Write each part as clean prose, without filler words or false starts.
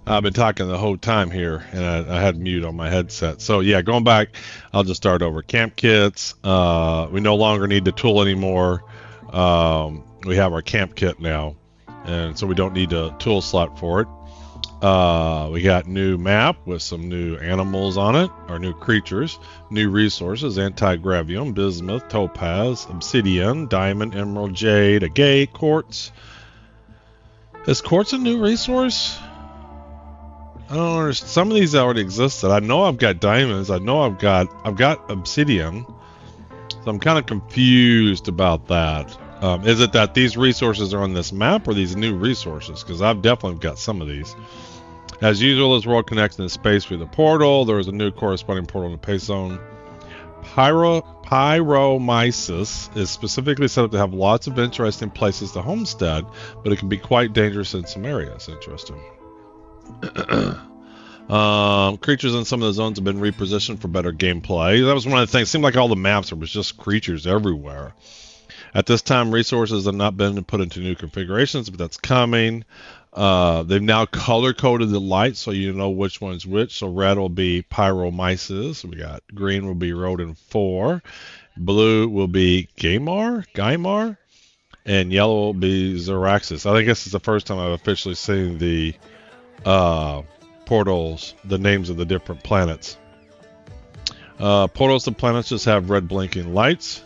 I've been talking the whole time here, and I had mute on my headset. So yeah, going back, I'll just start over. Camp kits. We no longer need the tool anymore. We have our camp kit now, and so we don't need a tool slot for it. We got new map with some new animals on it, or new creatures, new resources: anti-gravium, bismuth, topaz, obsidian, diamond, emerald, jade, agate, quartz. Is quartz a new resource? I don't understand. Some of these already existed. I know I've got diamonds. I know I've got obsidian. So I'm kind of confused about that. Is it that these resources are on this map or these new resources? Because I've definitely got some of these. As usual, this world connects in space through the portal. There is a new corresponding portal in the Pay Zone. Pyromyces is specifically set up to have lots of interesting places to homestead, but it can be quite dangerous in some areas. Interesting. Creatures in some of the zones have been repositioned for better gameplay. That was one of the things. It seemed like all the maps there was just creatures everywhere. At this time, resources have not been put into new configurations, but that's coming. They've now color-coded the light so you know which one's which. So red will be Pyromyces. We got green will be Rodent 4. Blue will be Gaimar. And yellow will be Xeraxis. I think this is the first time I've officially seen the portals, the names of the different planets. Portals to planets just have red blinking lights.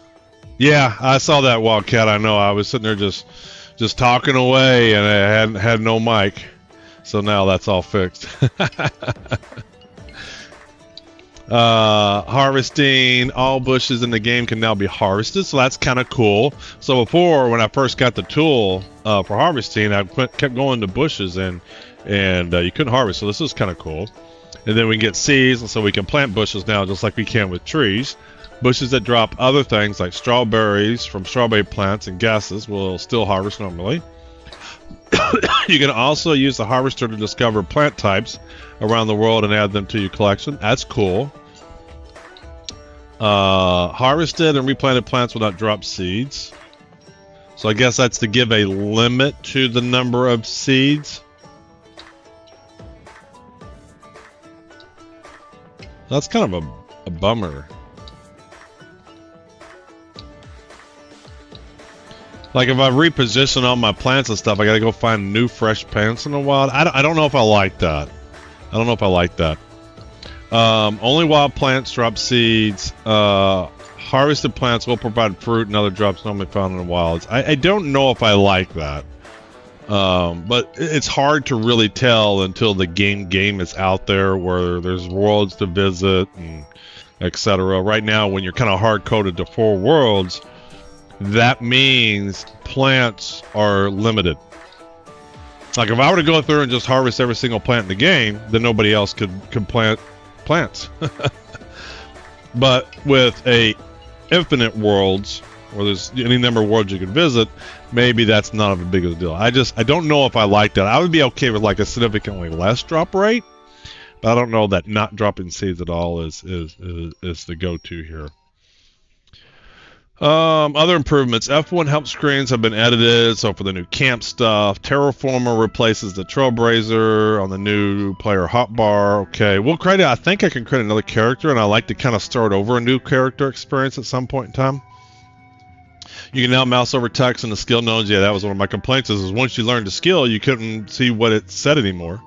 Yeah, I saw that, Wildcat. I know. I was sitting there just talking away, and I had no mic, so now that's all fixed. Harvesting. All bushes in the game can now be harvested, so that's kind of cool. So before, when I first got the tool for harvesting, I kept going to bushes and you couldn't harvest. So this is kind of cool. And then we can get seeds, and so we can plant bushes now, just like we can with trees. Bushes that drop other things like strawberries from strawberry plants and gases will still harvest normally. You can also use the harvester to discover plant types around the world and add them to your collection. That's cool. Harvested and replanted plants will not drop seeds. So I guess that's to give a limit to the number of seeds. That's kind of a bummer. Like if I reposition all my plants and stuff, I gotta go find new fresh plants in the wild. I don't know if I like that. I don't know if I like that. Only wild plants drop seeds. Harvested plants will provide fruit and other drops normally found in the wilds. I don't know if I like that. But it's hard to really tell until the game is out there where there's worlds to visit and etc. Right now, when you're kind of hard-coded to 4 worlds, that means plants are limited. Like if I were to go through and just harvest every single plant in the game, then nobody else could plant plants. But with a infinite worlds, where there's any number of worlds you can visit, maybe that's not of a big of a deal. I don't know if I like that. I would be okay with like a significantly less drop rate, but I don't know that not dropping seeds at all is the go-to here. Other improvements. F1 help screens have been edited, so for the new camp stuff. Terraformer replaces the Trailblazer on the new player hotbar. Okay, we'll create it. I think I can create another character, and I like to kind of start over a new character experience at some point in time. You can now mouse over text in the skill nodes. Yeah, that was one of my complaints is once you learned the skill, you couldn't see what it said anymore.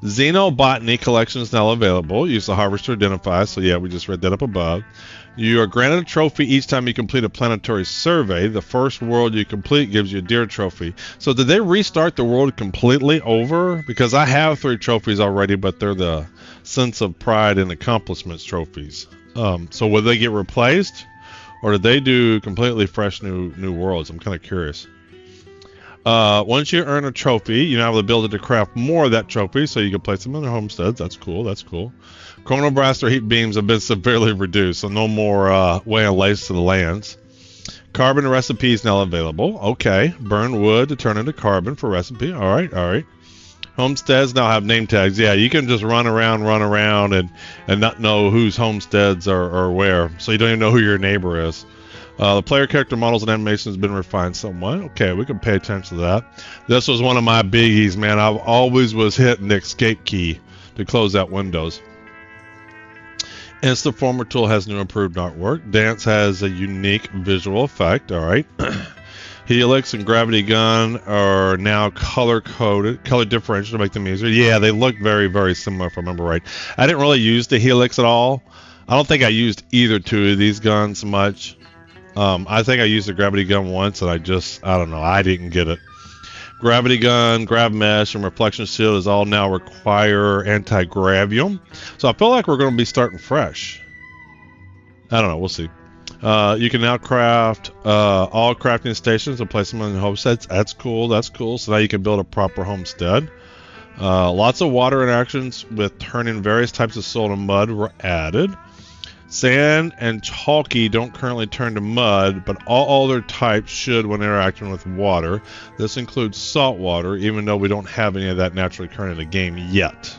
Xenobotany collection is now available. Use the harvester to identify. So yeah, we just read that up above. You are granted a trophy each time you complete a planetary survey. The first world you complete gives you a deer trophy. So did they restart the world completely over? Because I have 3 trophies already, but they're the sense of pride and accomplishments trophies. So will they get replaced? Or did they do completely fresh new worlds? I'm kind of curious. Once you earn a trophy, you now have the ability to craft more of that trophy, so you can place them in their homesteads. That's cool. That's cool. Chrono Blaster heat beams have been severely reduced, so no more weighing lace to the lands. Carbon recipes now available. Okay. Burn wood to turn into carbon for recipe. All right. All right. Homesteads now have name tags. Yeah, you can just run around and not know whose homesteads are where, so you don't even know who your neighbor is. The player character models and animations have been refined somewhat. Okay, we can pay attention to that. This was one of my biggies, man. I always was hitting the escape key to close out windows. Instant Former tool has new improved artwork. Dance has a unique visual effect. All right. Helix and Gravity Gun are now color-coded, color differentiated to make them easier. Yeah, they look very, very similar if I remember right. I didn't really use the Helix at all. I don't think I used either two of these guns much. I think I used the Gravity Gun once, and I don't know, I didn't get it. Gravity Gun, Grav Mesh, and Reflection Shield is all now require Anti-Gravium. So I feel like we're going to be starting fresh. I don't know, we'll see. You can now craft all crafting stations and place them on the homesteads. That's cool, that's cool. So now you can build a proper homestead. Lots of water interactions with turning various types of soil to mud were added. Sand and chalky don't currently turn to mud, but all other types should when interacting with water. This includes salt water, even though we don't have any of that naturally occurring in the game yet.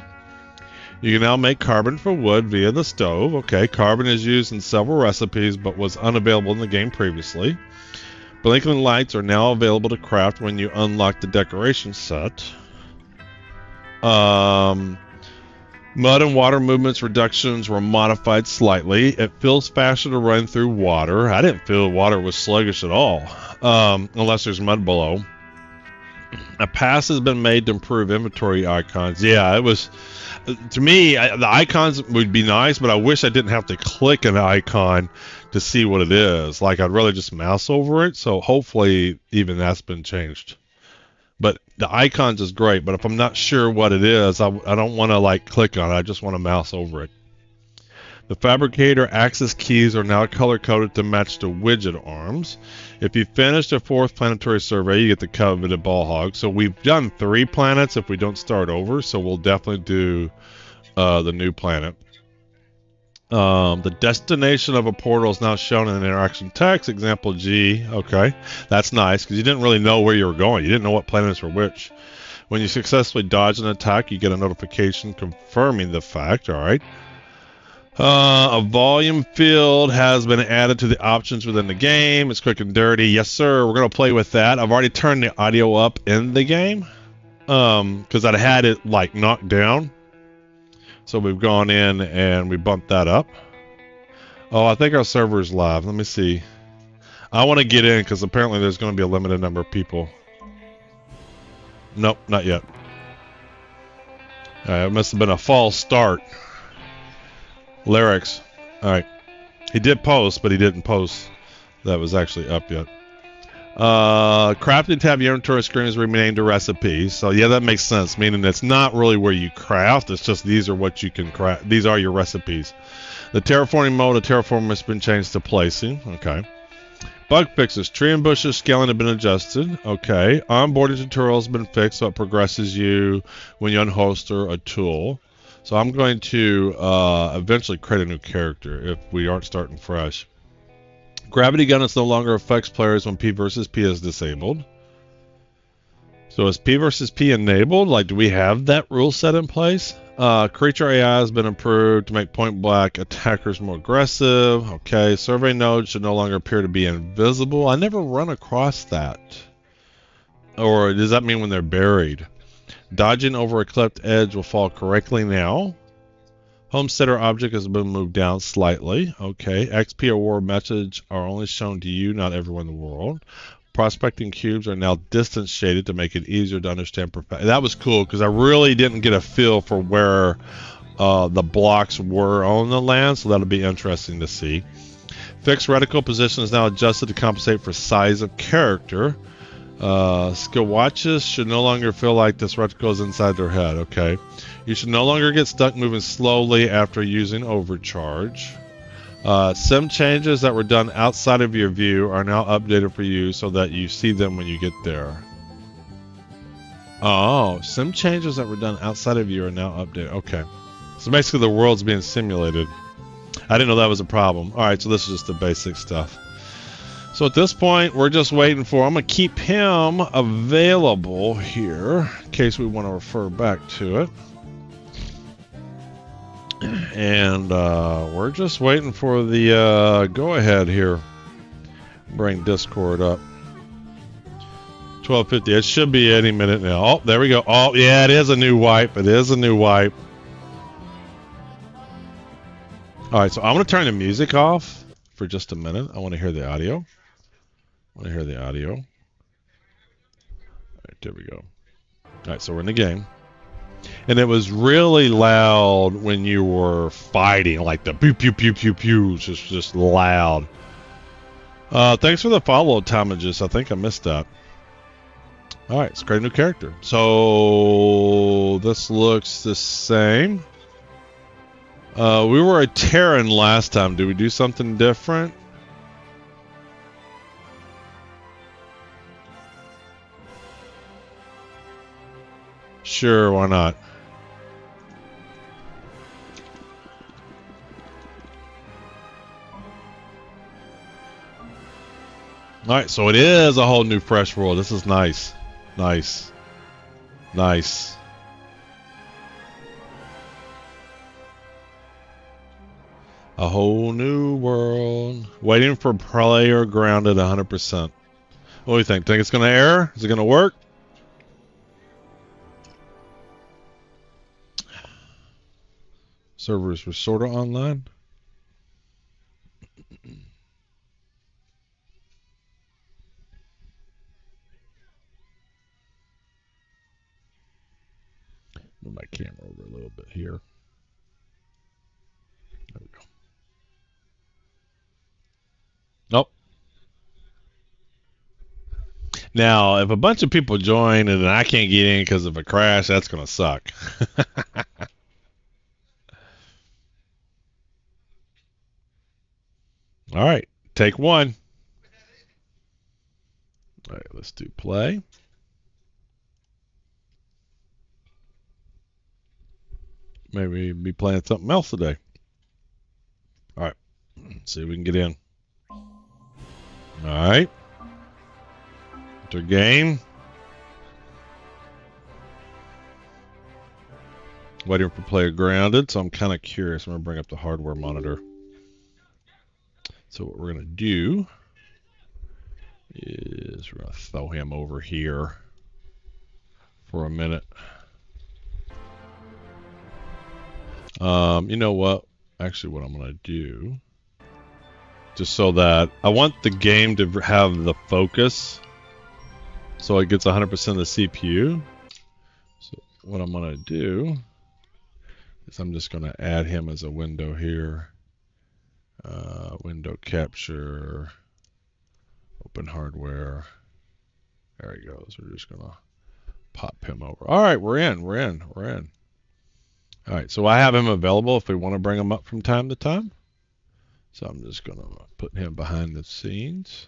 You can now make carbon for wood via the stove. Okay, carbon is used in several recipes, but was unavailable in the game previously. Blinking lights are now available to craft when you unlock the decoration set. Mud and water movements reductions were modified slightly. It feels faster to run through water. I didn't feel water was sluggish at all, unless there's mud below. A pass has been made to improve inventory icons. Yeah, it was, to me, the icons would be nice, but I wish I didn't have to click an icon to see what it is. Like, I'd rather just mouse over it, so hopefully even that's been changed. But the icons is great, but if I'm not sure what it is, I don't want to like click on it. I just want to mouse over it. The fabricator access keys are now color-coded to match the widget arms. If you finish the 4th planetary survey, you get the coveted ball hog. So we've done 3 planets if we don't start over, so we'll definitely do the new planet. The destination of a portal is now shown in the interaction text. Example G. Okay, that's nice because you didn't really know where you were going. You didn't know what planets were which. When you successfully dodge an attack, you get a notification confirming the fact. All right. A volume field has been added to the options within the game. It's quick and dirty. Yes, sir. We're going to play with that. I've already turned the audio up in the game because I had it like knocked down. So we've gone in and we bumped that up. Oh, I think our server is live. Let me see. I want to get in because apparently there's going to be a limited number of people. Nope, not yet. It must have been a false start. Lyrics. Alright. He did post, but he didn't post that was actually up yet. Crafting tab, your inventory screen is renamed to recipes. So yeah, that makes sense. Meaning it's not really where you craft. It's just these are what you can craft. These are your recipes. The terraforming mode of terraforming has been changed to placing. Okay. Bug fixes. Tree and bushes scaling have been adjusted. Okay. Onboarding tutorial has been fixed, so it progresses you when you unholster a tool. So I'm going to eventually create a new character if we aren't starting fresh. Gravity Gun is no longer affects players when P versus P is disabled. So is P versus P enabled? Like, do we have that rule set in place? Creature AI has been improved to make point blank attackers more aggressive. Okay, survey nodes should no longer appear to be invisible. I never run across that. Or does that mean when they're buried? Dodging over a clipped edge will fall correctly now. Homesteader object has been moved down slightly. Okay. XP award message are only shown to you, not everyone in the world. Prospecting cubes are now distance shaded to make it easier to understand. That was cool because I really didn't get a feel for where the blocks were on the land, so that'll be interesting to see. Fixed reticle position is now adjusted to compensate for size of character. Skill watches should no longer feel like this reticle is inside their head. Okay. You should no longer get stuck moving slowly after using overcharge. Sim changes that were done outside of your view are now updated for you so that you see them when you get there. Oh, sim changes that were done outside of you are now updated. Okay. So basically the world's being simulated. I didn't know that was a problem. Alright, so this is just the basic stuff. So at this point, we're just waiting for... I'm going to keep him available here in case we want to refer back to it. And we're just waiting for the go-ahead here. Bring Discord up. 12:50. It should be any minute now. Oh, there we go. Oh, yeah, it is a new wipe. It is a new wipe. All right, so I'm going to turn the music off for just a minute. I want to hear the audio. All right, there we go. All right, so we're in the game. And it was really loud when you were fighting, like the pew, pew, pew, pew, pew. Just loud. Thanks for the follow, Tomages. I think I missed that. All right, let's create a new character. So this looks the same. We were a Terran last time. Did we do something different? Sure, why not? All right, so it is a whole new fresh world. This is nice. Nice. Nice. A whole new world. Waiting for player grounded 100%. What do you think? Think it's going to error? Is it going to work? Servers were sort of online. Move my camera over a little bit here. There we go. Nope. Now, if a bunch of people join and I can't get in because of a crash, that's going to suck. All right, take one. All right, let's do play. Maybe be playing something else today. All right, let's see if we can get in. All right. Enter game. Waiting for player grounded, so I'm kind of curious. I'm going to bring up the hardware monitor. So what we're going to do is we're going to throw him over here for a minute. You know what? Actually, what I'm going to do, just so that I want the game to have the focus so it gets 100% of the CPU. So what I'm going to do is I'm just going to add him as a window here. Window capture, open hardware. There he goes. We're just going to pop him over. All right, we're in. All right, so I have him available if we want to bring him up from time to time. So I'm just going to put him behind the scenes.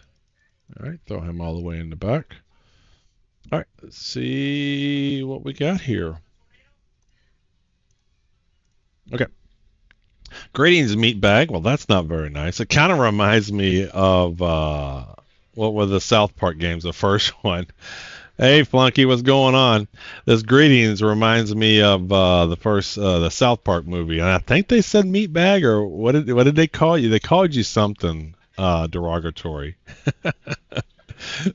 All right, throw him all the way in the back. All right, let's see what we got here. Okay. Greetings, meatbag. Well, that's not very nice. It kind of reminds me of what were the South Park games, the first one. Hey, Flunky, what's going on? This greetings reminds me of the first the South Park movie, and I think they said meatbag, or what did they call you? They called you something derogatory.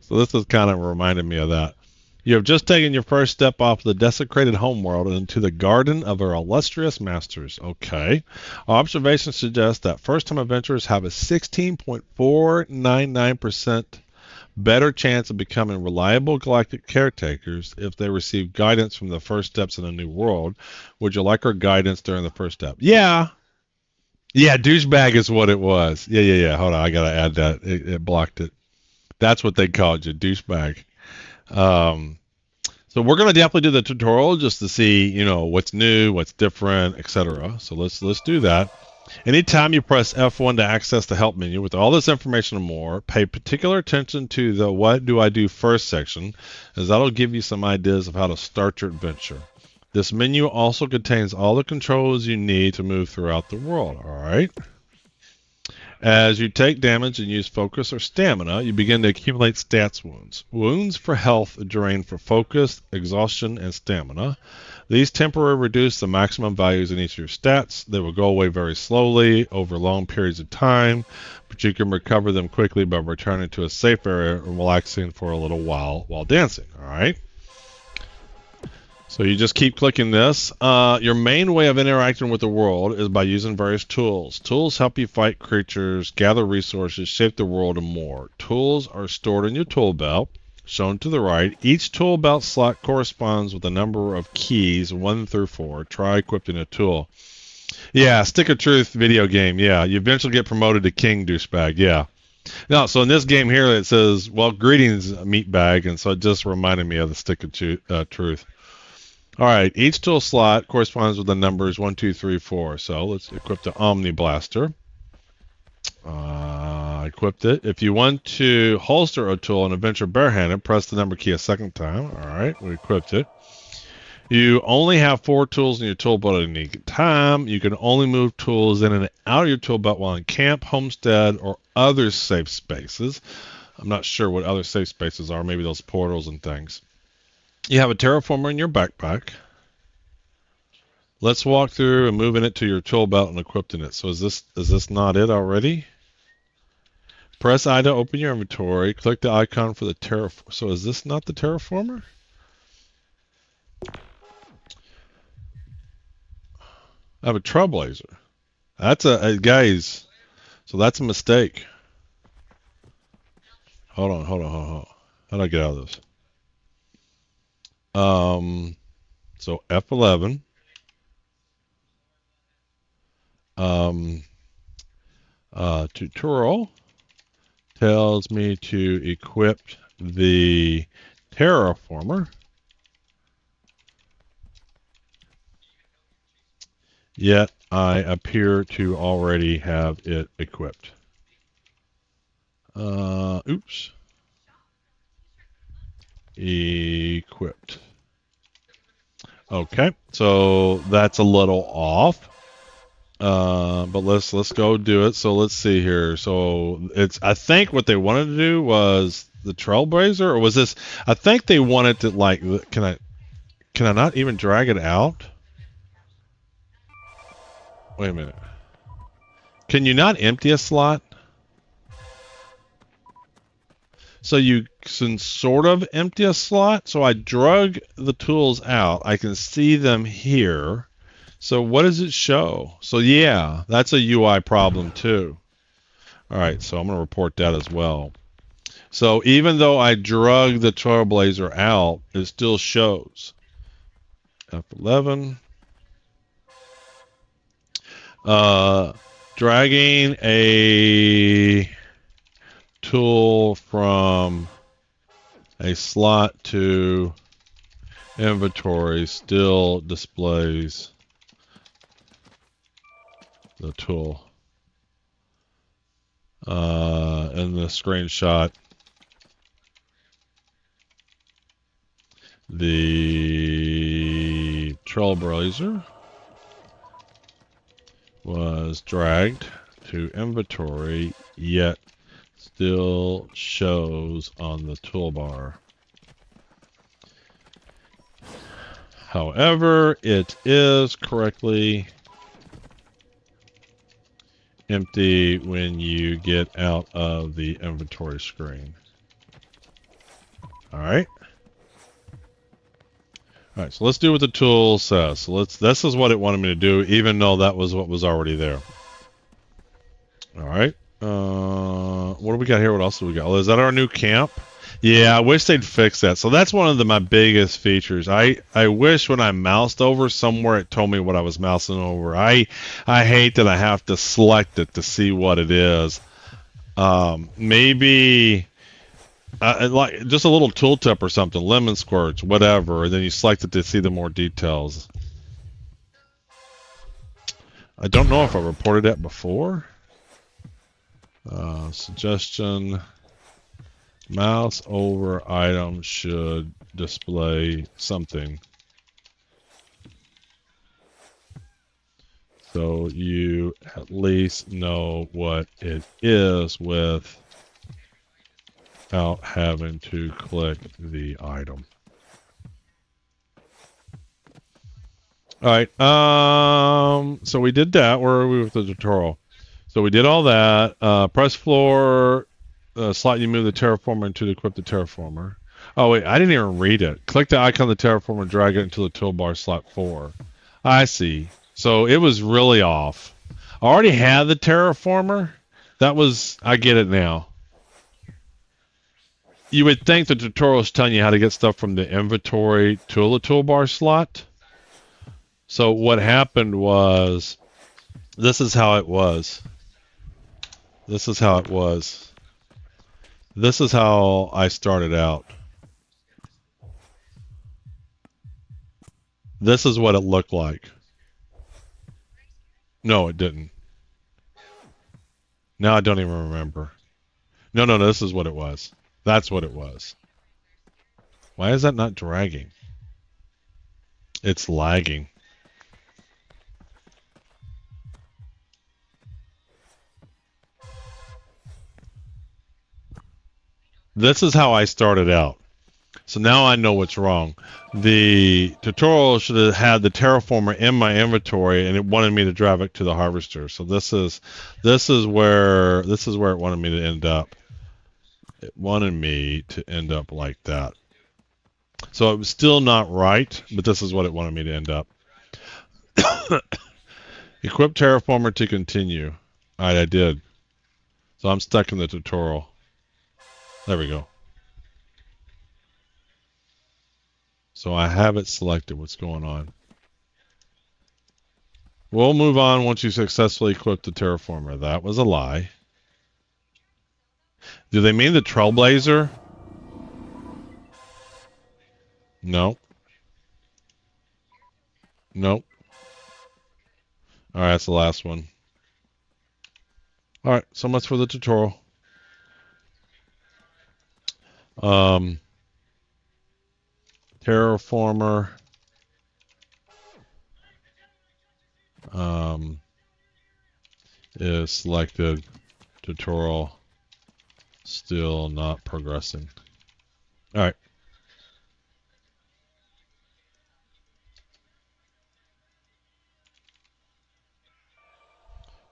So this is kind of reminding me of that. You have just taken your first step off the desecrated homeworld and into the garden of our illustrious masters. Okay. Our observations suggest that first-time adventurers have a 16.499% better chance of becoming reliable galactic caretakers if they receive guidance from the first steps in a new world. Would you like our guidance during the first step? Yeah. Yeah, douchebag is what it was. Yeah. Hold on, I got to add that. It blocked it. That's what they called you, douchebag. So we're going to definitely do the tutorial just to see, you know, what's new, what's different, etc. So let's do that. Anytime you press F1 to access the help menu with all this information and more, pay particular attention to the what do I do first section, as that'll give you some ideas of how to start your adventure. This menu also contains all the controls you need to move throughout the world. All right. As you take damage and use focus or stamina, you begin to accumulate stats wounds. Wounds for health drain for focus, exhaustion, and stamina. These temporarily reduce the maximum values in each of your stats. They will go away very slowly over long periods of time, but you can recover them quickly by returning to a safe area and relaxing for a little while dancing. All right. So you just keep clicking this. Your main way of interacting with the world is by using various tools. Tools help you fight creatures, gather resources, shape the world, and more. Tools are stored in your tool belt, shown to the right. Each tool belt slot corresponds with a number of keys, 1 through 4. Try equipping a tool. Yeah, Stick of Truth video game. Yeah, you eventually get promoted to King Douchebag. Yeah. No, so in this game here it says, well, greetings, meatbag, and so it just reminded me of the Stick of Truth. All right, each tool slot corresponds with the numbers 1, 2, 3, 4. So let's equip the Omni Blaster. Equipped it. If you want to holster a tool and adventure barehanded, press the number key a second time. All right, we equipped it. You only have 4 tools in your tool belt at any time. You can only move tools in and out of your tool belt while in camp, homestead, or other safe spaces. I'm not sure what other safe spaces are. Maybe those portals and things. You have a terraformer in your backpack. Let's walk through and moving it to your tool belt and equipping it. So is this not it already? Press I to open your inventory. Click the icon for the terraformer. So is this not the terraformer? I have a trailblazer. That's guys. So that's a mistake. Hold on. How do I get out of this? So F11. Tutorial tells me to equip the terraformer. Yet I appear to already have it equipped. Oops. Equipped. Okay, so that's a little off. But let's go do it. So let's see here. So I think what they wanted to do was the Trailblazer, or was this? I think they wanted to like. Can I not even drag it out? Wait a minute. Can you not empty a slot? So you can sort of empty a slot. So I drug the tools out. I can see them here. So what does it show? So yeah, that's a UI problem too. All right, so I'm going to report that as well. So even though I drug the Trailblazer out, it still shows. F11. Dragging a tool from a slot to inventory still displays the tool. In the screenshot, the Trailblazer was dragged to inventory, yet still shows on the toolbar. However, it is correctly empty when you get out of the inventory screen. All right. All right, so let's do what the tool says. So this is what it wanted me to do, even though that was what was already there. All right. What do we got here? What else do we got? Is that our new camp? Yeah, I wish they'd fix that. So that's one of my biggest features. I wish when I moused over somewhere, it told me what I was mousing over. I hate that I have to select it to see what it is. Maybe like just a little tooltip or something, lemon squirts, whatever, and then you select it to see the more details. I don't know if I reported that before. Suggestion: mouse over item should display something, so you at least know what it is without having to click the item. All right. So we did that. Where are we with the tutorial? So we did all that. Press floor. Slightly move the terraformer into the equip the terraformer. Oh wait, I didn't even read it. Click the icon of the terraformer, drag it into the toolbar slot 4. I see. So it was really off. I already had the terraformer. That was. I get it now. You would think the tutorial is telling you how to get stuff from the inventory to the toolbar slot. So what happened was, this is how it was. This is how it was. This is how I started out. This is what it looked like. No, it didn't. Now I don't even remember. No, this is what it was. That's what it was. Why is that not dragging? It's lagging. This is how I started out. So now I know what's wrong. The tutorial should have had the terraformer in my inventory, and it wanted me to drive it to the harvester. So this is where it wanted me to end up. It wanted me to end up like that. So it was still not right, but this is what it wanted me to end up. Equip terraformer to continue. All right, I did. So I'm stuck in the tutorial. There we go. So I have it selected. What's going on? We'll move on once you successfully equip the terraformer. That was a lie. Do they mean the Trailblazer? No. Nope. All right, that's the last one. All right, so much for the tutorial. Terraformer. Is selected. Tutorial. Still not progressing. All right.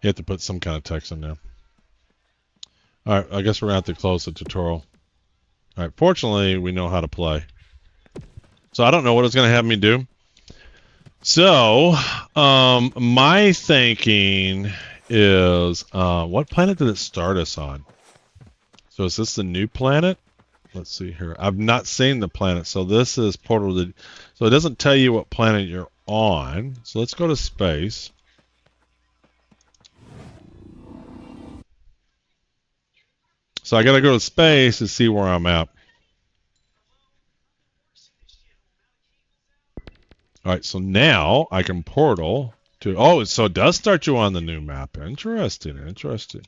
You have to put some kind of text in there. All right, I guess we're going to have to close the tutorial. All right, fortunately, we know how to play. So I don't know what it's going to have me do. So, my thinking is, what planet did it start us on? So is this the new planet? Let's see here. I've not seen the planet, so this is portal to, so it doesn't tell you what planet you're on. So let's go to space. So I got to go to space to see where I'm at. All right, so now I can portal to, oh, so it does start you on the new map. Interesting, interesting.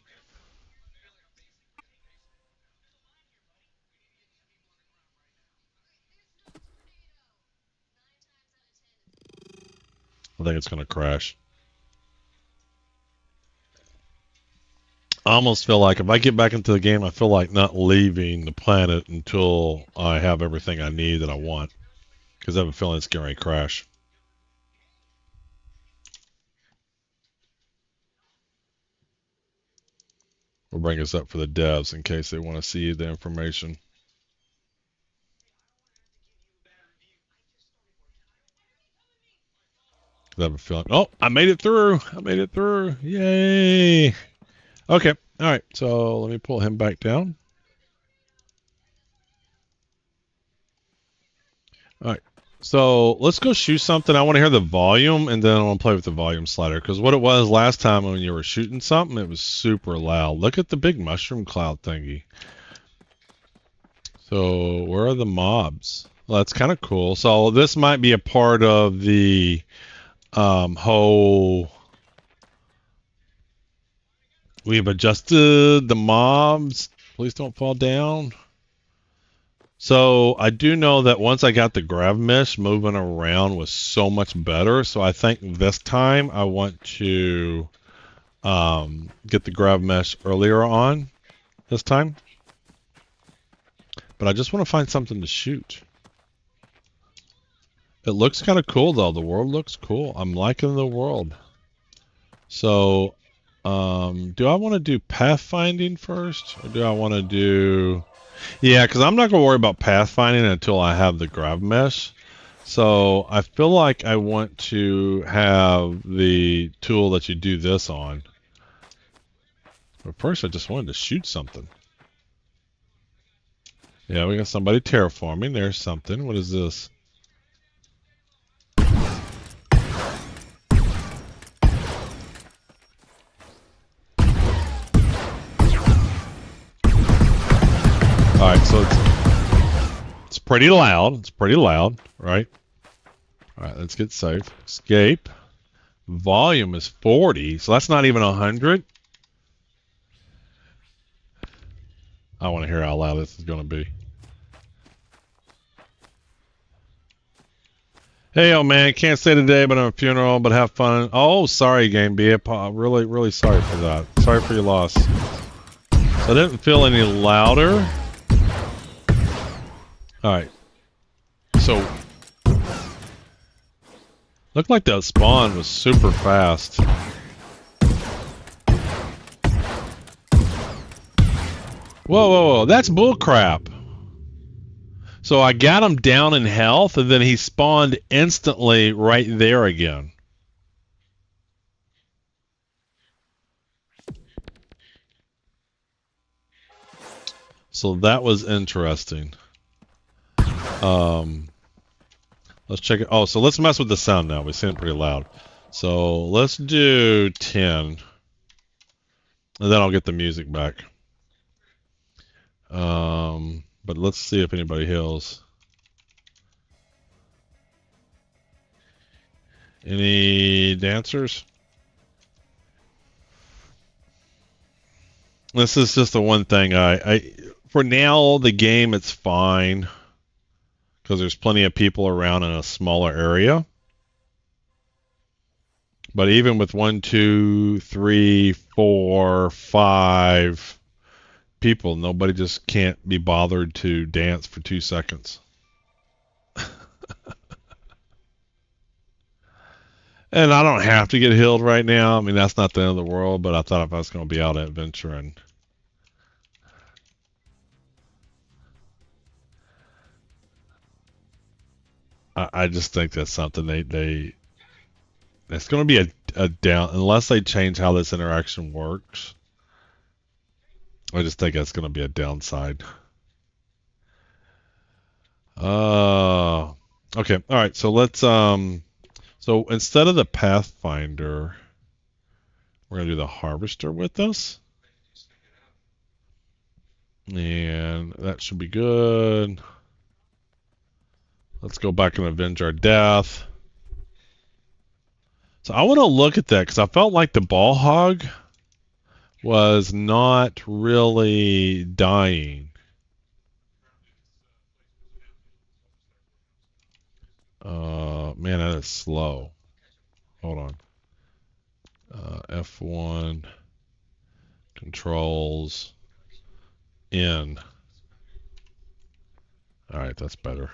I think it's going to crash. I almost feel like if I get back into the game, I feel like not leaving the planet until I have everything I need that I want. Because I have a feeling it's going to crash. We'll bring this up for the devs in case they want to see the information. I have a feeling. Oh, I made it through. I made it through. Yay. Okay. All right. So let me pull him back down. All right. So let's go shoot something. I want to hear the volume, and then I want to play with the volume slider. Because what it was last time when you were shooting something, it was super loud. Look at the big mushroom cloud thingy. So where are the mobs? Well, that's kind of cool. So this might be a part of the whole... We've adjusted the mobs. Please don't fall down. So I do know that once I got the grav mesh, moving around was so much better. So I think this time I want to get the grav mesh earlier on this time. But I just want to find something to shoot. It looks kind of cool though. The world looks cool. I'm liking the world. So, do I want to do pathfinding first, or do I want to do? Yeah, because I'm not gonna worry about pathfinding until I have the grav mesh. So I feel like I want to have the tool that you do this on. But first, I just wanted to shoot something. Yeah, we got somebody terraforming. There's something. What is this? Alright, so it's pretty loud. It's pretty loud, right? Alright, let's get safe. Escape. Volume is 40, so that's not even 100. I want to hear how loud this is going to be. Hey, oh man, can't say today, but I'm a funeral, but have fun. Oh, sorry, Game B. Really, really sorry for that. Sorry for your loss. So I didn't feel any louder. Alright. So, looked like that spawn was super fast. Whoa, whoa, whoa. That's bullcrap. So I got him down in health, and then he spawned instantly right there again. So that was interesting. Let's check it. Oh, so let's mess with the sound now. We sound pretty loud. So let's do 10. And then I'll get the music back. But let's see if anybody heals. Any dancers? This is just the one thing for now, the game, it's fine. Because there's plenty of people around in a smaller area. But even with 1, 2, 3, 4, 5 people, nobody just can't be bothered to dance for 2 seconds. And I don't have to get healed right now. I mean, that's not the end of the world, but I thought if I was going to be out adventuring. I just think that's something it's going to be a down, unless they change how this interaction works. I just think that's going to be a downside. Okay. All right. So let's so instead of the Pathfinder, we're going to do the Harvester with us. And that should be good. Let's go back and avenge our death. So I want to look at that because I felt like the ball hog was not really dying. Man, that is slow. Hold on. F1 controls N. All right, that's better.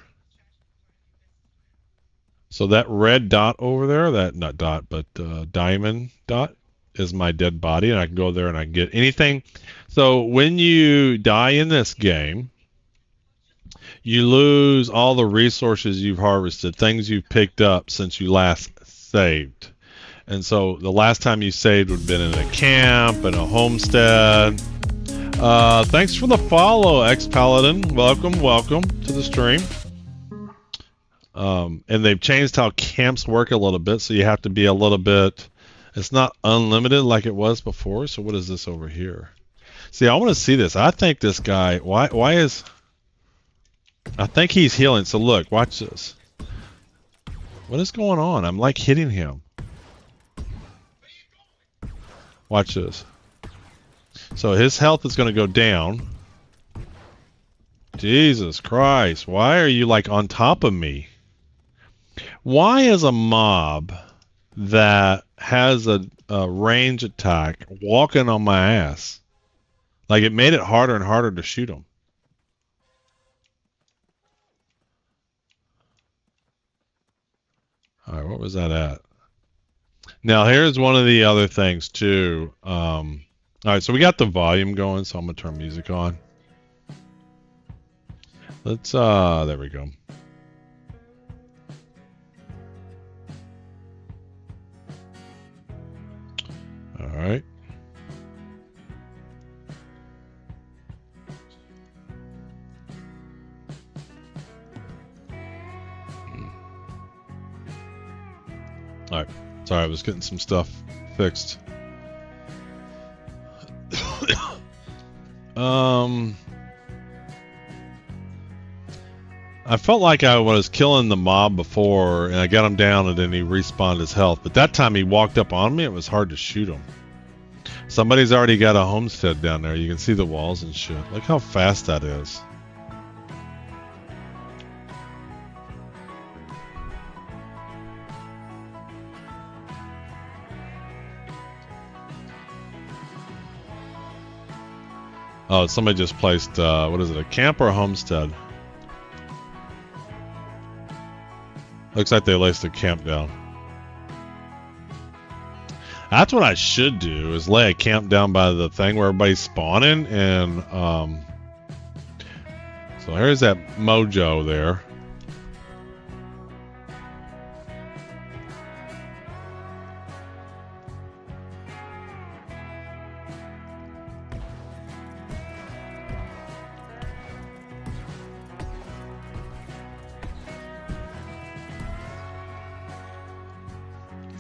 So that red dot over there, that not dot, but diamond dot is my dead body, and I can go there and I can get anything. So when you die in this game, you lose all the resources you've harvested, things you've picked up since you last saved. And so the last time you saved would have been in a camp, in a homestead. Thanks for the follow, X-Paladin. Welcome, welcome to the stream. And they've changed how camps work a little bit, so you have to be a little bit... It's not unlimited like it was before, so what is this over here? See, I want to see this. I think this guy... Why is... I think he's healing, so look, watch this. What is going on? I'm like hitting him. Watch this. So his health is going to go down. Jesus Christ, why are you like on top of me? Why is a mob that has a range attack walking on my ass? Like it made it harder and harder to shoot him. All right, what was that at? Now here's one of the other things too. All right, so we got the volume going, so I'm gonna turn music on. Let's there we go. All right. All right. Sorry, I was getting some stuff fixed. I felt like I was killing the mob before, and I got him down, and then he respawned his health. But that time he walked up on me, it was hard to shoot him. Somebody's already got a homestead down there. You can see the walls and shit. Look how fast that is. Oh, somebody just placed, what is it, a camp or a homestead? Looks like they placed a camp down. That's what I should do, is lay a camp down by the thing where everybody's spawning, and, so here's that mojo there.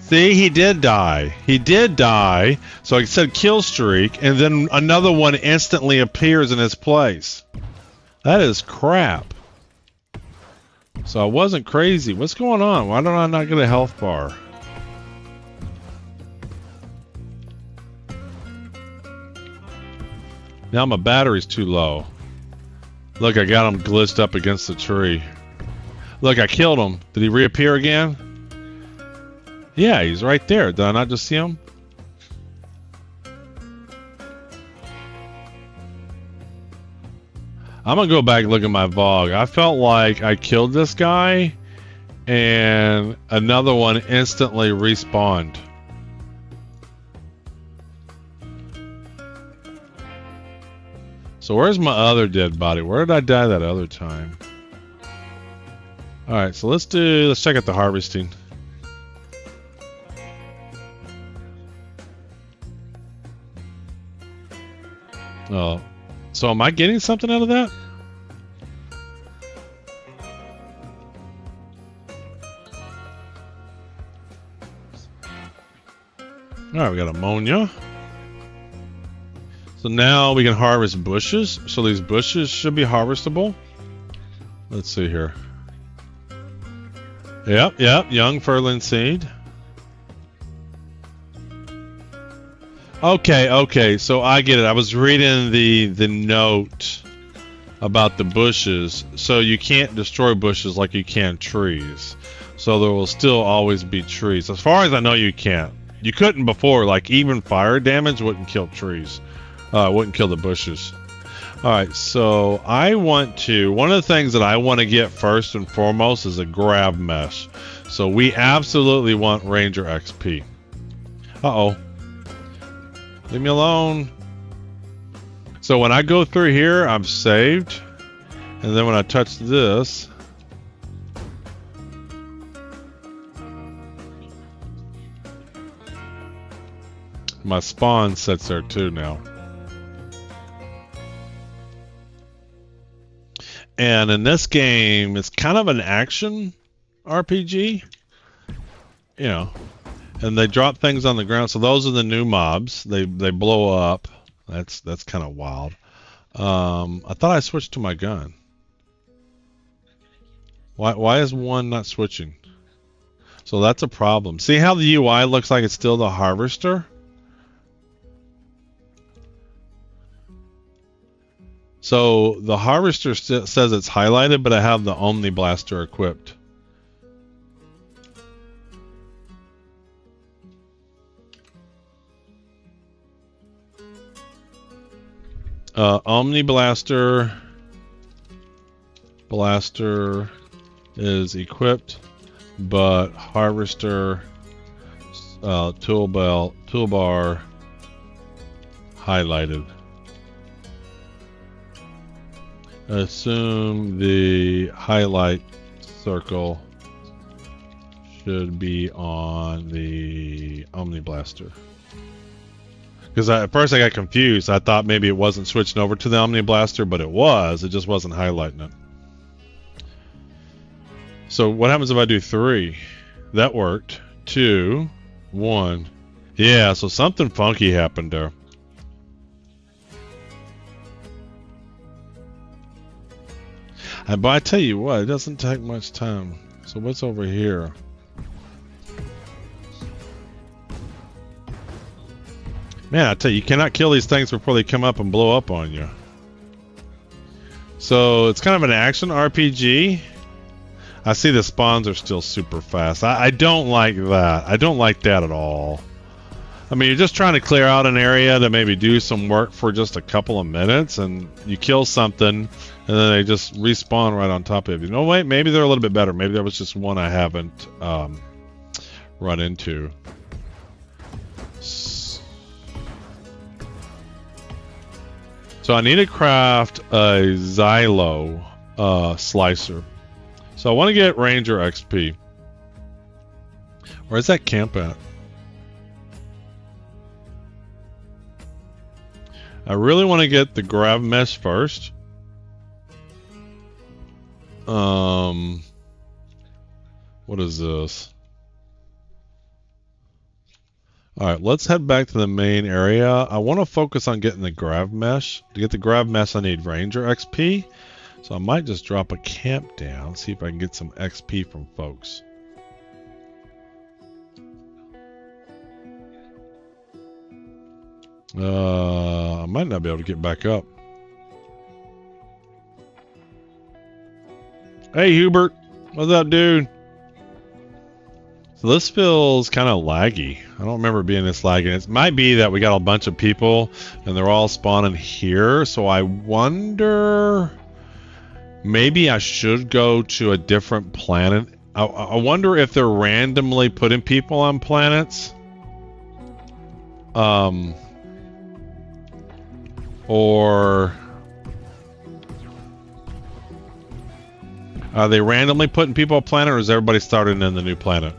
See, he did die. He did die. So I said kill streak, and then another one instantly appears in his place. That is crap. So I wasn't crazy. What's going on? Why don't I not get a health bar? Now my battery's too low. Look, I got him glitched up against the tree. Look, I killed him. Did he reappear again? Yeah, he's right there. Did I not just see him? I'm gonna go back and look at my VOG. I felt like I killed this guy and another one instantly respawned. So where's my other dead body? Where did I die that other time? Alright, so let's check out the harvesting. Oh, so am I getting something out of that? Alright, we got ammonia. So now we can harvest bushes. So these bushes should be harvestable. Let's see here. Yep, young furling seed. Okay, so I get it. I was reading the note about the bushes. So you can't destroy bushes like you can trees. So there will still always be trees. As far as I know, you can't. You couldn't before. Like even fire damage wouldn't kill trees. Wouldn't kill the bushes. Alright, so I want to... One of the things that I want to get first and foremost is a grav mesh. So we absolutely want Ranger XP. Uh-oh. Leave me alone. So when I go through here, I'm saved. And then when I touch this... my spawn sits there too now. And in this game, it's kind of an action RPG. You know. And they drop things on the ground. So those are the new mobs. They blow up. That's kind of wild. I thought I switched to my gun. Why is one not switching? So that's a problem. See how the UI looks like it's still the harvester? So the harvester says it's highlighted, but I have the Omni Blaster equipped. Omni Blaster is equipped. but harvester, toolbar highlighted. Assume the highlight circle should be on the Omni Blaster. Because at first I got confused. I thought maybe it wasn't switching over to the Omni Blaster, but it was. It just wasn't highlighting it. So what happens if I do 3? That worked. 2, 1. Yeah, so something funky happened there. But I tell you what, it doesn't take much time. So what's over here? Man, I tell you, you cannot kill these things before they come up and blow up on you. So it's kind of an action RPG. I see the spawns are still super fast. I don't like that. I don't like that at all. I mean, you're just trying to clear out an area to maybe do some work for just a couple of minutes, and you kill something, and then they just respawn right on top of you. No, wait, maybe they're a little bit better. Maybe there was just one I haven't run into. So I need to craft a Xylo slicer. So I want to get Ranger XP. Where's that camp at? I really want to get the grav mesh first. What is this? Alright, let's head back to the main area. I want to focus on getting the grav mesh. To get the grav mesh, I need Ranger XP. So I might just drop a camp down, see if I can get some XP from folks. I might not be able to get back up. Hey Hubert, what's up, dude? So this feels kind of laggy. I don't remember being this laggy. It might be that we got a bunch of people and they're all spawning here. So I wonder, maybe I should go to a different planet. I wonder if they're randomly putting people on planets. Or are they randomly putting people on planet, or is everybody starting in the new planet?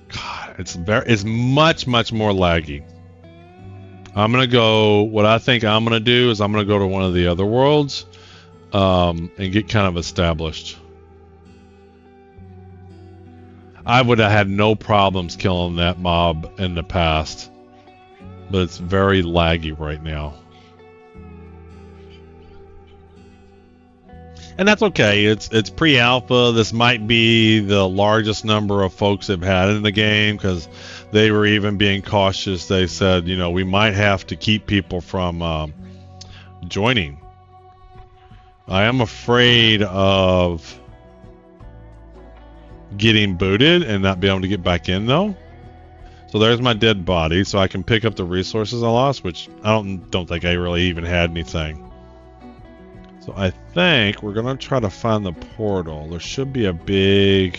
God, it's much more laggy. I'm gonna go. What I think I'm gonna do is I'm gonna go to one of the other worlds, and get kind of established. I would have had no problems killing that mob in the past, but it's very laggy right now. And that's okay. It's pre-alpha. This might be the largest number of folks they've had in the game, because they were even being cautious. They said, you know, we might have to keep people from joining. I am afraid of getting booted and not be able to get back in though. So there's my dead body, so I can pick up the resources I lost, which I don't think I really even had anything. So I think we're gonna try to find the portal. There should be a big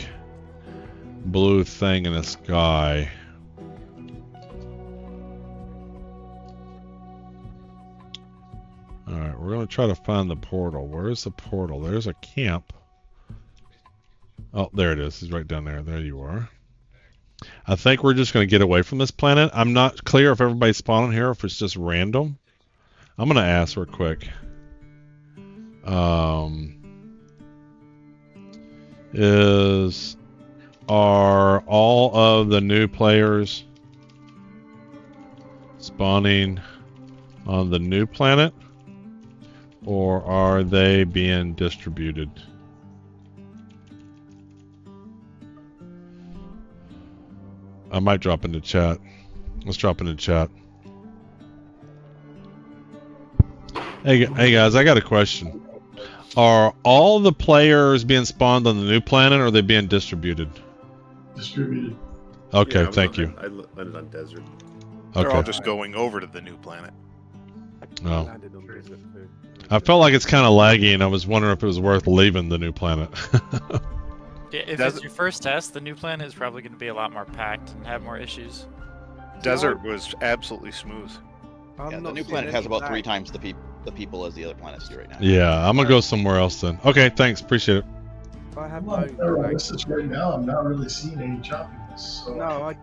blue thing in the sky. Alright, we're gonna try to find the portal. Where is the portal? There's a camp. Oh, there it is. It's right down there. There you are. I think we're just going to get away from this planet. I'm not clear if everybody's spawning here or if it's just random. I'm going to ask real quick. Are all of the new players spawning on the new planet, or are they being distributed? I might drop into chat. Let's drop into chat. Hey guys, I got a question. Are all the players being spawned on the new planet, or are they being distributed? Distributed. Okay, yeah, thank you. I landed on desert. Okay. They're all just going over to the new planet. Oh. Landed on this too. I felt like it's kind of laggy, and I was wondering if it was worth leaving the new planet. Yeah, if it's your first test, the new planet is probably going to be a lot more packed and have more issues. Desert was absolutely smooth. Yeah, the new planet has about 3 times the people as the other planets do right now. Yeah, I'm gonna go somewhere else then. Okay, thanks, appreciate it. I have Well, no right now, I'm not really seeing any choppiness. So No, I.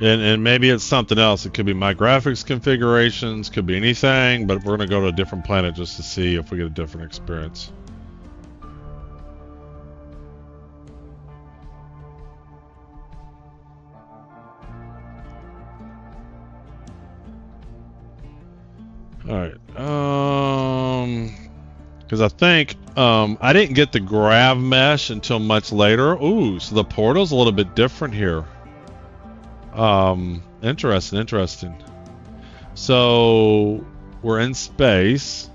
And maybe it's something else. It could be my graphics configurations, could be anything, but we're gonna go to a different planet just to see if we get a different experience. Alright, because I think I didn't get the grav mesh until much later. Ooh, so the portal's a little bit different here. Interesting. So we're in space,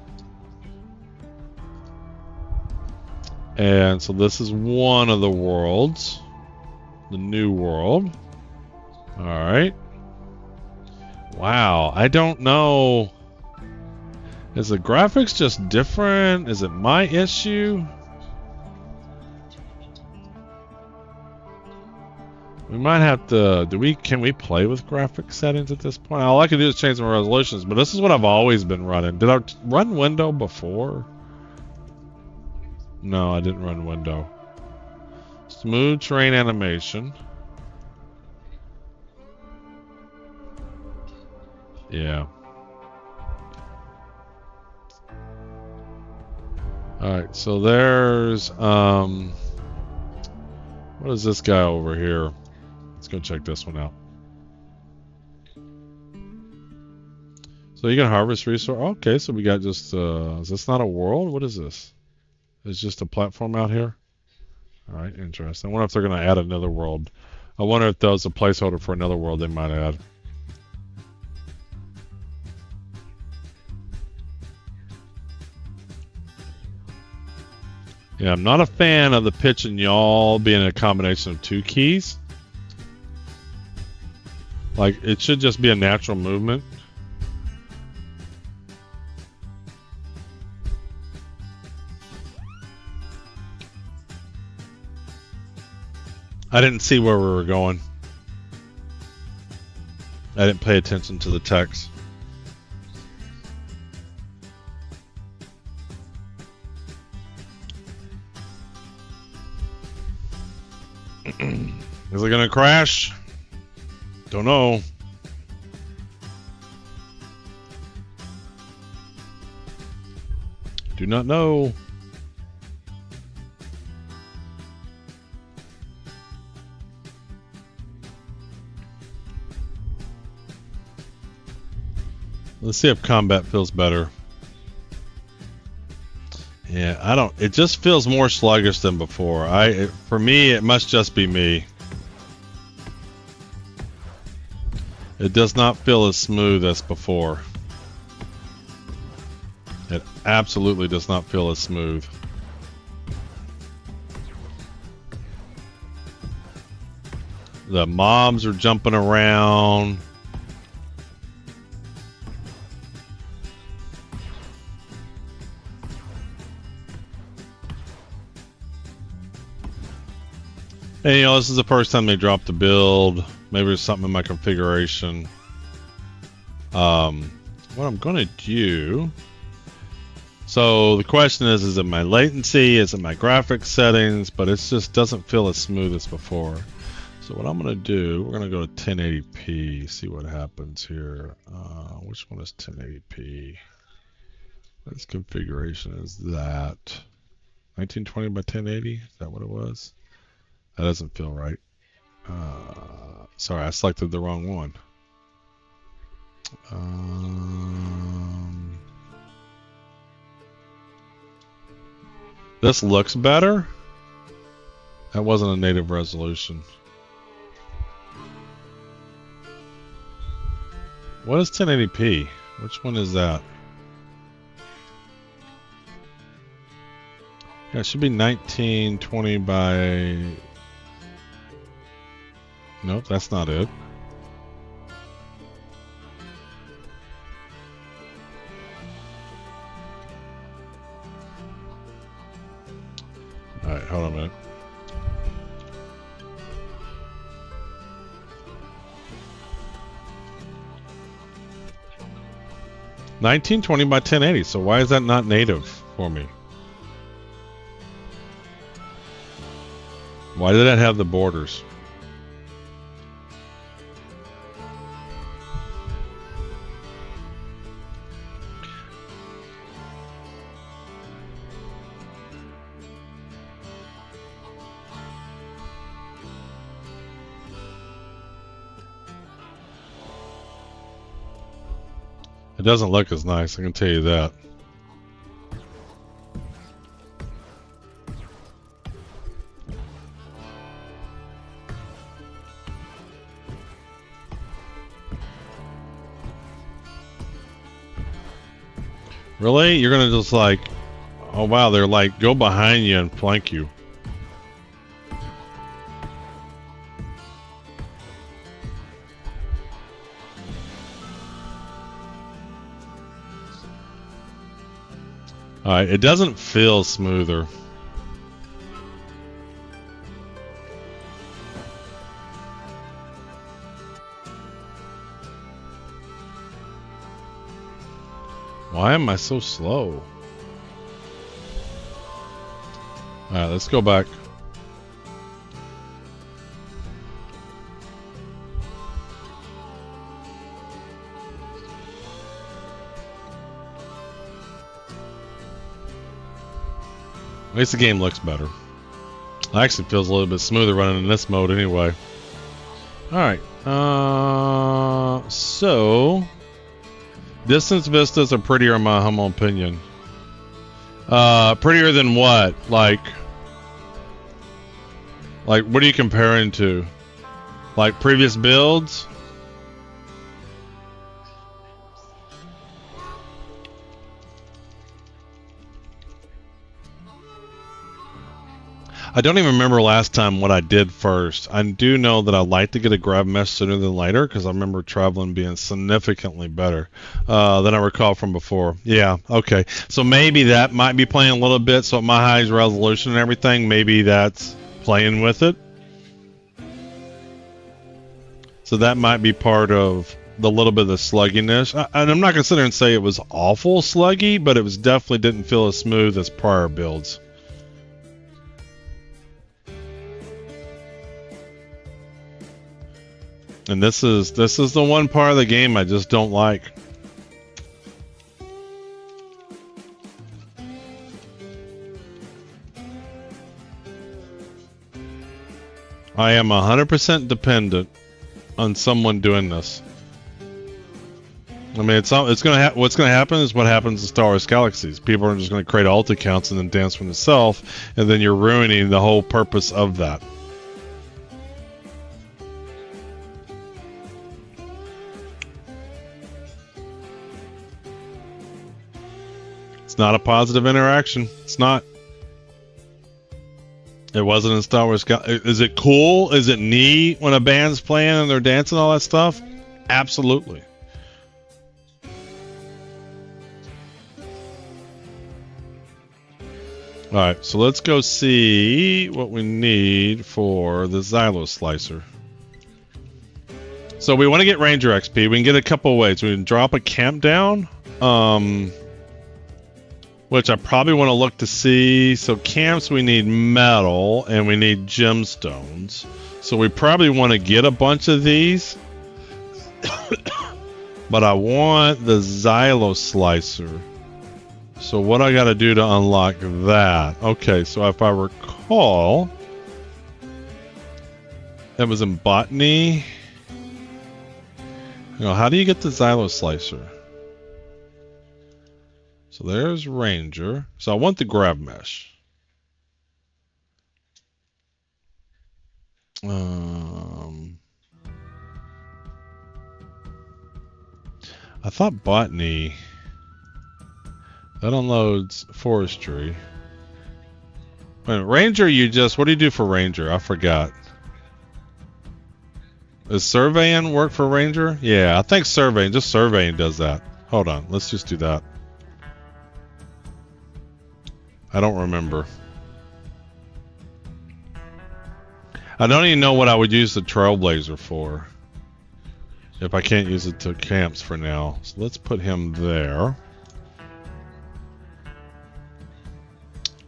and so this is one of the worlds, the new world. All right. Wow, I don't know. Is the graphics just different? Is it my issue? We might have to. Can we play with graphic settings at this point? All I can do is change my resolutions, but this is what I've always been running. Did I run window before? No, I didn't run window. Smooth terrain animation. Yeah. Alright, so there's what is this guy over here? Let's go check this one out. So you can harvest resource. Okay, so we got just is this not a world? What is this? It's just a platform out here? Alright, interesting. I wonder if they're gonna add another world. I wonder if that was a placeholder for another world they might add. Yeah, I'm not a fan of the pitch and yaw being a combination of 2 keys. Like, it should just be a natural movement. I didn't see where we were going. I didn't pay attention to the text. Is it gonna crash? Don't know. Do not know. Let's see if combat feels better. Yeah, I don't. It just feels more sluggish than before. For me, it must just be me. It does not feel as smooth as before. It absolutely does not feel as smooth. The mobs are jumping around. And, you know, this is the first time they dropped the build. Maybe there's something in my configuration. What I'm going to do... So, the question is it my latency? Is it my graphics settings? But it just doesn't feel as smooth as before. So, what I'm going to do, we're going to go to 1080p, see what happens here. Which one is 1080p? This configuration is that. 1920 by 1080? Is that what it was? That doesn't feel right. Sorry, I selected the wrong one. This looks better. That wasn't a native resolution. What is 1080p? Which one is that? Yeah, it should be 1920 by... Nope, that's not it. Alright, hold on a minute. $1920 by 1080, so why is that not native for me? Why did that have the borders? It doesn't look as nice, I can tell you that. Really? You're gonna just like... Oh wow, they're like, go behind you and flank you. Alright, it doesn't feel smoother. Why am I so slow? Alright, let's go back. At least the game looks better. It actually feels a little bit smoother running in this mode anyway. Alright, so... Distance vistas are prettier in my humble opinion. Prettier than what? Like, what are you comparing to? Like previous builds? I don't even remember last time what I did first. I do know that I like to get a grab mesh sooner than later because I remember traveling being significantly better than I recall from before. Yeah, okay. So maybe that might be playing a little bit. So at my highest resolution and everything, maybe that's playing with it. So that might be part of the little bit of the slugginess. And I'm not going to sit there and say it was awful sluggy, but it was definitely didn't feel as smooth as prior builds. And this is the one part of the game I just don't like. I am 100% dependent on someone doing this. I mean, what's gonna happen is what happens in Star Wars Galaxies. People are just gonna create alt accounts and then dance for themselves, and then you're ruining the whole purpose of that. It's not a positive interaction. It's not. It wasn't in Star Wars. Is it cool? Is it neat when a band's playing and they're dancing all that stuff? Absolutely. Alright, so let's go see what we need for the Xylo Slicer. So we want to get Ranger XP. We can get a couple ways. We can drop a camp down. Which I probably want to look to see. So camps, we need metal and we need gemstones. So we probably want to get a bunch of these. But I want the Xylo Slicer. So what I got to do to unlock that? Okay, so if I recall, it was in botany. You know, how do you get the Xylo Slicer? So there's Ranger. So I want the grab mesh. I thought botany. That unloads forestry. Wait, ranger, you just... What do you do for ranger? I forgot. Does surveying work for ranger? Yeah, I think surveying, just surveying does that. Hold on, let's just do that. I don't remember. I don't even know what I would use the trailblazer for. If I can't use it to camps for now. So let's put him there.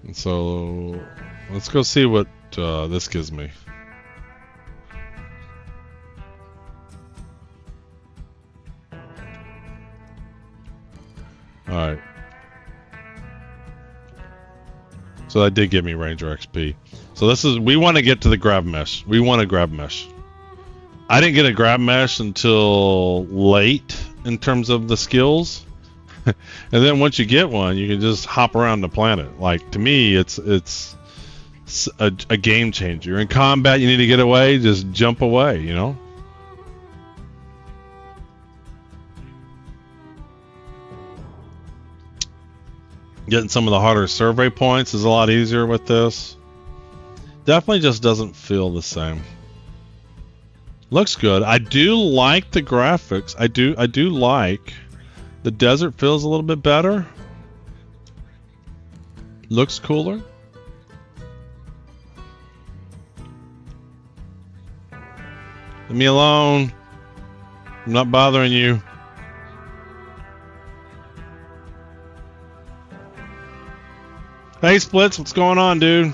And so let's go see what this gives me. Alright. So that did give me Ranger XP. So this is, we want to get to the grab mesh. We want a grab mesh. I didn't get a grab mesh until late in terms of the skills. And then once you get one, you can just hop around the planet. Like, to me, it's a game changer. You're in combat, you need to get away, just jump away, you know? Getting some of the harder survey points is a lot easier with this. Definitely just doesn't feel the same. Looks good. I do like the graphics. I do like the desert feels a little bit better. Looks cooler. Leave me alone. I'm not bothering you. Hey Splits, what's going on, dude?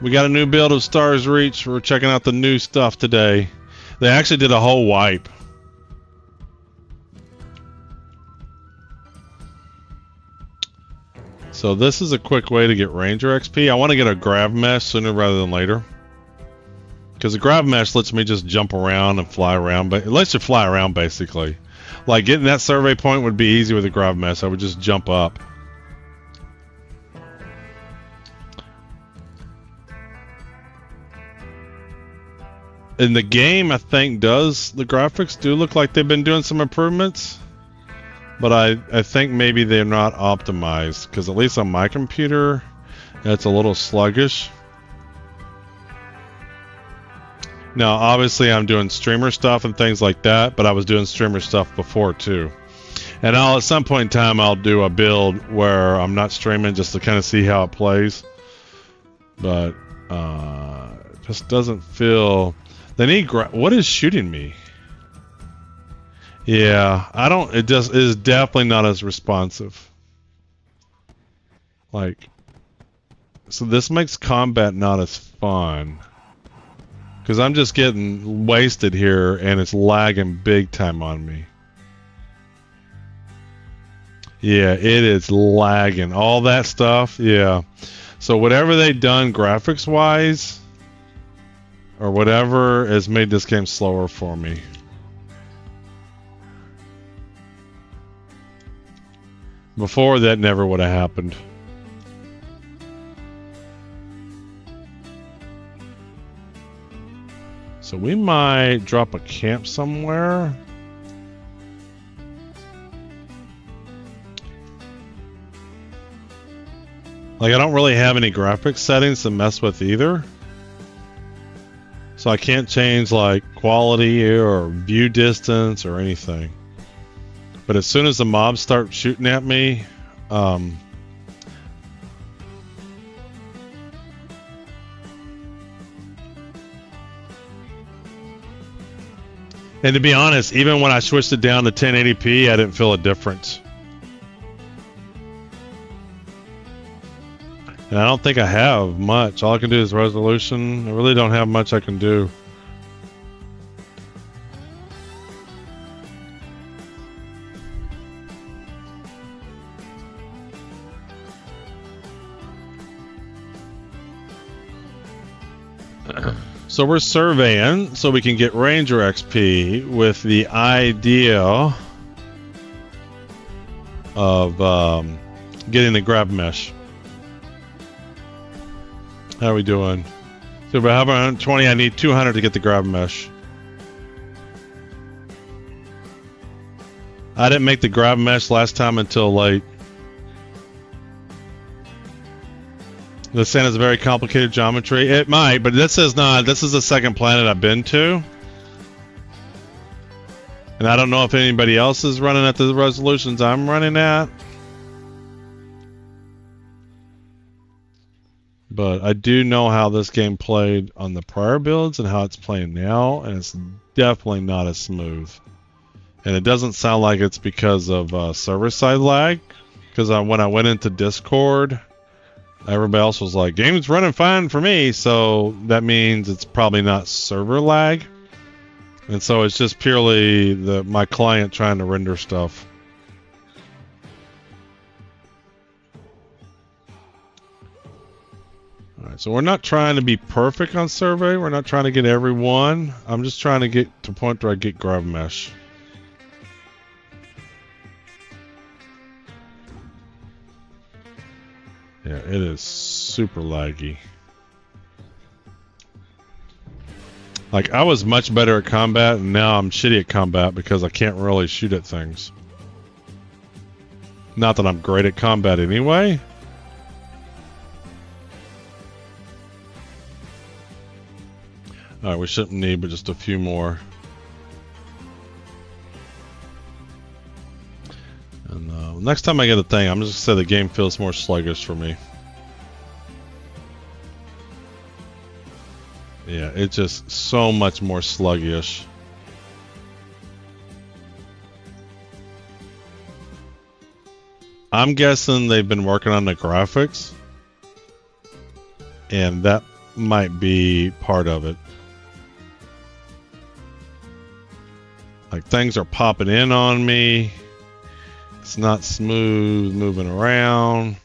We got a new build of Stars Reach. We're checking out the new stuff today. They actually did a whole wipe. So this is a quick way to get Ranger XP. I want to get a Grav Mesh sooner rather than later. Because the Grav Mesh lets me just jump around and fly around. But it lets you fly around, basically. Like, getting that survey point would be easy with the Grav Mesh. I would just jump up. In the game, I think the graphics do look like they've been doing some improvements, but I think maybe they're not optimized, because at least on my computer, it's a little sluggish. Now, obviously, I'm doing streamer stuff and things like that, but I was doing streamer stuff before too. And at some point in time, I'll do a build where I'm not streaming just to kind of see how it plays. But it just doesn't feel. They need what is shooting me? Yeah, I don't. It just is definitely not as responsive. Like, so this makes combat not as fun. Because I'm just getting wasted here and it's lagging big time on me. Yeah, it is lagging. All that stuff, yeah. So whatever they've done graphics wise, or whatever, has made this game slower for me. Before, that never would have happened. So we might drop a camp somewhere. Like, I don't really have any graphics settings to mess with either. So I can't change like quality or view distance or anything. But as soon as the mobs start shooting at me, and to be honest, even when I switched it down to 1080p, I didn't feel a difference. And I don't think I have much. All I can do is resolution. I really don't have much I can do. So we're surveying so we can get Ranger XP with the idea of getting the grab mesh. How are we doing? So if I have 120, I need 200 to get the grab mesh. I didn't make the grab mesh last time until late. This saying is a very complicated geometry. It might, but this is not. This is the second planet I've been to. And I don't know if anybody else is running at the resolutions I'm running at. But I do know how this game played on the prior builds and how it's playing now, and it's definitely not as smooth. And it doesn't sound like it's because of server-side lag, because when I went into Discord, everybody else was like, game's running fine for me, so that means it's probably not server lag. And so it's just purely my client trying to render stuff. Alright, so we're not trying to be perfect on survey. We're not trying to get everyone. I'm just trying to get to a point where I get grav mesh. Yeah, it is super laggy. Like, I was much better at combat, and now I'm shitty at combat because I can't really shoot at things. Not that I'm great at combat anyway. Alright, we shouldn't need but just a few more. And next time I get a thing, I'm just gonna say the game feels more sluggish for me. Yeah, it's just so much more sluggish. I'm guessing they've been working on the graphics, and that might be part of it. Like, things are popping in on me. It's not smooth moving around.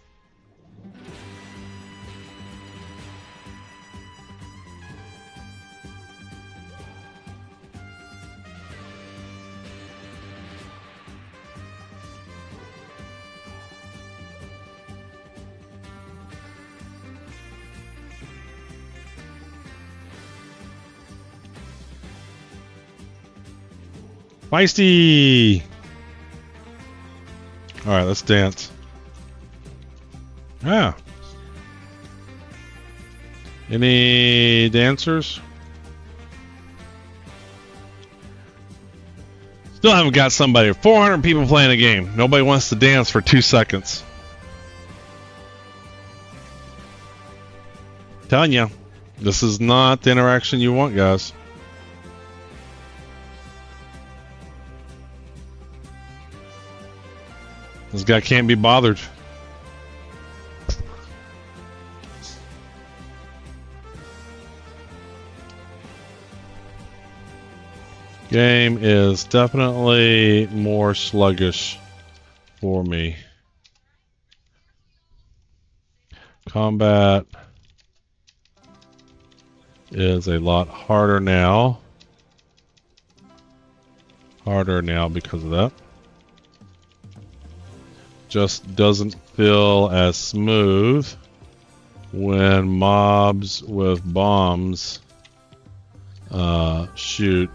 Feisty! Alright, let's dance. Ah. Any dancers? Still haven't got somebody. 400 people playing a game. Nobody wants to dance for 2 seconds. Telling you, this is not the interaction you want, guys. This guy can't be bothered. Game is definitely more sluggish for me. Combat is a lot harder now. Harder now because of that. Just doesn't feel as smooth when mobs with bombs shoot.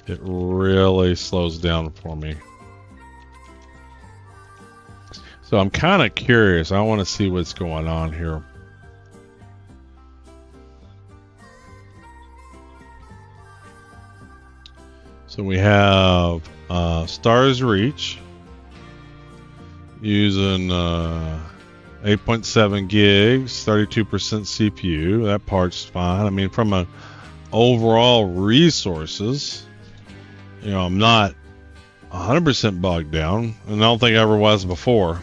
It really slows down for me. So I'm kind of curious. I want to see what's going on here. So we have Stars Reach using 8.7 gigs, 32% CPU. That part's fine. I mean, from an overall resources, you know, I'm not 100% bogged down, and I don't think I ever was before.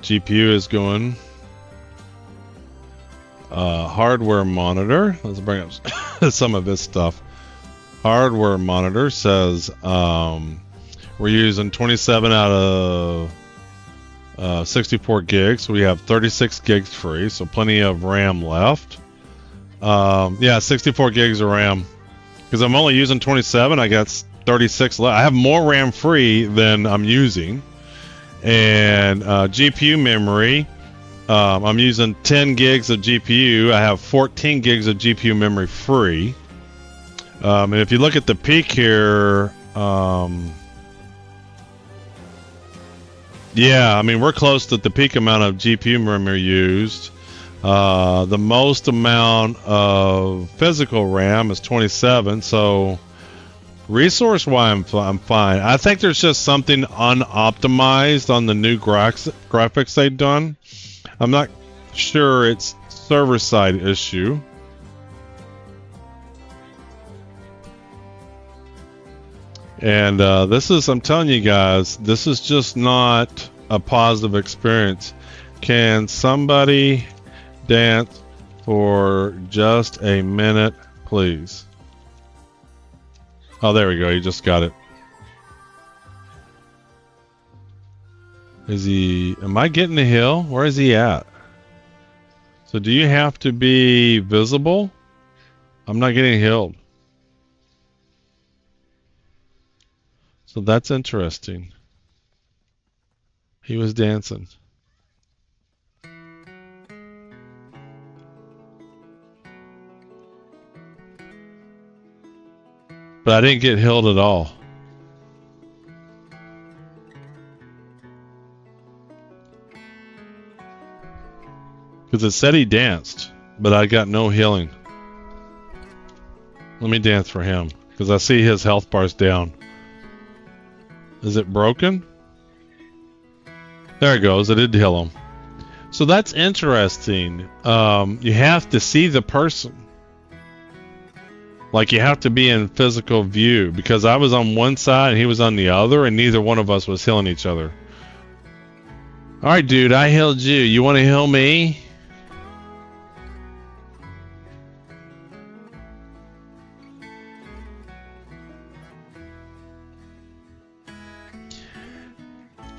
GPU is going. Hardware monitor. Let's bring up some of this stuff. Hardware monitor says we're using 27 out of 64 gigs. So we have 36 gigs free, so plenty of RAM left. Yeah, 64 gigs of RAM. Because I'm only using 27, I got 36 left. I have more RAM free than I'm using. And GPU memory, I'm using 10 gigs of GPU. I have 14 gigs of GPU memory free. And if you look at the peak here, Yeah, I mean, we're close to the peak amount of GPU memory used. The most amount of physical RAM is 27, so resource-wise, I'm fine. I think there's just something unoptimized on the new graphics they've done. I'm not sure it's server-side issue. And this is, I'm telling you guys, this is just not a positive experience. Can somebody dance for just a minute, please? Oh, there we go. You just got it. Is he... Am I getting the hill? Where is he at? So do you have to be visible? I'm not getting healed. So that's interesting. He was dancing. But I didn't get healed at all. Because it said he danced, but I got no healing. Let me dance for him, because I see his health bar's down. Is it broken? There it goes. It did heal him. So that's interesting. You have to see the person. Like, you have to be in physical view, because I was on one side and he was on the other, and neither one of us was healing each other. Alright, dude, I healed you. You want to heal me?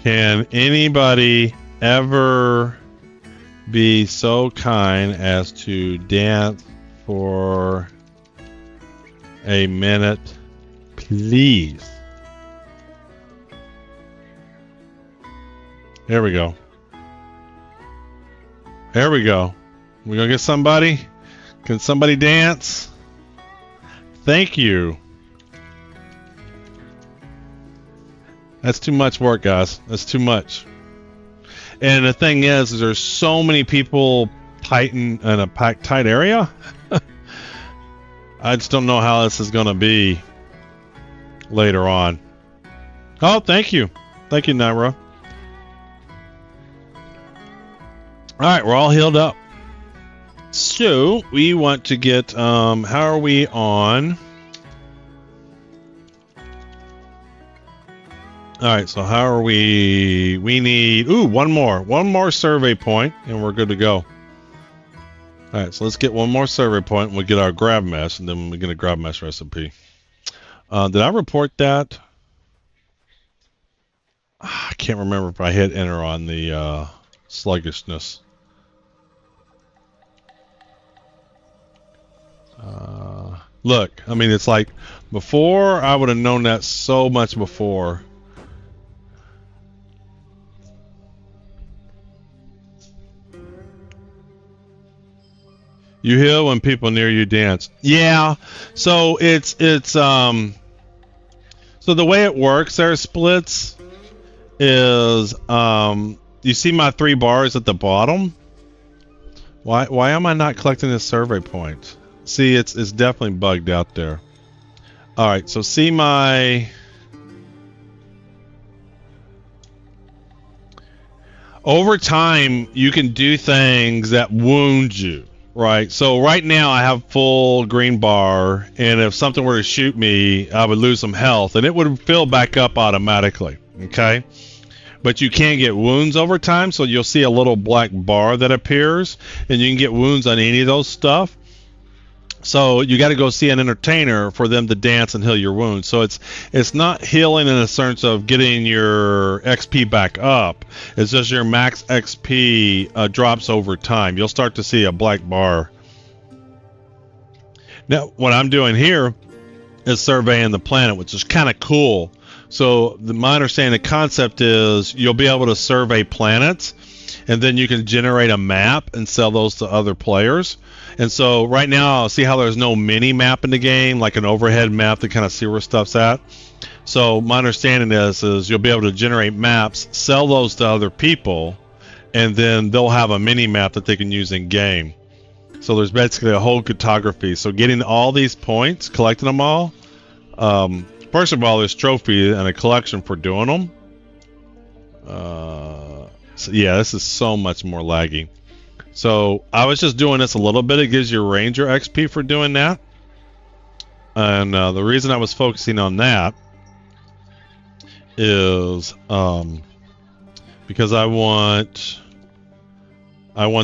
Can anybody ever be so kind as to dance for a minute, please? There we go. There we go. We gonna get somebody? Can somebody dance? Thank you. That's too much work, guys. That's too much. And the thing is there's so many people in a packed tight area. I just don't know how this is going to be later on. Oh, thank you. Thank you, Naira. Alright, we're all healed up. So, we want to get, how are we on? Alright, so how are we? We need, one more survey point, and we're good to go. Alright, so let's get one more survey point, and we'll get our grab mesh, and then we get a grab mesh recipe. Did I report that? I can't remember if I hit enter on the sluggishness. Look, I mean, it's like, before, I would have known that so much before. You heal when people near you dance. Yeah. So so the way it works there, Splits, is you see my 3 bars at the bottom? Why am I not collecting this survey point? See, it's definitely bugged out there. Alright, so see my over time you can do things that wound you. Right, so right now I have full green bar, and if something were to shoot me, I would lose some health, and it would fill back up automatically, okay? But you can get wounds over time, so you'll see a little black bar that appears, and you can get wounds on any of those stuff. So you got to go see an entertainer for them to dance and heal your wounds. So it's not healing in the sense of getting your XP back up. It's just your max XP drops over time. You'll start to see a black bar. Now, what I'm doing here is surveying the planet, which is kind of cool. So my understanding, the concept is you'll be able to survey planets, and then you can generate a map and sell those to other players. And so right now, see how there's no mini map in the game, like an overhead map to kind of see where stuff's at? So my understanding is you'll be able to generate maps, sell those to other people, and then they'll have a mini map that they can use in game. So there's basically a whole cartography. So getting all these points, collecting them all. First of all, there's trophy and a collection for doing them. So yeah, this is so much more laggy. So I was just doing this a little bit. It gives you Ranger XP for doing that. And the reason I was focusing on that is because I want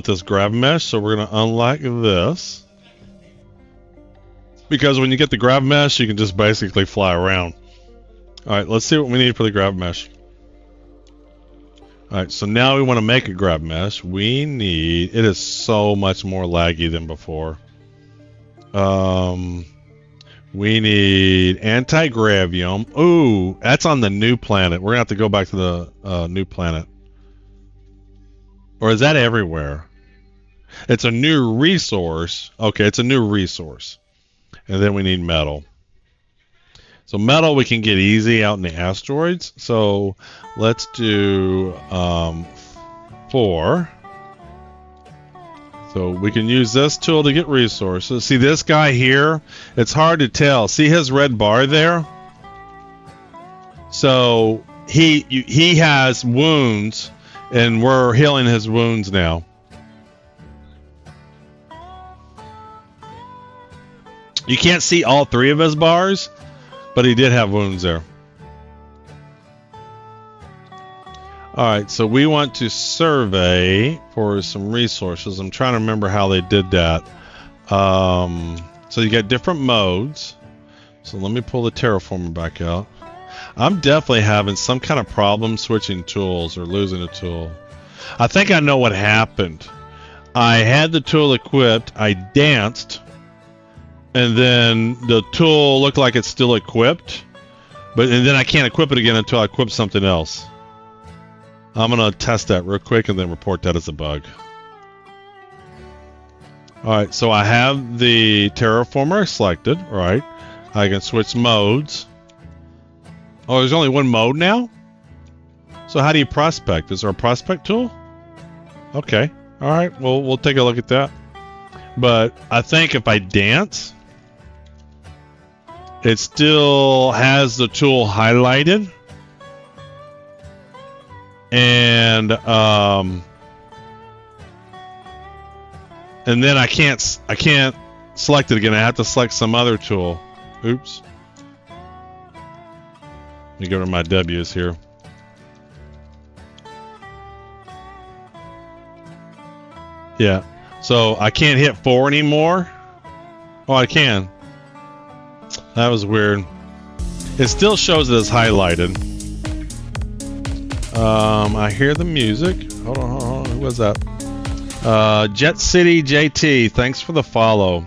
this grav mesh. So we're gonna unlock this. Because when you get the grav mesh, you can just basically fly around. All right, let's see what we need for the grav mesh. All right, so now we want to make a grav mesh. We need, it is so much more laggy than before. We need Anti-Gravium. Ooh, that's on the new planet. We're gonna have to go back to the new planet. Or is that everywhere? It's a new resource. Okay, it's a new resource. And then we need metal. So metal we can get easy out in the asteroids. So let's do 4. So we can use this tool to get resources. See this guy here? It's hard to tell. See his red bar there? So he has wounds, and we're healing his wounds now. You can't see all 3 of his bars, but he did have wounds there. Alright, so we want to survey for some resources. I'm trying to remember how they did that. So you got different modes. So let me pull the terraformer back out. I'm definitely having some kind of problem switching tools or losing a tool. I think I know what happened. I had the tool equipped, I danced, and then the tool looked like it's still equipped, and then I can't equip it again until I equip something else. I'm gonna test that real quick and then report that as a bug. Alright, so I have the terraformer selected, right? I can switch modes. Oh, there's only one mode now? So how do you prospect? Is there a prospect tool? Okay, alright, well, we'll take a look at that. But I think if I dance, it still has the tool highlighted. And then I can't select it again. I have to select some other tool. Oops. Let me go to my W's here. Yeah. So I can't hit 4 anymore. Oh, I can. That was weird. It still shows it as highlighted. I hear the music. Hold on. Who was that? Jet City JT, thanks for the follow.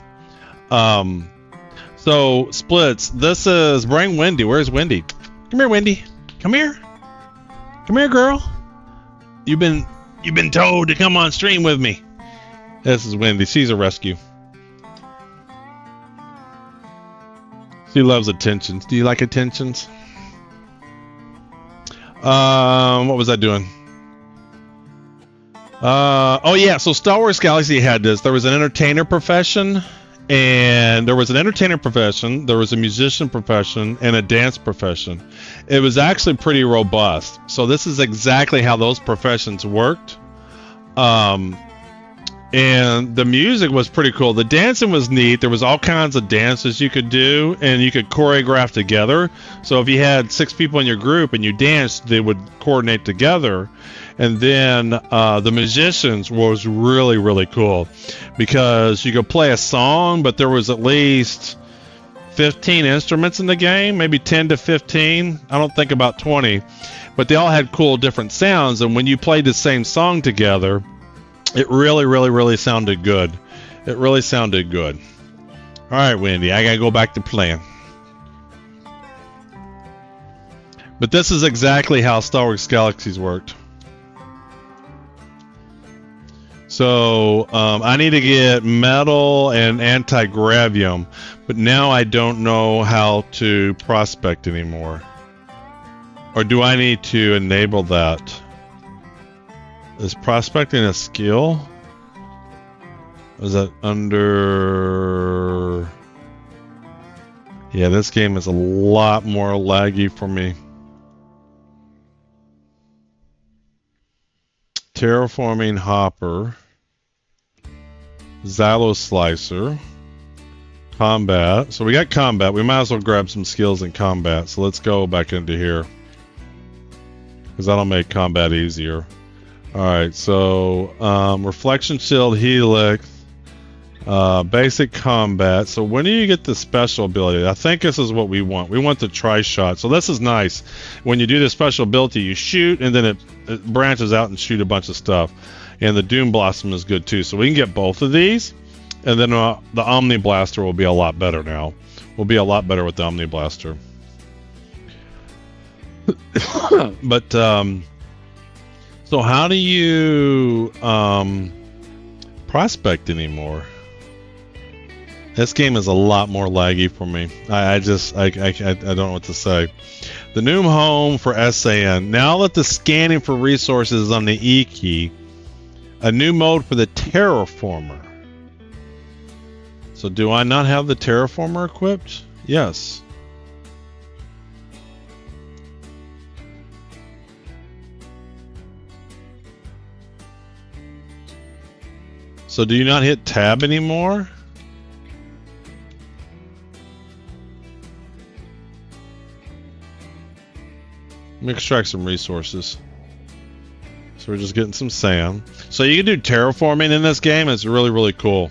So Splits, this is bring Wendy. Where's Wendy? Come here, Wendy. Come here. Come here, girl. You've been told to come on stream with me. This is Wendy. She's a rescue. She loves attentions. Do you like attentions? What was I doing? Oh yeah, so Star Wars Galaxy had this. There was an entertainer profession, and there was an entertainer profession, there was a musician profession, and a dance profession. It was actually pretty robust. So this is exactly how those professions worked. And the music was pretty cool. The dancing was neat. There was all kinds of dances you could do, and you could choreograph together. So if you had 6 people in your group and you danced, they would coordinate together. And then the musicians was really, really cool because you could play a song, but there was at least 15 instruments in the game, maybe 10 to 15. I don't think about 20, but they all had cool different sounds. And when you played the same song together, it really, really, really sounded good. It really sounded good. All right, Wendy, I gotta go back to playing. But this is exactly how Star Wars Galaxies worked. So I need to get metal and anti-gravium, but now I don't know how to prospect anymore. Or do I need to enable that? Is prospecting a skill? Is that under... Yeah, this game is a lot more laggy for me. Terraforming hopper. Xylo slicer. Combat. So we got combat. We might as well grab some skills in combat. So let's go back into here. Because that'll make combat easier. Alright, so reflection shield, helix. Basic combat. So when do you get the special ability? I think this is what we want. We want the tri-shot. So this is nice. When you do the special ability, you shoot and then it branches out and shoot a bunch of stuff. And the Doom Blossom is good too. So we can get both of these. And then the Omni Blaster will be a lot better now. We'll be a lot better with the Omni Blaster. But so how do you prospect anymore? This game is a lot more laggy for me. I don't know what to say. The new home for SAN. Now that the scanning for resources is on the E key, a new mode for the Terraformer. So do I not have the Terraformer equipped? Yes. So do you not hit tab anymore? Let me extract some resources. So we're just getting some sand. So you can do terraforming in this game. It's really, really cool.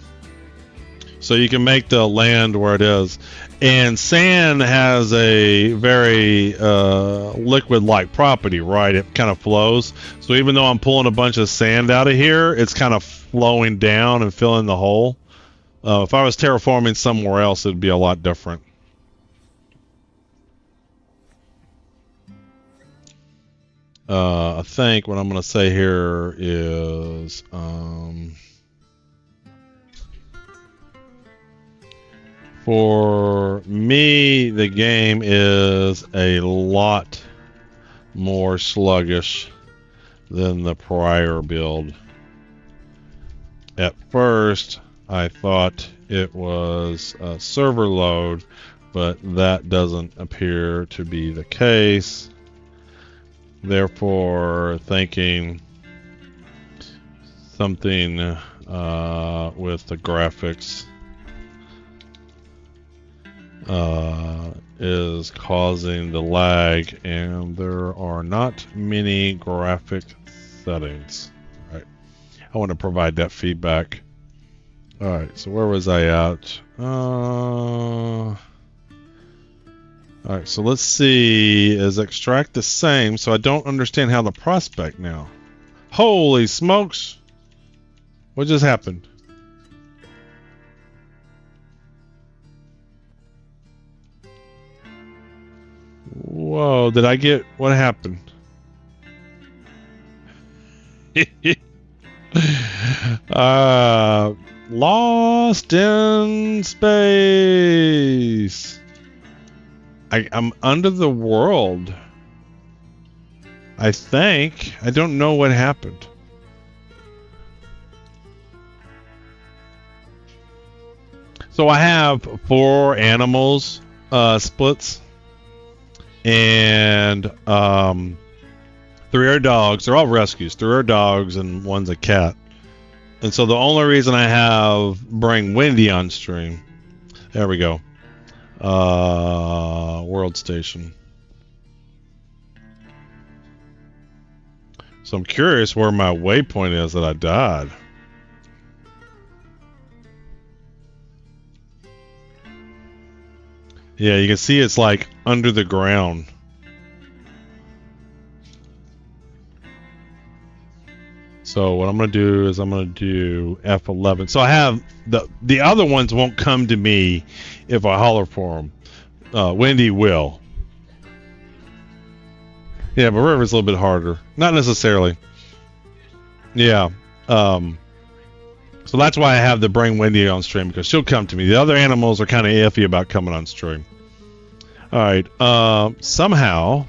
So you can make the land where it is. And sand has a very liquid-like property, right? It kind of flows. So even though I'm pulling a bunch of sand out of here, it's kind of flowing down and filling the hole. If I was terraforming somewhere else, it'd be a lot different. I think what I'm going to say here is for me, the game is a lot more sluggish than the prior build. At first, I thought it was a server load, but that doesn't appear to be the case. Therefore, thinking something with the graphics is causing the lag, and there are not many graphic settings. All right, I want to provide that feedback. All right, so where was I at? All right, so let's see. Is extract the same? So I don't understand how the prospect now. Holy smokes! What just happened? Whoa, did I get... What happened? Lost in space. I'm under the world. I think. I don't know what happened. So I have 4 animals splits. And 3 are dogs. They're all rescues. 3 are dogs and 1's a cat. And so the only reason I have bring Wendy on stream. There we go. World station. So I'm curious where my waypoint is that I died. Yeah, you can see it's like under the ground. So what I'm going to do is I'm going to do F11. So I have the other ones won't come to me if I holler for them. Wendy will. Yeah, but River's a little bit harder. Not necessarily. Yeah. So that's why I have to bring Wendy on stream, because she'll come to me. The other animals are kind of iffy about coming on stream. All right. Somehow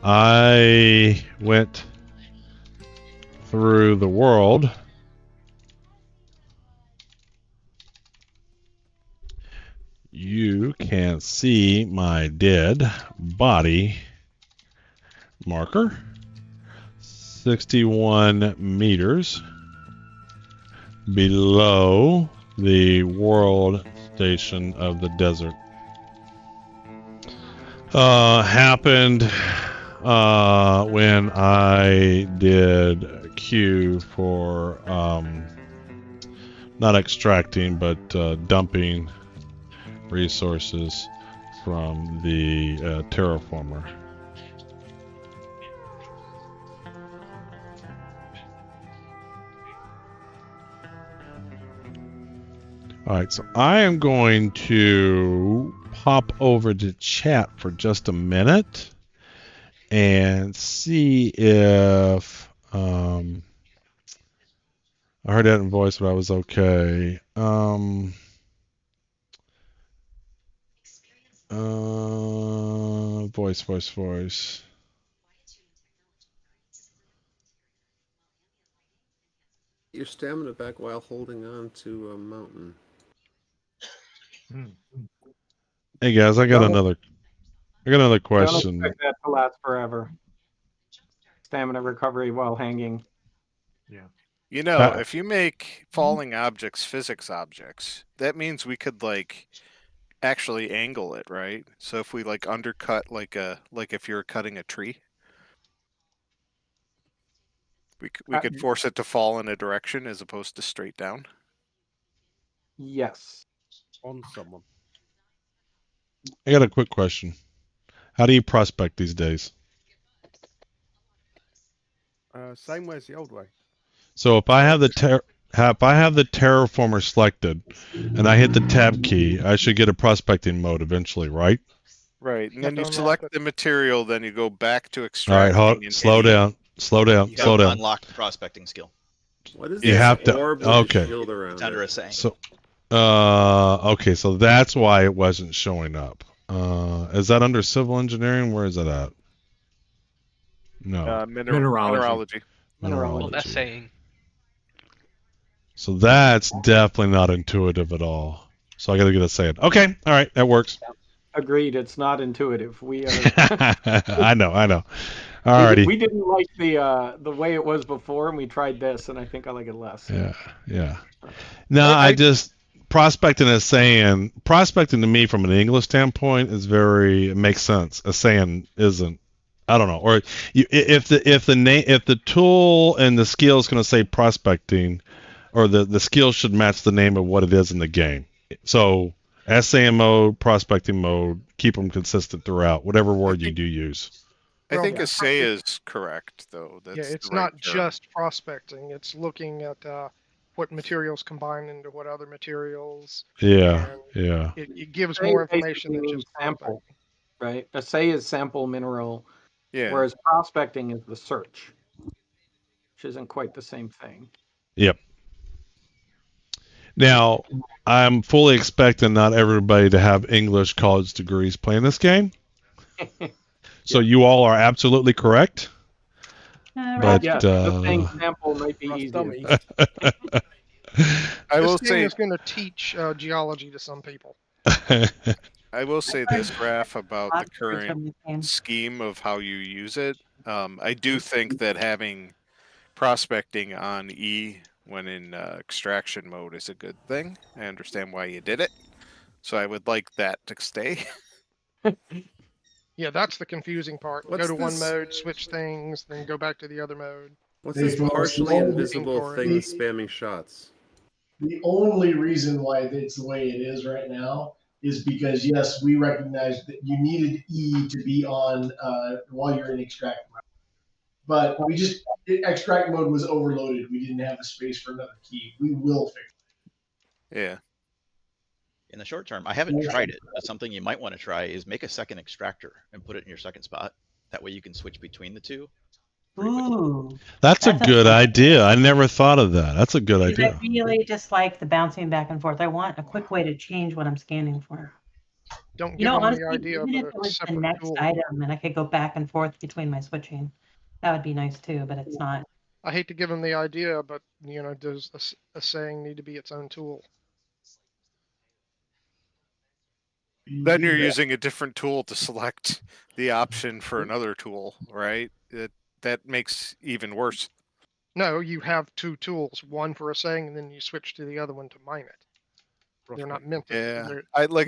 I went through the world. You can see my dead body marker. 61 meters below the world station of the desert. Happened when I did queue for not extracting but dumping resources from the terraformer. Alright, so I am going to pop over to chat for just a minute and see if I heard that in voice, but I was okay. Voice. Your stamina back while holding on to a mountain. Hey guys, I got another question. Don't expect that to last forever. Stamina recovery while hanging. Yeah. You know, if you make falling objects physics objects, that means we could like actually angle it, right? So if we like undercut like if you're cutting a tree, we could force it to fall in a direction as opposed to straight down. Yes. On someone. I got a quick question. How do you prospect these days? Same way as the old way. So if I have the terraformer selected and I hit the tab key, I should get a prospecting mode eventually, right? Right, and then you select the material, then you go back to All extracting. right, slow down. You have to unlock the prospecting skill. What is You this have to. orb with a Okay. shield around It's under it? a saying. So, okay, so that's why it wasn't showing up. Is that under civil engineering? Where is that at? No. Mineralogy. Well, that's saying. So that's definitely not intuitive at all. So I got to get a say it. Okay, all right, that works. Agreed. It's not intuitive. We are. I know. Alrighty. We didn't like the way it was before, and we tried this, and I think I like it less. Yeah. No, I just prospecting to me from an English standpoint is it makes sense. A saying isn't. I don't know. Or if the tool and the skill is going to say prospecting, or the skill should match the name of what it is in the game. So SAM mode, prospecting mode, keep them consistent throughout, whatever word you do use. I think assay is correct, though. That's it's not just prospecting. It's looking at what materials combine into what other materials. Yeah. It gives more information than just sample, right? Assay is sample mineral, whereas prospecting is the search, which isn't quite the same thing. Yep. Now, I'm fully expecting not everybody to have English college degrees playing this game. So you all are absolutely correct. But the same sample might be easier. I will say it's going to teach geology to some people. I will say this, Raph, about the current scheme of how you use it. I do think that having prospecting on E when in extraction mode is a good thing. I understand why you did it. So I would like that to stay. Yeah, that's the confusing part. Go to one mode, switch things, then go back to the other mode. What's this partially invisible thing spamming shots? The only reason why it's the way it is right now is because, yes, we recognize that you needed E to be on while you're in extract mode. But extract mode was overloaded. We didn't have the space for another key. We will fix it. Yeah. In the short term, I haven't tried it, but something you might want to try is make a second extractor and put it in your second spot. That way you can switch between the two. Ooh. That's a good idea. I never thought of that. That's a good idea. I really dislike the bouncing back and forth. I want a quick way to change what I'm scanning for. Don't You give know, them honestly, the idea of even if a it was the separate next tool. item and I could go back and forth between my switching, that would be nice too, but it's not. I hate to give them the idea, but does a saying need to be its own tool? Then you're using a different tool to select the option for another tool, right? That makes even worse. No, you have two tools, one for a saying, and then you switch to the other one to mine it. They're not meant to. Yeah, I like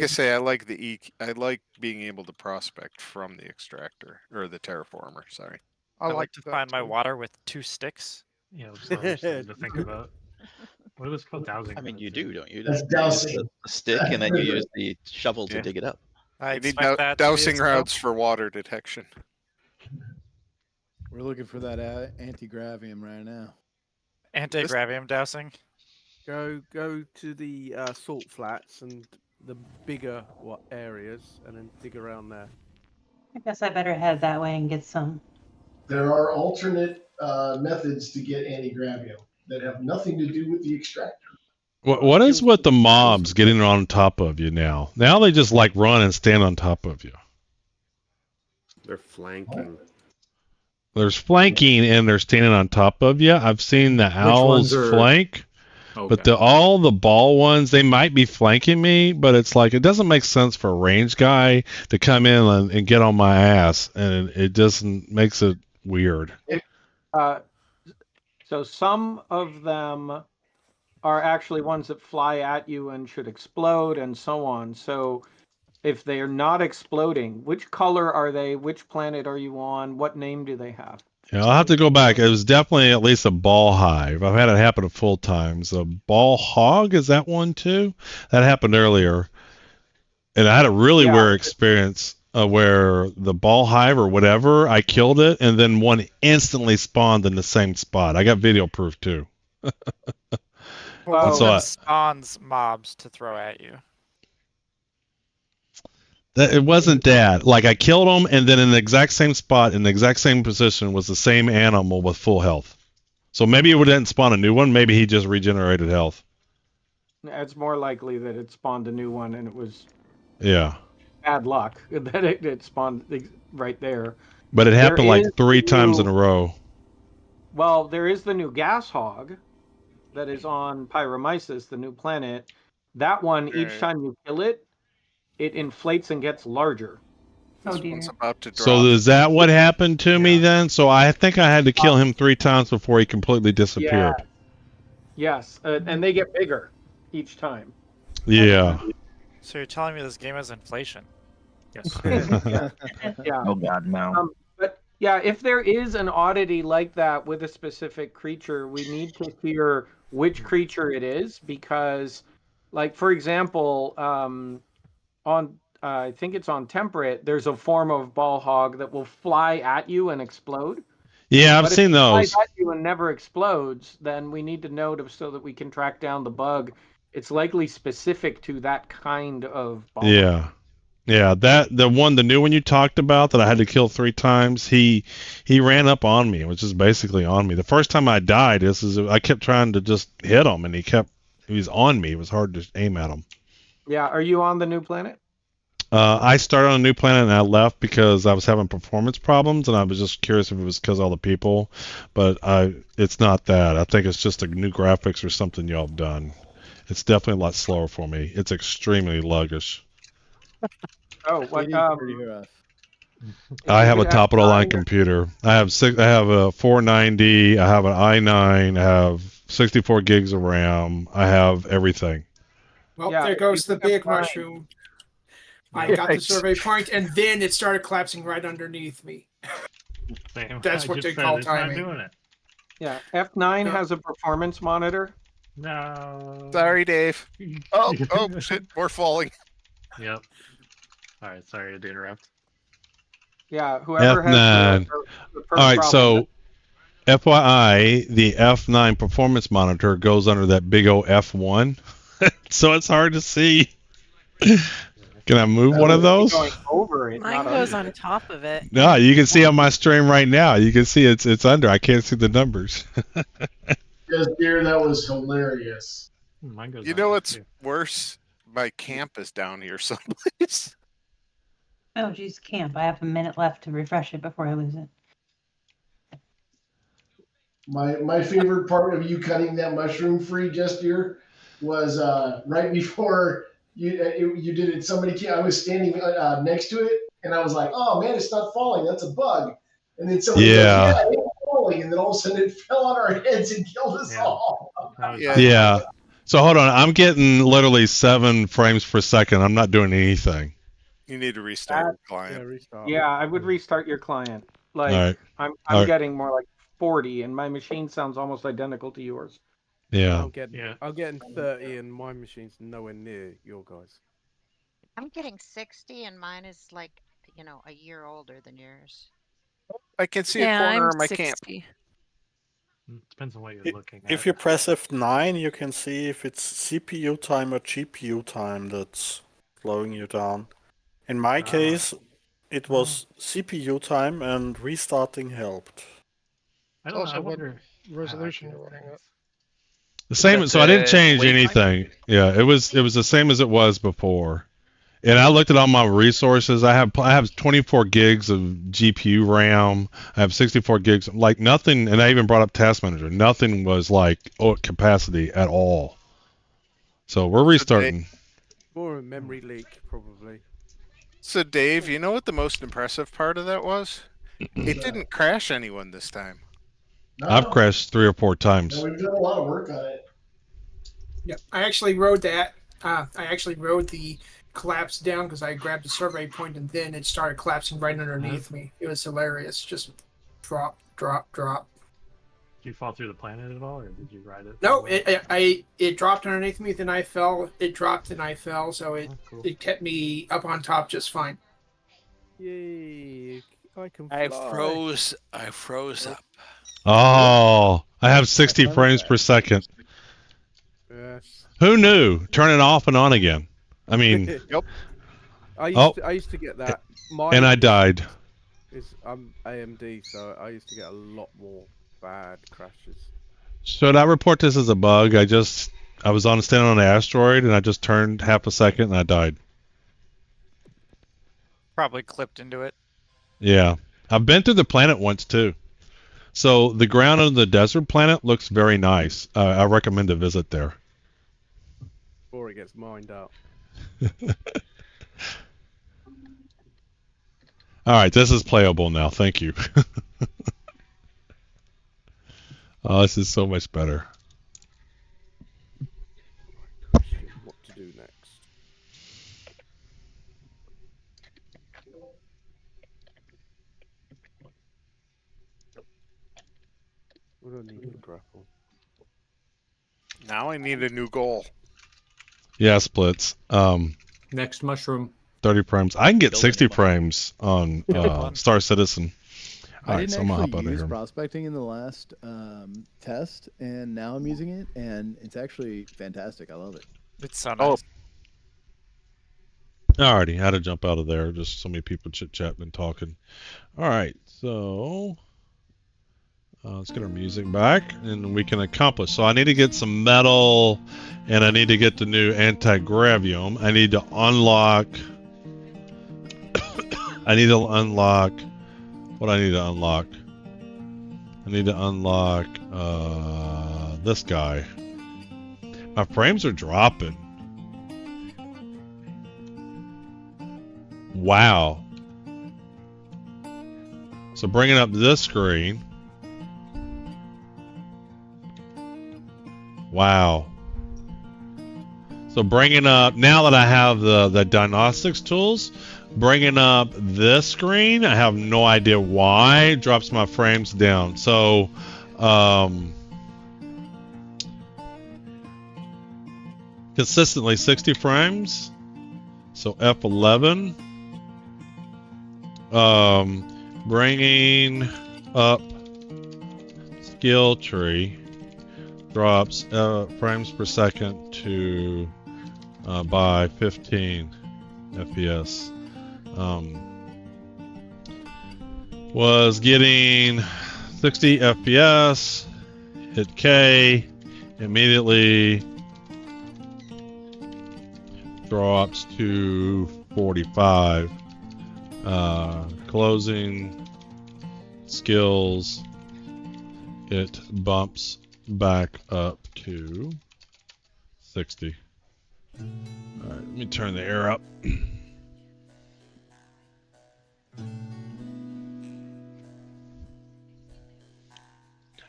the I like being able to prospect from the extractor or the terraformer. Sorry. I like to that find my too. water with 2 sticks. Yeah, that's what I was starting to think about. What was called dowsing? I mean, you do, don't you? That's You use dowsing. the stick and then you use the shovel to Yeah. dig it up. I You need expect that to be dowsing its rods for water detection. We're looking for that anti-gravium right now. Anti-Gravium dowsing. Go to the salt flats and the bigger areas, and then dig around there. I guess I better head that way and get some. There are alternate methods to get anti-gravium that have nothing to do with the extractor. What is with the mobs getting on top of you now? Now they just like run and stand on top of you. They're flanking. There's flanking and they're standing on top of you. I've seen the owls flank, but all the ball ones, they might be flanking me, but it's like it doesn't make sense for a range guy to come in and get on my ass, and it doesn't makes it weird. So some of them are actually ones that fly at you and should explode and so on. So if they are not exploding, which color are they? Which planet are you on? What name do they have? Yeah, I'll have to go back. It was definitely at least a ball hive. I've had it happen a full times. A ball hog, is that one too? That happened earlier. And I had a really weird experience where the ball hive or whatever, I killed it, and then one instantly spawned in the same spot. I got video proof too. Well, So one spawns mobs to throw at you. It wasn't that. Like I killed him, and then in the exact same spot, in the exact same position, was the same animal with full health. So maybe it didn't spawn a new one. Maybe he just regenerated health. It's more likely that it spawned a new one and it was bad luck that it spawned right there. But it happened like 3 times in a row. Well, there is the new gas hog that is on Pyromyces, the new planet. That one, each time you kill it, it inflates and gets larger. Oh dear. About to drop. So is that what happened to me then? So I think I had to kill him 3 times before he completely disappeared. Yes, and they get bigger each time. Yeah. So you're telling me this game has inflation? Yes. Yeah. Oh God, no. But yeah, if there is an oddity like that with a specific creature, we need to hear which creature it is because, like for example, on I think it's on Temperate, there's a form of ball hog that will fly at you and explode. Yeah, I've But seen if it those. flies at you and never explodes, then we need to know so that we can track down the bug. It's likely specific to that kind of ball hog. Yeah, the new one you talked about that I had to kill 3 times, he ran up on me, which is basically on me. The first time I died, I kept trying to just hit him, and he was on me. It was hard to aim at him. Yeah, are you on the new planet? I started on a new planet and I left because I was having performance problems, and I was just curious if it was because of all the people, but it's not that. I think it's just a new graphics or something y'all have done. It's definitely a lot slower for me. It's extremely sluggish. Oh, what? I have a top of the line computer. I have a 490. I have an i9. I have 64 gigs of RAM. I have everything. Well, there goes the big mushroom. I got the survey point, and then it started collapsing right underneath me. That's what they call timing. Doing it. Yeah, F9 has a performance monitor. No. Sorry, Dave. Oh, shit, we're falling. Yep. All right, sorry to interrupt. Yeah, whoever F9. has the All right, so FYI, the F9 performance monitor goes under that big old F1, so it's hard to see. Can I move one of those? Going over it, Mine goes on top of it. No, you can see on my stream right now. You can see it's under. I can't see the numbers. Yes, dear, that was hilarious. Mine goes You know what's worse? My camp is down here someplace. Oh, geez, camp. I have a minute left to refresh it before I lose it. My favorite part of you cutting that mushroom free just here was right before you did it. Somebody came. I was standing next to it, and I was like, "Oh man, it's not falling. That's a bug." And then somebody goes, "Yeah, it's falling," and then all of a sudden it fell on our heads and killed us all. Yeah. So hold on. I'm getting literally 7 frames per second. I'm not doing anything. You need to restart your client. Yeah, I would restart your client. Like All right. I'm All right. getting more like 40, and my machine sounds almost identical to yours. Yeah. I'm getting 30, and my machine's nowhere near your guys. I'm getting 60, and mine is like, a year older than yours. I can see a corner of my camp. Depends on what you're looking at. If you press F9, you can see if it's CPU time or GPU time that's slowing you down. In my case, it was CPU time, and restarting helped. I don't know. Also, I what wonder resolution you're running at. The same. So I didn't change anything. Yeah, it was the same as it was before. And I looked at all my resources. I have 24 gigs of GPU RAM. I have 64 gigs. Like nothing. And I even brought up Task Manager. Nothing was like capacity at all. So we're restarting. More a memory leak, probably. So Dave, you know what the most impressive part of that was? It didn't crash anyone this time. No. I've crashed 3 or 4 times. And we've done a lot of work on it. Yeah, I actually rode that. I actually rode the collapse down because I grabbed a survey point and then it started collapsing right underneath me. It was hilarious. Just drop, drop, drop. Did you fall through the planet at all, or did you ride it? No, it dropped underneath me. Then I fell. It dropped and I fell. So it kept me up on top just fine. Yay! I can fly. I froze up. Oh, I have 60 frames per second. Yes. Who knew? Turn it off and on again. I mean. Yep. I used to get that. And I died. I'm AMD, so I used to get a lot more bad crashes. Should I report this as a bug? I was standing on an asteroid and I just turned half a second and I died. Probably clipped into it. Yeah. I've been through the planet once too. So the ground of the desert planet looks very nice. I recommend a visit there. Before it gets mined out. All right, this is playable now. Thank you. Oh, this is so much better. What to do next? What do I need to grapple? Now I need a new goal. Yeah, splits. Next mushroom. 30 frames. I can get 60 frames on Star Citizen. All I right, didn't so I'm gonna hop out actually of use here. prospecting in the last test, and now I'm using it, and it's actually fantastic. I love it. It's so nice. Alrighty, had to jump out of there. Just so many people chit-chatting and talking. All right, so let's get our music back, and we can accomplish. So I need to get some metal, and I need to get the new Anti-Gravium. I need to unlock. I need to unlock. What I need to unlock? I need to unlock this guy. My frames are dropping. Wow. So bringing up this screen. Wow. So bringing up, now that I have the diagnostics tools, bringing up this screen, I have no idea why it drops my frames down. So consistently 60 frames. So F11. Bringing up skill tree drops frames per second to by 15 FPS. Was getting 60 FPS, hit K, immediately drops to 45. Closing skills, it bumps back up to 60. All right, let me turn the air up.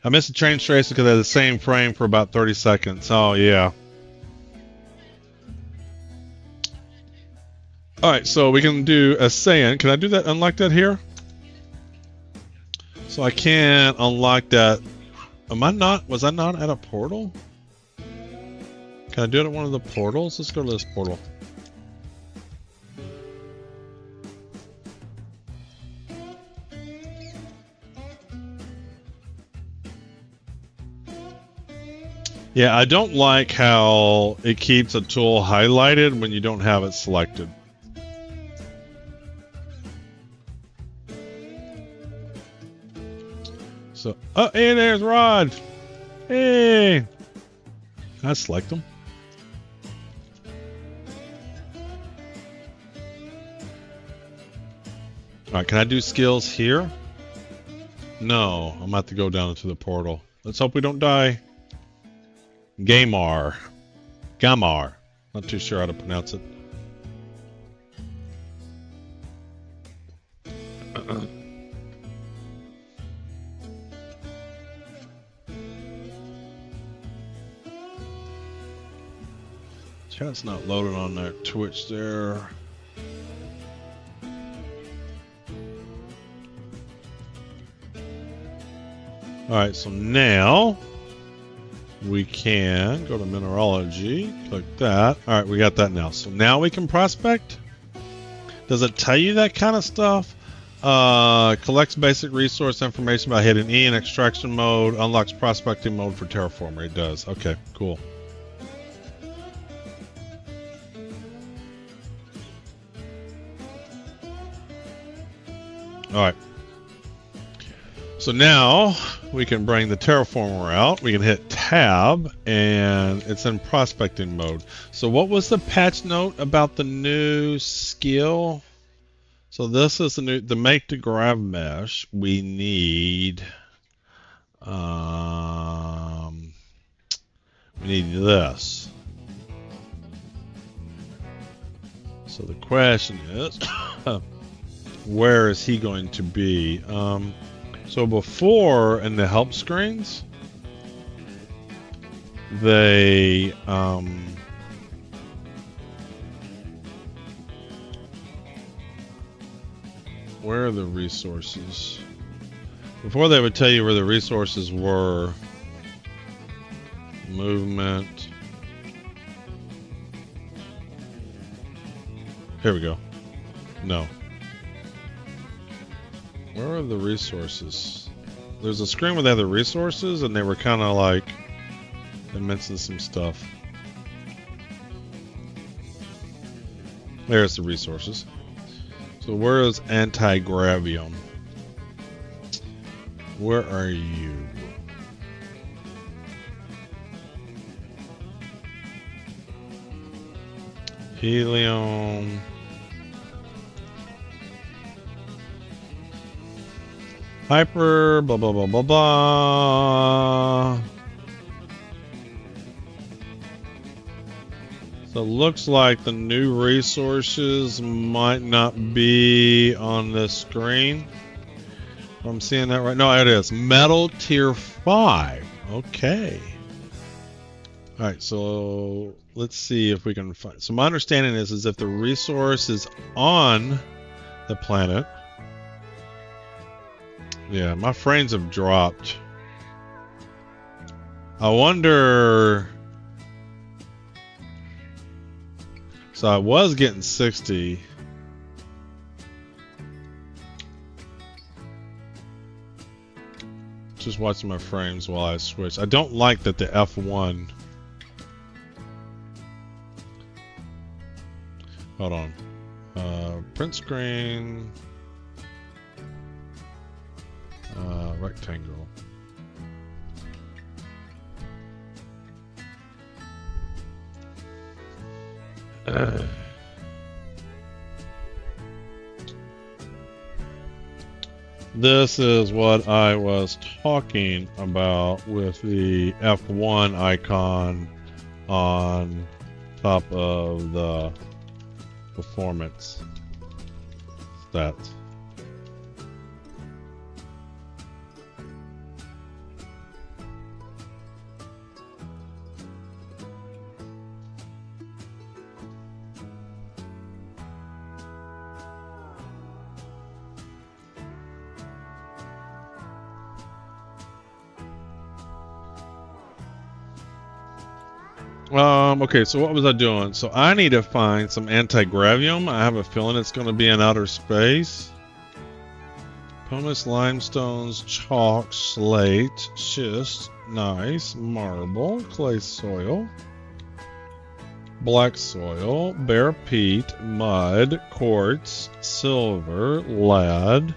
I missed the train tracer because they had the same frame for about 30 seconds. Oh, yeah. Alright, so we can do a Saiyan. Can I do that? Unlock that here? So I can't unlock that. Am I not? Was I not at a portal? Can I do it at one of the portals? Let's go to this portal. Yeah, I don't like how it keeps a tool highlighted when you don't have it selected. So, oh, hey, there's Rod. Hey, can I select them? All right, can I do skills here? No, I'm about to go down into the portal. Let's hope we don't die. Gamar. Gamar. Not too sure how to pronounce it. Chat's not loaded on their Twitch there. Alright, so now we can go to mineralogy, click that. Alright, we got that now. So now we can prospect. Does it tell you that kind of stuff? Collects basic resource information by hitting E in extraction mode, unlocks prospecting mode for terraformer. It does. Okay, cool. Alright. So now we can bring the terraformer out. We can hit tab and it's in prospecting mode. So what was the patch note about the new skill? So this is the new, to make the grav mesh, we need this. So the question is, where is he going to be? So before in the help screens, they where are the resources? Before they would tell you where the resources were. Movement. Here we go. No. Where are the resources? There's a screen where they have the resources, and they were kind of like, they mentioned some stuff. There's the resources. So where is Anti-Gravium? Where are you? Helium. Hyper, blah, blah, blah, blah, blah. So it looks like the new resources might not be on this screen. I'm seeing that right. No, it is. Metal tier 5. Okay. All right, so let's see if we can find. So my understanding is if the resource is on the planet. Yeah, my frames have dropped. I wonder. So I was getting 60. Just watching my frames while I switch. I don't like that the F1. Hold on. Print screen. Rectangle. this is what I was talking about with the F1 icon on top of the performance stats. Okay, so what was I doing? So I need to find some anti-gravium. I have a feeling it's going to be in outer space. Pumice, limestones, chalk, slate, schist, nice, marble, clay soil, black soil, bare peat, mud, quartz, silver, lead,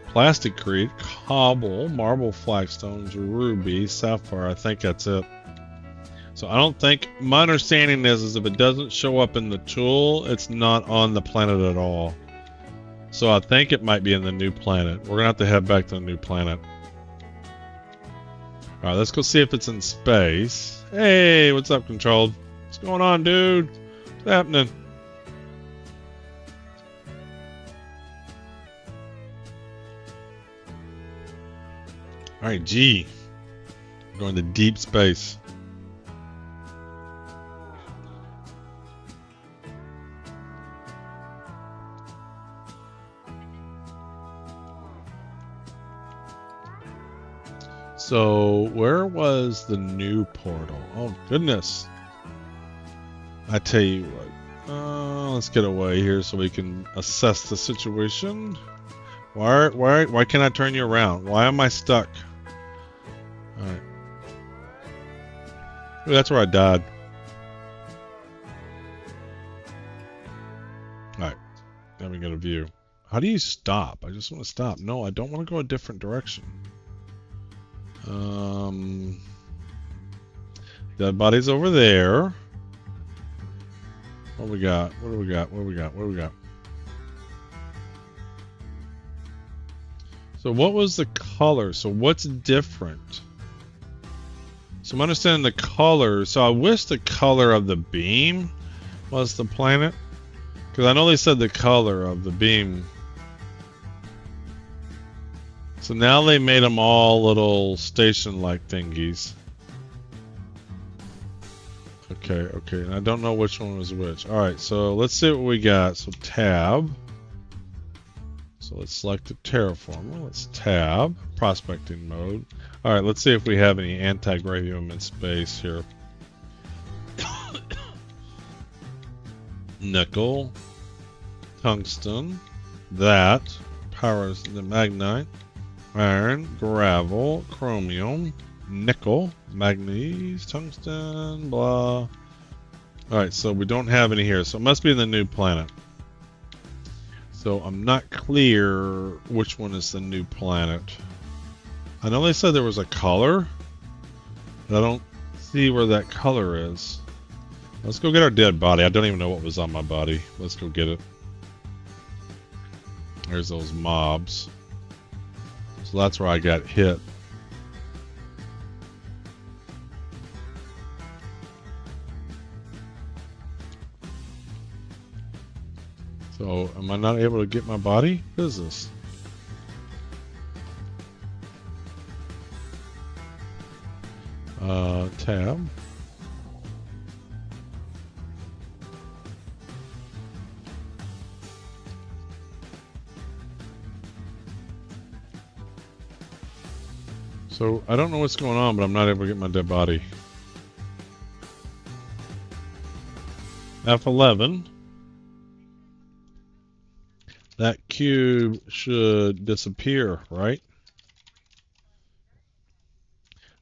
plasticrete, cobble, marble flagstones, ruby, sapphire. I think that's it. So I don't think, my understanding is if it doesn't show up in the tool, it's not on the planet at all. So I think it might be in the new planet. We're gonna have to head back to the new planet. Alright, let's go see if it's in space. Hey, what's up, Controlled? What's going on, dude? What's happening? Alright, G. We're going to deep space. So, where was the new portal? Oh, goodness. I tell you what. Let's get away here so we can assess the situation. Why can't I turn you around? Why am I stuck? Alright. Ooh, that's where I died. Alright. Then we get a view. How do you stop? I just want to stop. No, I don't want to go a different direction. Dead body's over there. What we got? What do we got? What do we got? What do we got? So what was the color? So what's different? So I'm understanding the color. So I wish the color of the beam was the planet. Because I know they said the color of the beam. So now they made them all little station-like thingies. Okay, and I don't know which one was which. Alright, so let's see what we got. So tab. So let's select the terraformer. Let's tab. Prospecting mode. Alright, let's see if we have any anti-gravium in space here. Nickel. Tungsten. That. Powers the magnite. Iron, gravel, chromium, nickel, manganese, tungsten, blah. Alright, so we don't have any here, so it must be in the new planet. So I'm not clear which one is the new planet. I know they said there was a color, but I don't see where that color is. Let's go get our dead body. I don't even know what was on my body. Let's go get it. There's those mobs. So that's where I got hit. So am I not able to get my body? What is this? Tab. So I don't know what's going on, but I'm not able to get my dead body. F11. That cube should disappear, right?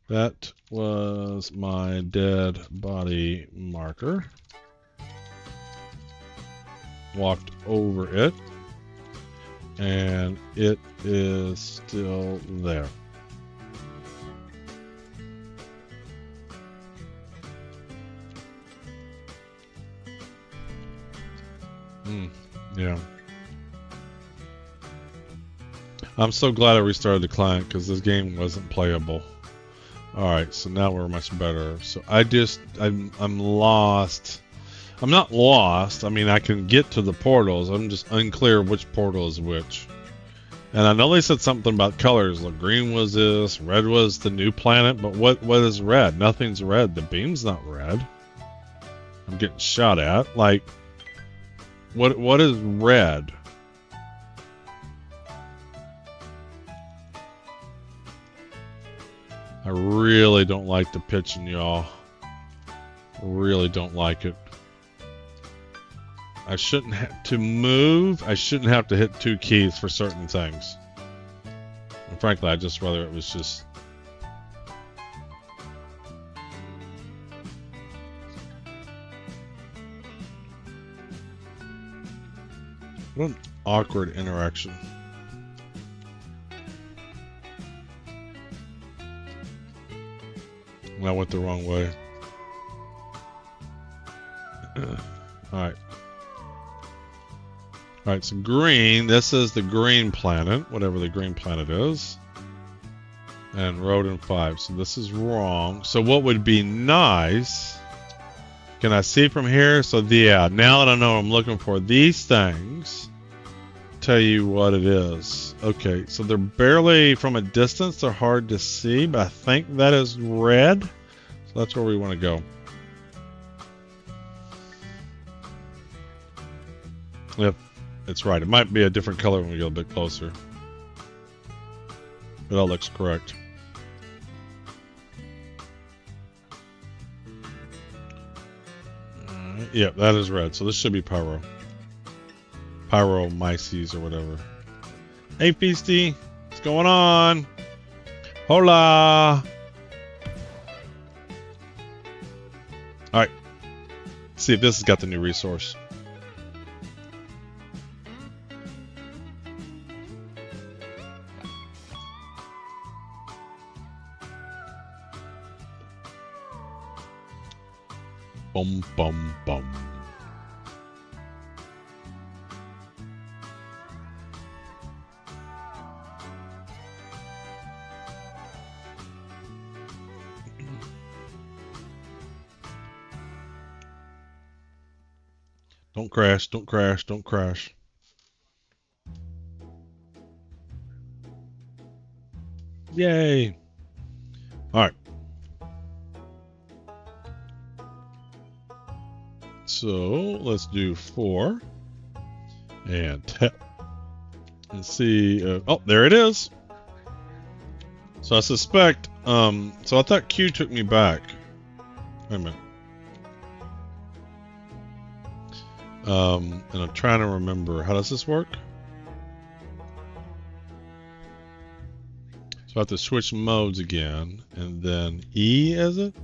That was my dead body marker. Walked over it. And it is still there. Yeah. I'm so glad I restarted the client because this game wasn't playable. Alright, so now we're much better. So I'm lost. I'm not lost. I mean, I can get to the portals. I'm just unclear which portal is which. And I know they said something about colors. Like green was this, red was the new planet, but what is red? Nothing's red. The beam's not red. I'm getting shot at. Like, what is red? I really don't like the pitching, y'all. Really don't like it. I shouldn't have to move. I shouldn't have to hit 2 keys for certain things. And frankly, I'd just rather it was just. What an awkward interaction. And I went the wrong way. Alright. Alright, so green, this is the green planet, whatever the green planet is. And road in 5, so this is wrong. So what would be nice, can I see from here? So yeah, now that I know what I'm looking for, these things tell you what it is. Okay, so they're barely, from a distance, they're hard to see, but I think that is red. So that's where we want to go. Yep, it's right. It might be a different color when we get a bit closer. But that looks correct. Yep, that is red. So this should be Pyro. Pyromyces or whatever. Hey, Feasty. What's going on? Hola. Alright. Let's see if this has got the new resource. Bum, bum, bum. Don't crash, don't crash, don't crash. Yay. All right. So let's do 4 and tap and see. Oh, there it is. So I suspect. So I thought Q took me back. Wait a minute. And I'm trying to remember, how does this work? So I have to switch modes again, and then E, is it?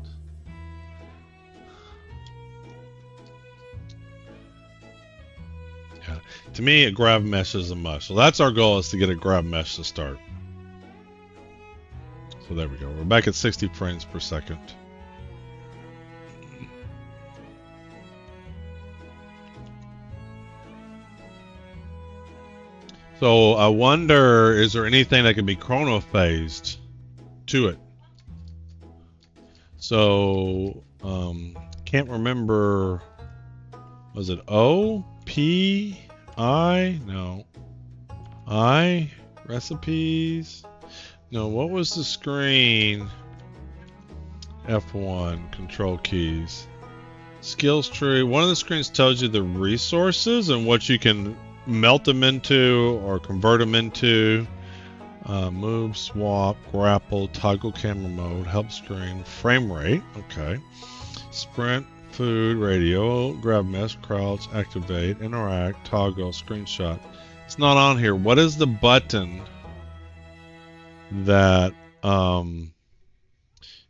Yeah. To me, a grab mesh is a must. So that's our goal, is to get a grab mesh to start. So there we go. We're back at 60 frames per second. So I wonder, is there anything that can be chronophased to it? So can't remember. Was it O, P, I? No. I, recipes. No, what was the screen? F1, control keys. Skills tree. One of the screens tells you the resources and what you can melt them into or convert them into. Move, swap, grapple, toggle camera mode, help screen, frame rate. Okay. Sprint, food, radio, grab mesh, crouch, activate, interact, toggle, screenshot. It's not on here. What is the button that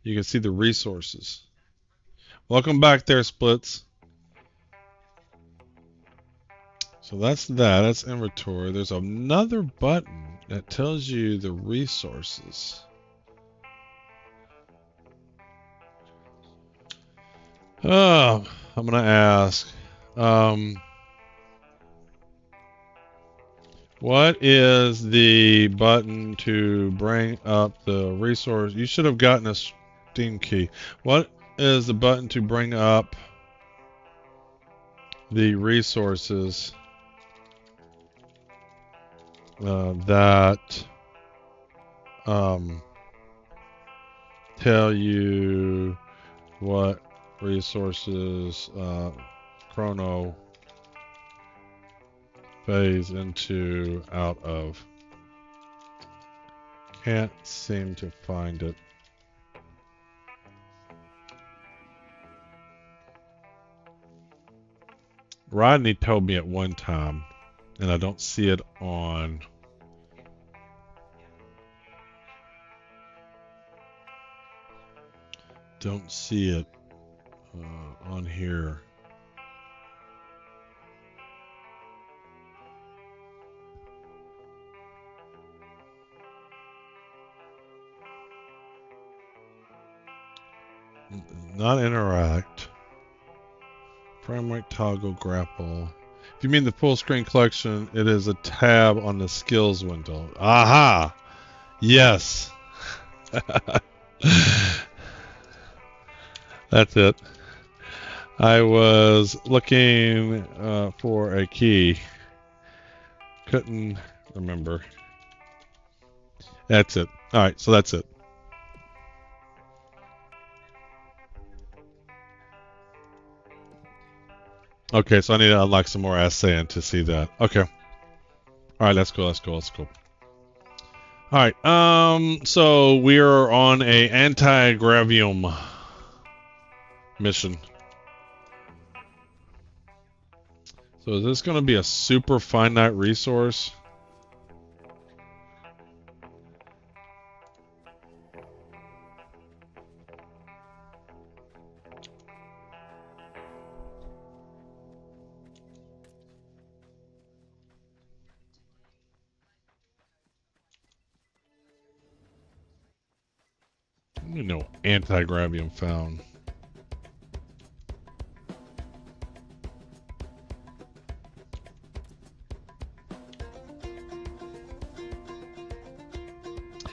you can see the resources? Welcome back there, Splits. So that's that. That's inventory. There's another button that tells you the resources. Oh, I'm gonna ask. What What is the button to bring up the resource? You should have gotten a Steam key. What is the button to bring up the resources that tell you what resources Chrono phase into out of? Can't seem to find it. Rodney told me at one time, and I don't see it on. Don't see it on here. Not interact. Frame rate toggle grapple. If you mean the full screen collection, it is a tab on the skills window. Aha! Yes. That's it. I was looking for a key. Couldn't remember. That's it. Alright, so that's it. Okay, so I need to unlock some more assaying to see that. Okay. Alright, that's cool, that's cool, that's cool. Alright, so we are on a Anti-Gravium mission. So is this going to be a super finite resource? You know, Anti-Gravium found.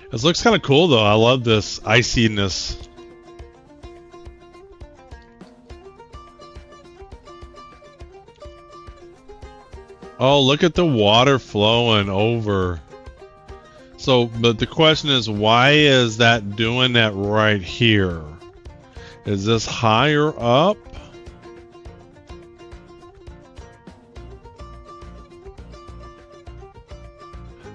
This looks kind of cool, though. I love this iciness. Oh, look at the water flowing over. So, but the question is, why is that doing that right here? Is this higher up?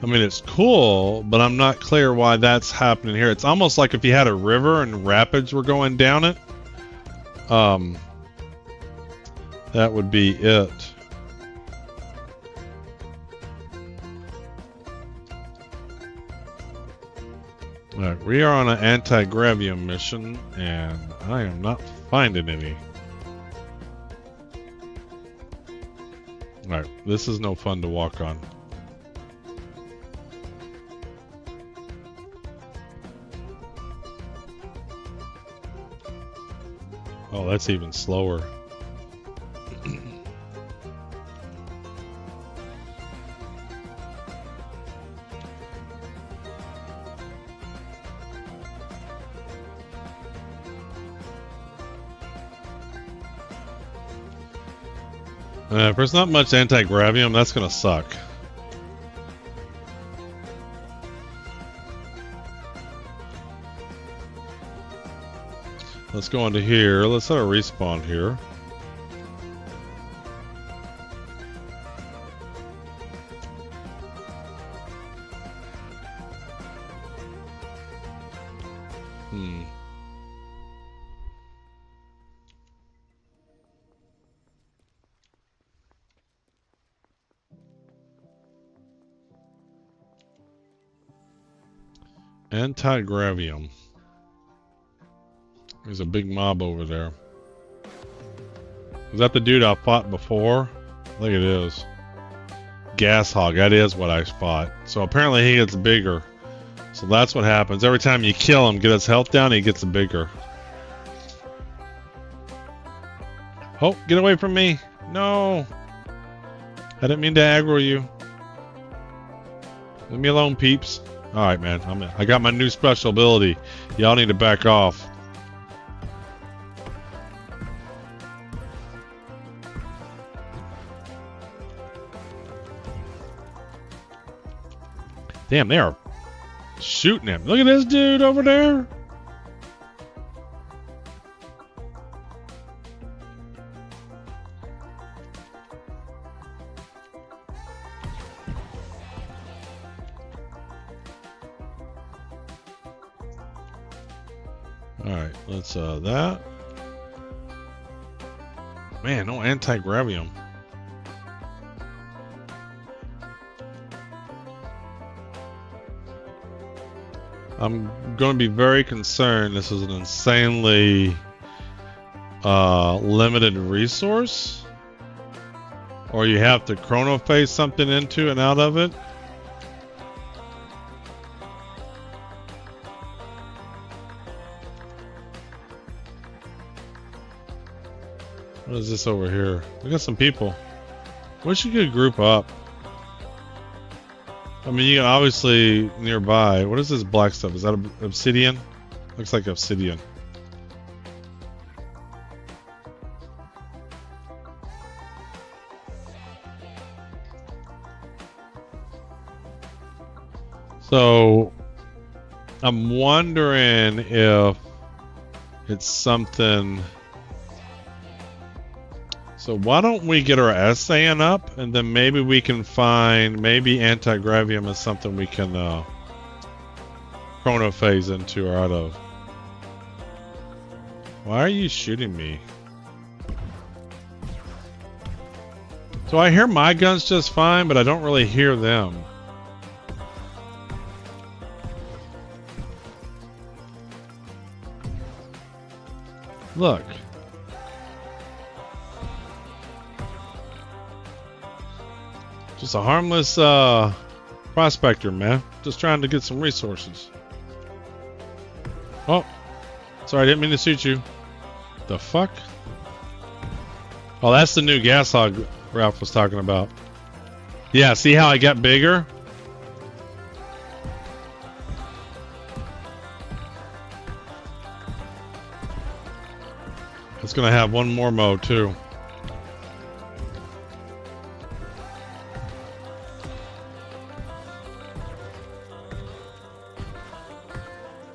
I mean, it's cool, but I'm not clear why that's happening here. It's almost like if you had a river and rapids were going down it. That would be it. Alright, we are on an Anti-Gravium mission, and I am not finding any. Alright, this is no fun to walk on. Oh, that's even slower. If there's not much anti-gravium, that's gonna suck. Let's go into here. Let's set a respawn here. Anti-gravium. There's a big mob over there. Is that the dude I fought before? I think it is. Gas hog, that is what I fought. So apparently he gets bigger. So that's what happens. Every time you kill him, get his health down, he gets bigger. Oh, get away from me. No. I didn't mean to aggro you. Leave me alone, peeps. All right, man. I got my new special ability. Y'all need to back off. Damn, they are shooting him. Look at this dude over there. Alright, let's that. Man, no anti-gravium. I'm going to be very concerned. This is an insanely limited resource. Or you have to chronophase something into and out of it. What is this over here? We got some people. Wish you could group up. I mean, you can obviously nearby. What is this black stuff? Is that obsidian? Looks like obsidian. So, I'm wondering if it's something. So why don't we get our essaying up, and then maybe we can find, maybe anti-gravium is something we can chronophase into or out of. Why are you shooting me? So I hear my guns just fine, but I don't really hear them. Look. Just a harmless prospector, man. Just trying to get some resources. Oh, sorry, I didn't mean to shoot you. The fuck? Oh, that's the new gas hog Ralph was talking about. Yeah, see how I got bigger? It's gonna have one more mode too.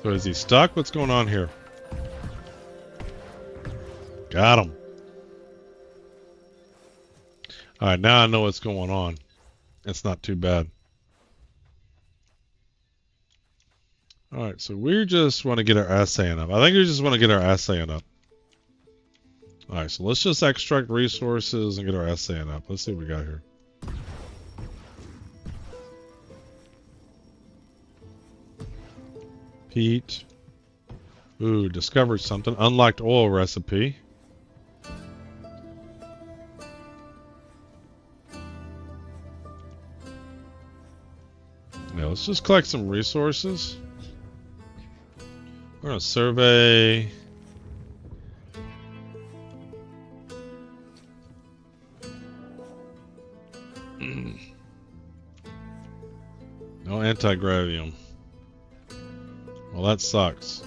So is he stuck? What's going on here? Got him. Alright, now I know what's going on. It's not too bad. Alright, so we just want to get our assaying up. I think we just want to get our assaying up. Alright, so let's just extract resources and get our assaying up. Let's see what we got here. Peat. Ooh, discovered something. Unlocked oil recipe. Now let's just collect some resources. We're gonna survey. No anti-gravium. Well, that sucks.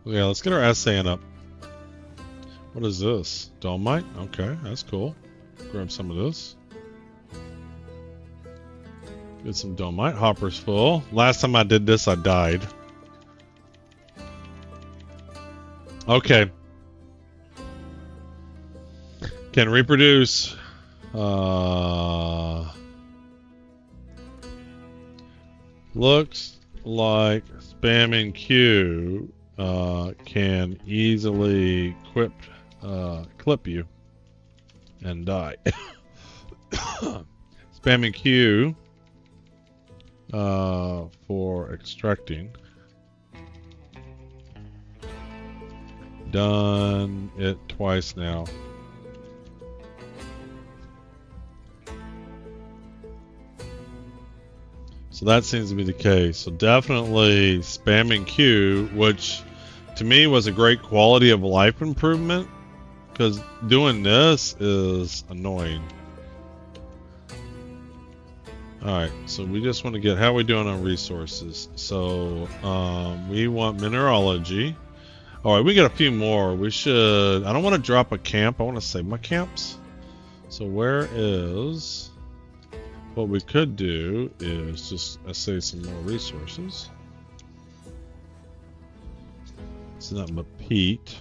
Yeah, let's get our assaying up. What is this? Dolomite? Okay, that's cool. Grab some of this. Get some dolomite. Hopper's full. Last time I did this, I died. Okay. Can reproduce. Looks like spamming Q can easily clip you and die. Spamming Q for extracting. Done it twice now. So that seems to be the case. So definitely spamming Q, which to me was a great quality of life improvement, because doing this is annoying. Alright, so we just want to get, how are we doing on resources? So, we want mineralogy. Alright, we get a few more. We should, I don't want to drop a camp, I want to save my camps. So where is, what we could do is just save some more resources. It's not but peat.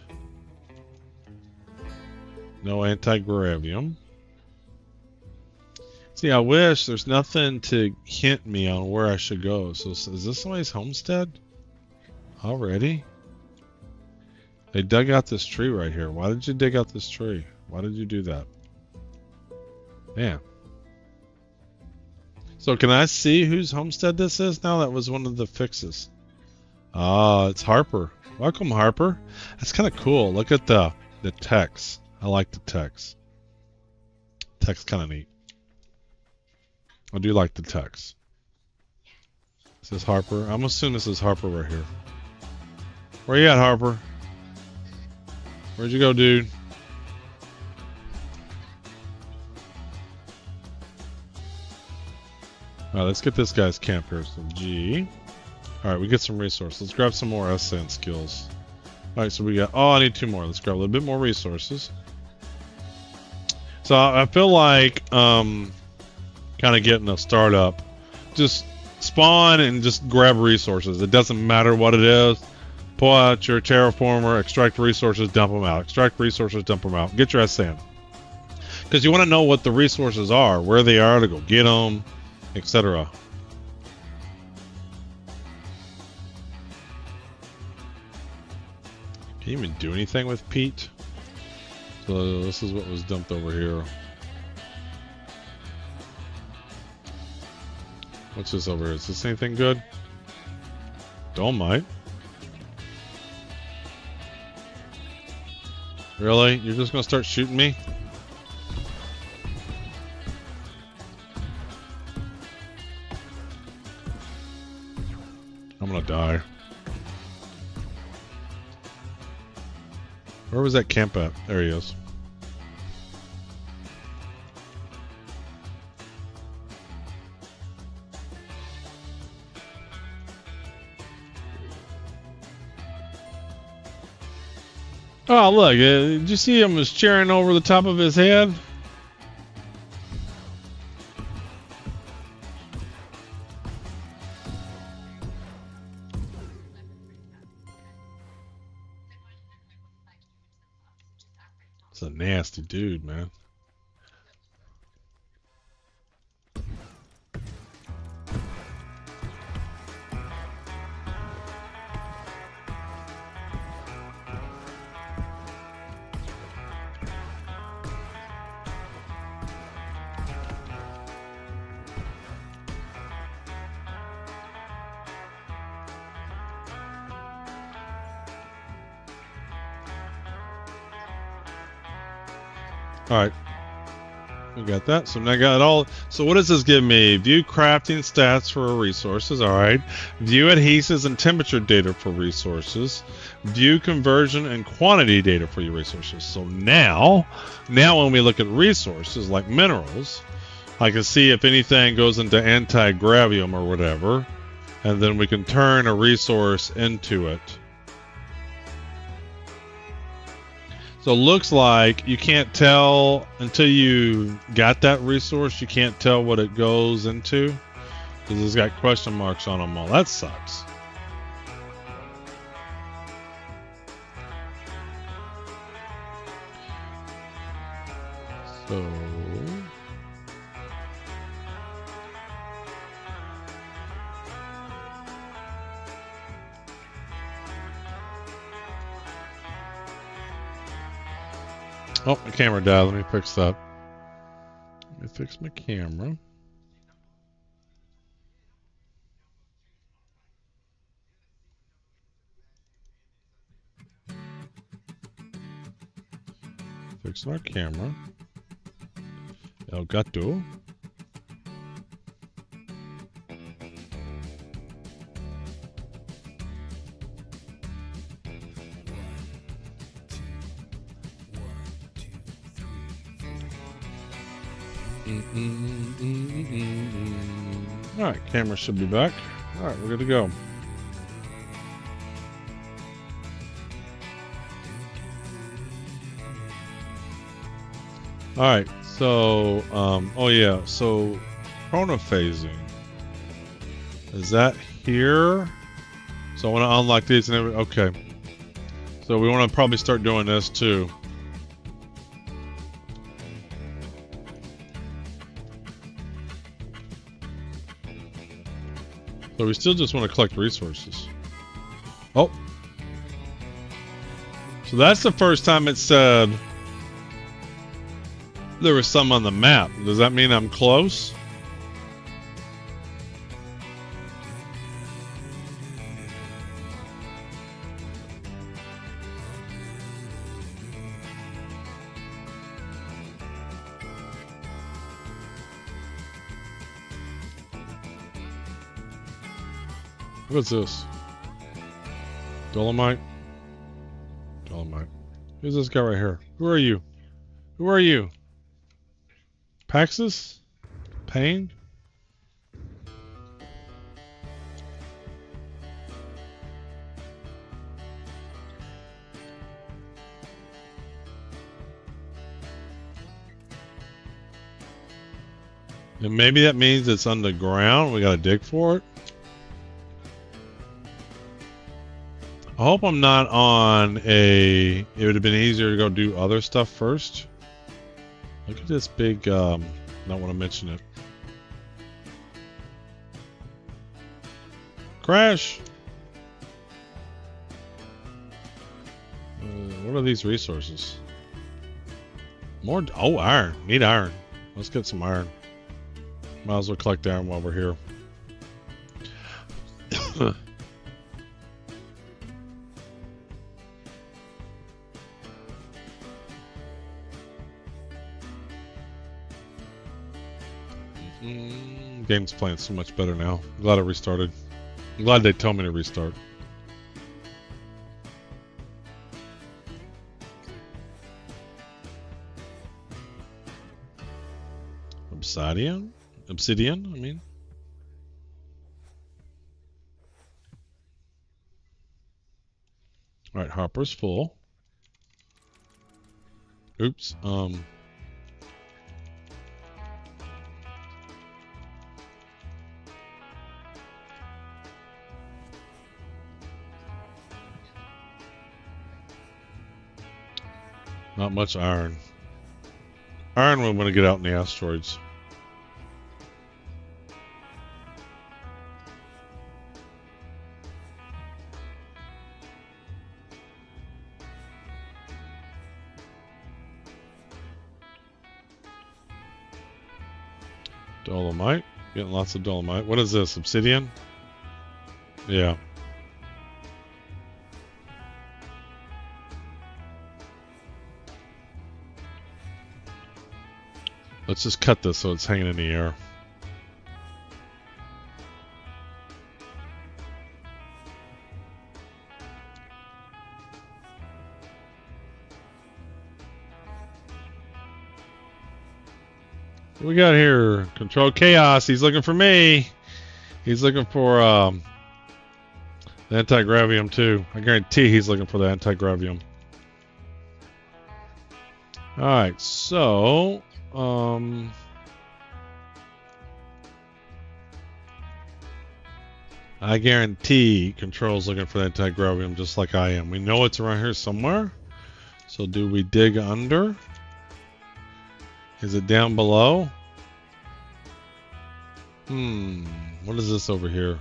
No anti-gravium. See, I wish there's nothing to hint me on where I should go. So is this somebody's homestead? Already? They dug out this tree right here. Why did you dig out this tree? Why did you do that? Man. So can I see whose homestead this is now? That was one of the fixes. Ah, it's Harper. Welcome, Harper. That's kind of cool. Look at the text. I like the text. Text kind of neat. I do like the text. This is Harper. I'm assuming this is Harper right here. Where you at, Harper? Where'd you go, dude? Alright, let's get this guy's camp here. So G. Alright, we get some resources. Let's grab some more ascent skills. Alright, so we got, oh, I need 2 more. Let's grab a little bit more resources. So I feel like kind of getting a startup. Just spawn and just grab resources. It doesn't matter what it is. Pull out your terraformer, extract resources, dump them out. Extract resources, dump them out. Get your ascent. Because you want to know what the resources are, where they are to go get them, etc. Can you even do anything with peat? So this is what was dumped over here. What's this over here? Is this anything good? Dolomite. Really? You're just gonna start shooting me? I'm gonna die. Where was that camp at? There he is. Oh, look. Did you see him was cheering over the top of his head? It's a nasty dude, man. Alright. We got that. So now I got all. So what does this give me? View crafting stats for resources. Alright. View adhesives and temperature data for resources. View conversion and quantity data for your resources. So now when we look at resources like minerals, I can see if anything goes into anti-gravium or whatever. And then we can turn a resource into it. So it looks like you can't tell until you got that resource, you can't tell what it goes into because it's got question marks on them all. That sucks. So oh, my camera died. Let me fix that. Let me fix my camera. Fix my camera. El gato. All right, camera should be back. All right, we're good to go. All right, so oh yeah, so chronophasing, is that here? So I want to unlock these and everything. Okay, so we want to probably start doing this too. So we still just want to collect resources. Oh, so that's the first time it said there was some on the map. Does that mean I'm close? What's this? Dolomite? Dolomite. Who's this guy right here? Who are you? Who are you? Paxus? Pain? And maybe that means it's underground. We gotta dig for it. I hope I'm not on a... It would have been easier to go do other stuff first. Look at this big, not want to mention it. Crash! What are these resources? More, oh, iron. Need iron. Let's get some iron. Might as well collect iron while we're here. Game's playing so much better now. I'm glad I restarted. I'm glad they told me to restart. Obsidian? Obsidian, I mean. Alright, hopper's full. Oops, not much iron. Iron we want to get out in the asteroids. Dolomite. Getting lots of dolomite. What is this? Obsidian? Yeah. Let's just cut this so it's hanging in the air. What we got here? Control Chaos. He's looking for me. He's looking for the Anti-Gravium too. I guarantee he's looking for the Anti-Gravium. Alright, so I guarantee Control's looking for the Anti-Gravium just like I am. We know it's around here somewhere. So do we dig under? Is it down below? What is this over here?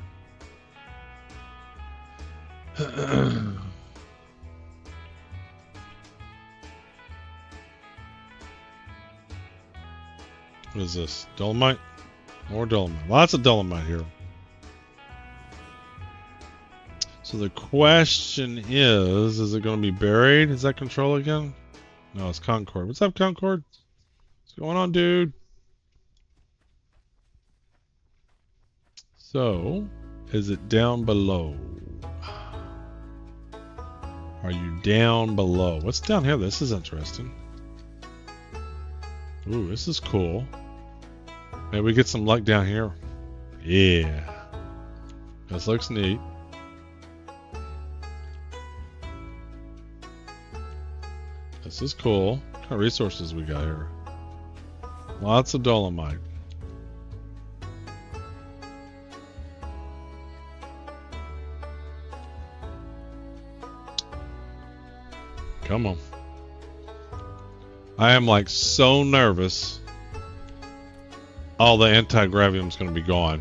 What is this? Dolomite? More dolomite. Lots of dolomite here. So the question is it going to be buried? Is that Control again? No, it's Concord. What's up, Concord? What's going on, dude? So, is it down below? Are you down below? What's down here? This is interesting. Ooh, this is cool. Maybe we get some luck down here. Yeah. This looks neat. This is cool. What kind of resources we got here? Lots of dolomite. Come on. I am like so nervous. All the anti-gravium is going to be gone.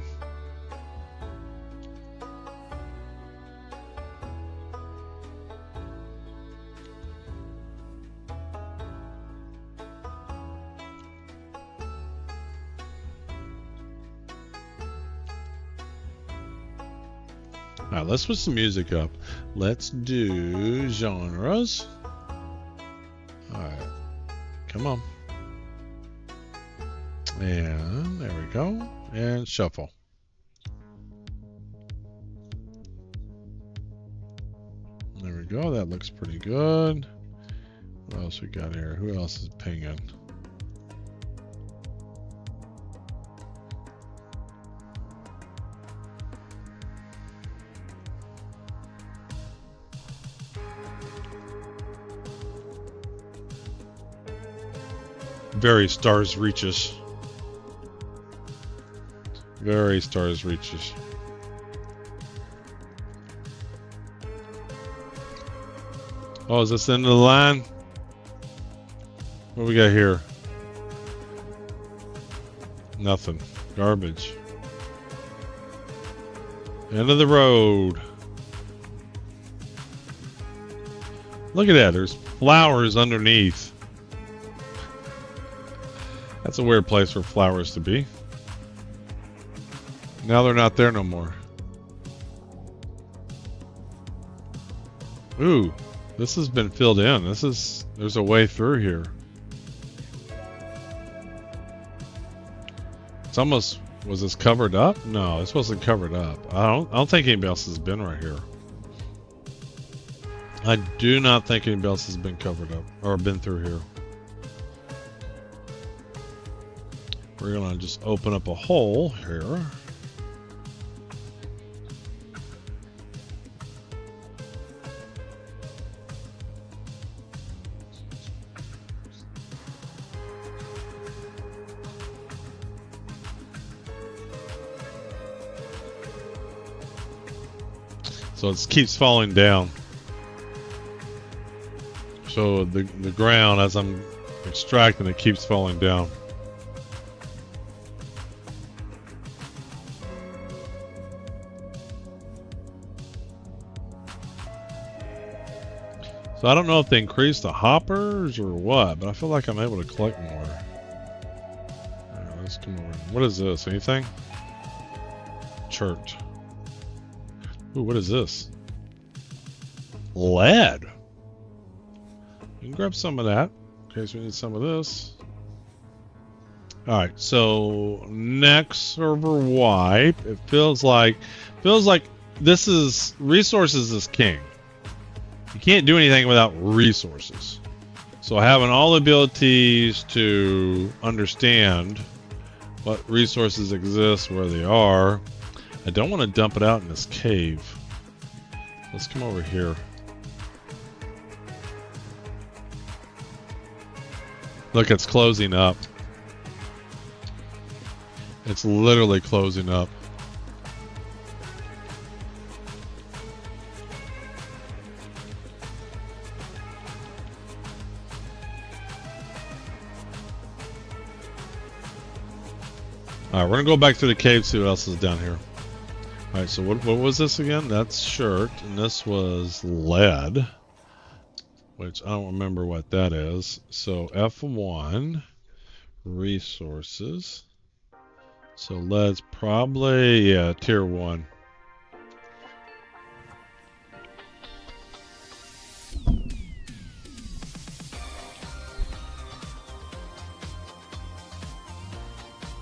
Alright, let's put some music up. Let's do genres. Alright. Come on. And there we go. And shuffle. There we go. That looks pretty good. What else we got here? Who else is pinging? Very stars reaches. Very stars reaches. Oh, is this the end of the line? What we got here? Nothing. Garbage. End of the road. Look at that. There's flowers underneath. That's a weird place for flowers to be. Now they're not there no more. Ooh, this has been filled in. There's a way through here. It's almost, was this covered up? No, this wasn't covered up. I don't think anybody else has been right here. I do not think anybody else has been covered up or been through here. We're gonna just open up a hole here. So it keeps falling down. So the ground, as I'm extracting, it keeps falling down. So I don't know if they increase the hoppers or what, but I feel like I'm able to collect more. Alright, let's come over. What is this? Anything? Chert. Ooh, what is this? Lead. You can grab some of that in case we need some of this. Alright, so next server wipe. It feels like this is resources is king. You can't do anything without resources. So having all the abilities to understand what resources exist, where they are. I don't want to dump it out in this cave. Let's come over here. Look, it's closing up. It's literally closing up. Alright, we're gonna go back through the cave, see what else is down here. Alright, so what was this again? That's shirt, and this was lead, which I don't remember what that is. So F1, resources. So lead's probably, yeah, tier 1.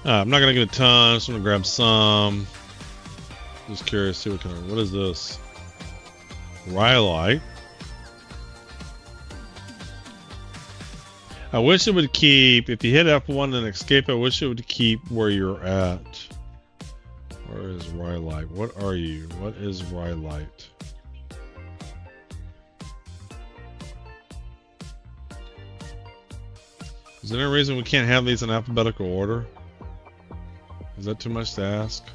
I'm not gonna get a ton, just gonna grab some. Just curious, see what kind of, what is this? Rhyolite. I wish it would keep, if you hit F1 and escape, I wish it would keep where you're at. Where is Rhyolite? What are you? What is Rhyolite? Is there any reason we can't have these in alphabetical order? Is that too much to ask?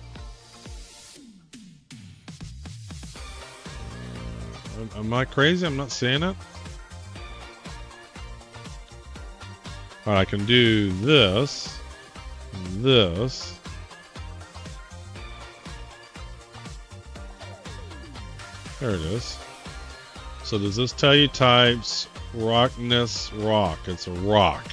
Am I crazy? I'm not seeing it? Alright, I can do this. And this. There it is. So does this tell you types? Rockness, rock. It's a rock.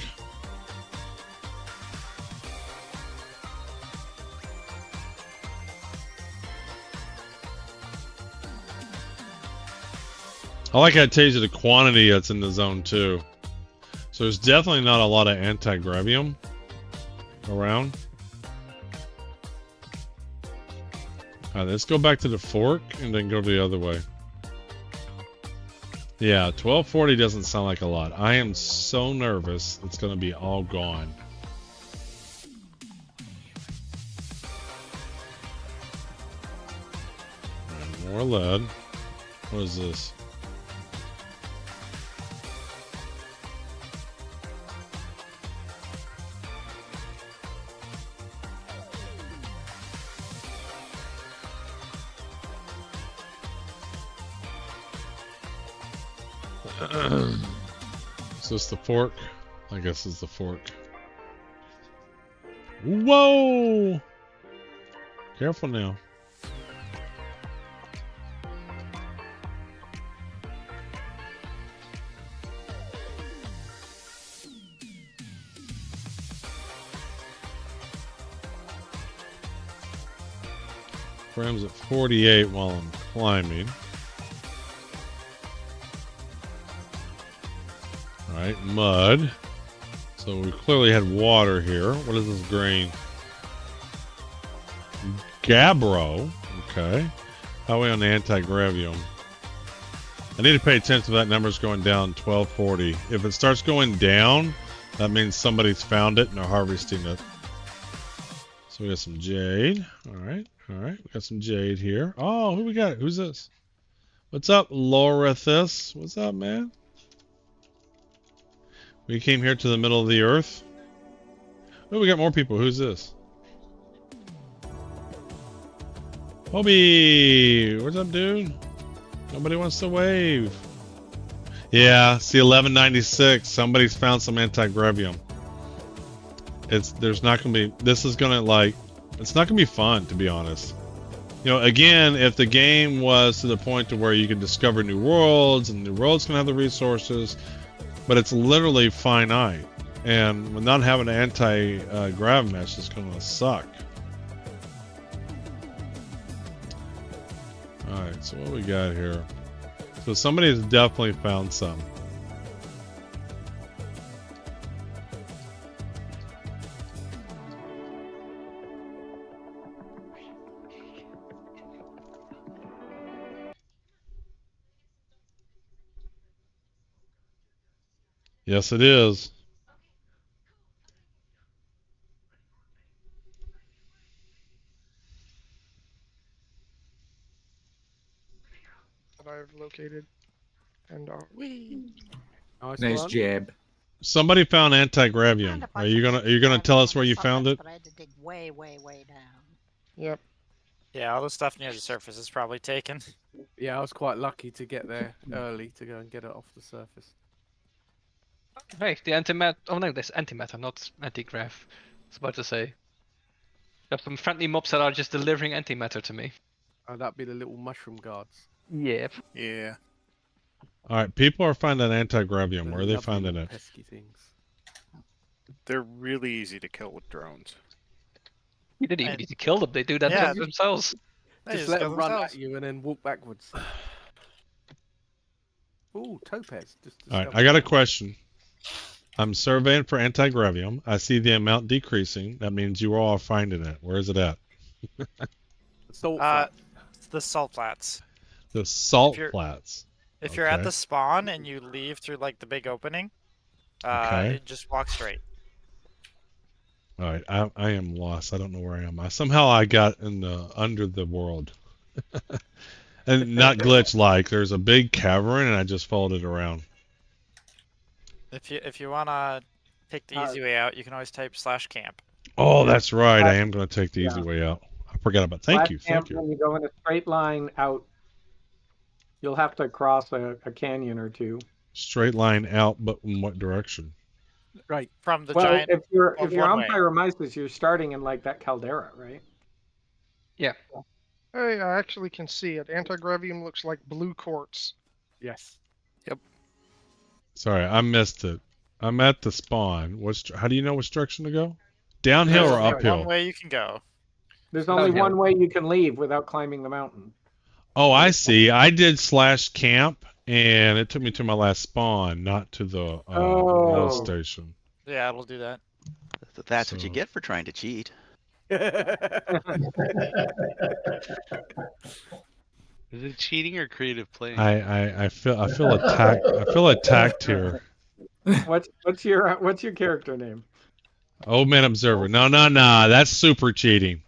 I like how it tells you the quantity that's in the zone too. So there's definitely not a lot of anti-gravium around. Alright, let's go back to the fork and then go the other way. Yeah, 1240 doesn't sound like a lot. I am so nervous it's going to be all gone. Right, more lead. What is this? Is this the fork? I guess it's the fork. Whoa! Careful now. Frames at 48 while I'm climbing. Alright, mud. So we clearly had water here. What is this green? Gabbro. Okay. How are we on the anti-gravium? I need to pay attention to that number's going down 1240. If it starts going down, that means somebody's found it and they're harvesting it. So we got some jade. Alright, alright. We got some jade here. Oh, who we got? Who's this? What's up, Lorethus? What's up, man? We came here to the middle of the earth. Oh, we got more people. Who's this? Hobie! What's up, dude? Nobody wants to wave. Yeah, see 1196. Somebody's found some anti-gravium. There's not gonna be, this is gonna like, it's not gonna be fun, to be honest. You know, again, if the game was to the point to where you can discover new worlds and new worlds can have the resources, but it's literally finite, and not having an anti-grav mesh is going to suck. Alright, so what we got here? So somebody has definitely found some. Yes, it is. That I've located. And Nice jab. Somebody found anti-gravium. Are you gonna tell us where you found it? But I had to dig way, way, way down. Yep. Yeah, all the stuff near the surface is probably taken. Yeah, I was quite lucky to get there early to go and get it off the surface. Hey, the antimatter. Oh no, there's antimatter, not anti-grav. I was about to say. There's some friendly mobs that are just delivering antimatter to me. Oh, that'd be the little mushroom guards. Yep. Yeah. Alright, people are finding anti-gravium. Where are they finding it? Pesky things. They're really easy to kill with drones. You didn't even need to kill them. They do that Yeah. themselves. Just let them run at you and then walk backwards. Ooh, topaz. Alright, I got a question. I'm surveying for anti-gravium. I see the amount decreasing. That means you all are finding it. Where is it at? Salt It's the salt flats. The salt flats. If you're at Okay. the spawn and you leave through like the big opening, Okay. Just walk straight. All right, I am lost. I don't know where I am. Somehow I got in the under the world, and not glitch like. There's a big cavern, and I just followed it around. If you wanna take the easy way out, you can always type /camp. Oh, that's right. I am going to take the easy way out. I forgot about. Thank you. When you go in a straight line out, you'll have to cross a canyon or two. Straight line out, but in what direction? Right. From the Well, giant. if you're on way. Pyromyces, you're starting in like that caldera, right? Yeah. Hey, I actually can see it. Anti-Gravium looks like blue quartz. Yes. Yep. Sorry, I missed it. I'm at the spawn. How do you know which direction to go? Downhill There's or only uphill? one way you can go. There's only one way you can leave without climbing the mountain. Oh, I see. I did /camp, and it took me to my last spawn, not to the rail station. Yeah, it'll do that. That's what you get for trying to cheat. Is it cheating or creative playing? I feel attacked. I feel attacked here. What's your character name? Old Man Observer. No. That's super cheating.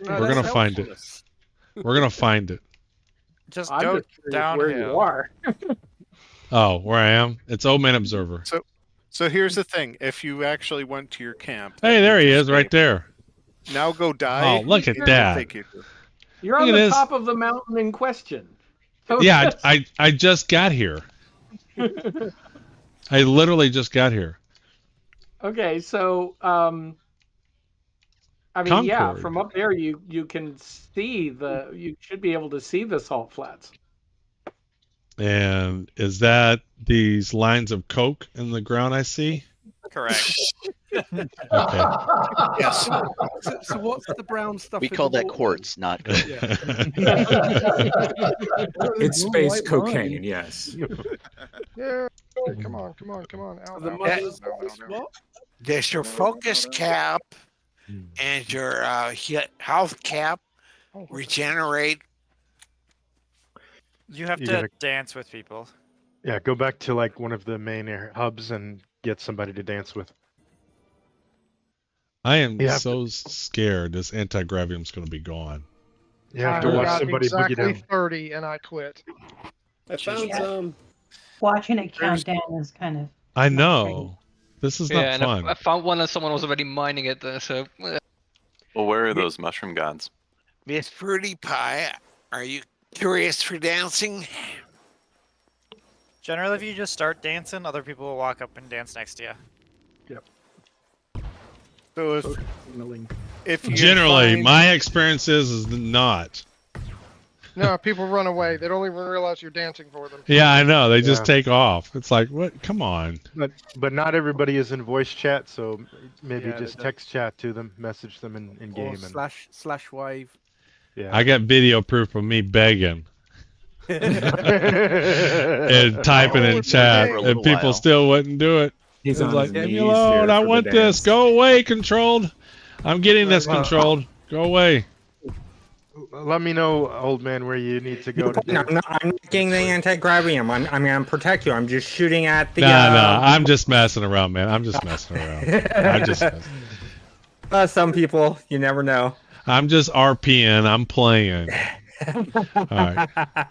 No, We're gonna that's find it. We're gonna find it. Just I'm go just curious downhill. where you are. Oh, where I am? It's Old Man Observer. So here's the thing: if you actually went to your camp, Hey, there he is, right there. now go die. Oh, look at It will that. take you to- You're on Look at the this. top of the mountain in question. Yeah, I just got here. I literally just got here. Okay, so I mean, yeah, Concord. from up there you can see you should be able to see the salt flats. And is that these lines of coke in the ground I see? Correct. Okay. Yes. So what's the brown stuff? We in call the that water? quartz, not coke. It's space cocaine, yes. Yeah. Come on. Out, The out, mother's out, out, out. what? There's your focus cap and your health cap. Regenerate. You have You to gotta- dance with people. Yeah, go back to like one of the main hubs and get somebody to dance with. I am Yeah. so scared this anti-gravium's going to be gone. You have I to watch got somebody boogie exactly down. 30 and I quit. I found Yeah. Watching it count down is kind of. I know. This is not and fun. I found one and someone was already mining it. So Well, where are those mushroom gods? Miss Fruity Pie, are you curious for dancing? Generally, if you just start dancing, other people will walk up and dance next to you. Yep. So if you Generally, find- my experience is not. No, people run away. They don't even realize you're dancing for them. Yeah, I know. They just Yeah. take off. It's like, what? Come on. But not everybody is in voice chat, so maybe Yeah, just they don't. text chat to them, message them in Or game, and slash wave. yeah. I got video proof of me begging and typing in chat, For a and little people while. still wouldn't do it. He's It's on like, his leave me knees alone. here I for the want this. dance. Go away, controlled. I'm getting this controlled. Go away. Let me know, old man, where you need to go to No, dance. I'm not getting the anti-gravium. I'm gonna protect you. I'm just shooting at the. Nah, I'm just messing around, man. I'm just messing around. Some people, you never know. I'm just RPing. I'm playing. All right. I was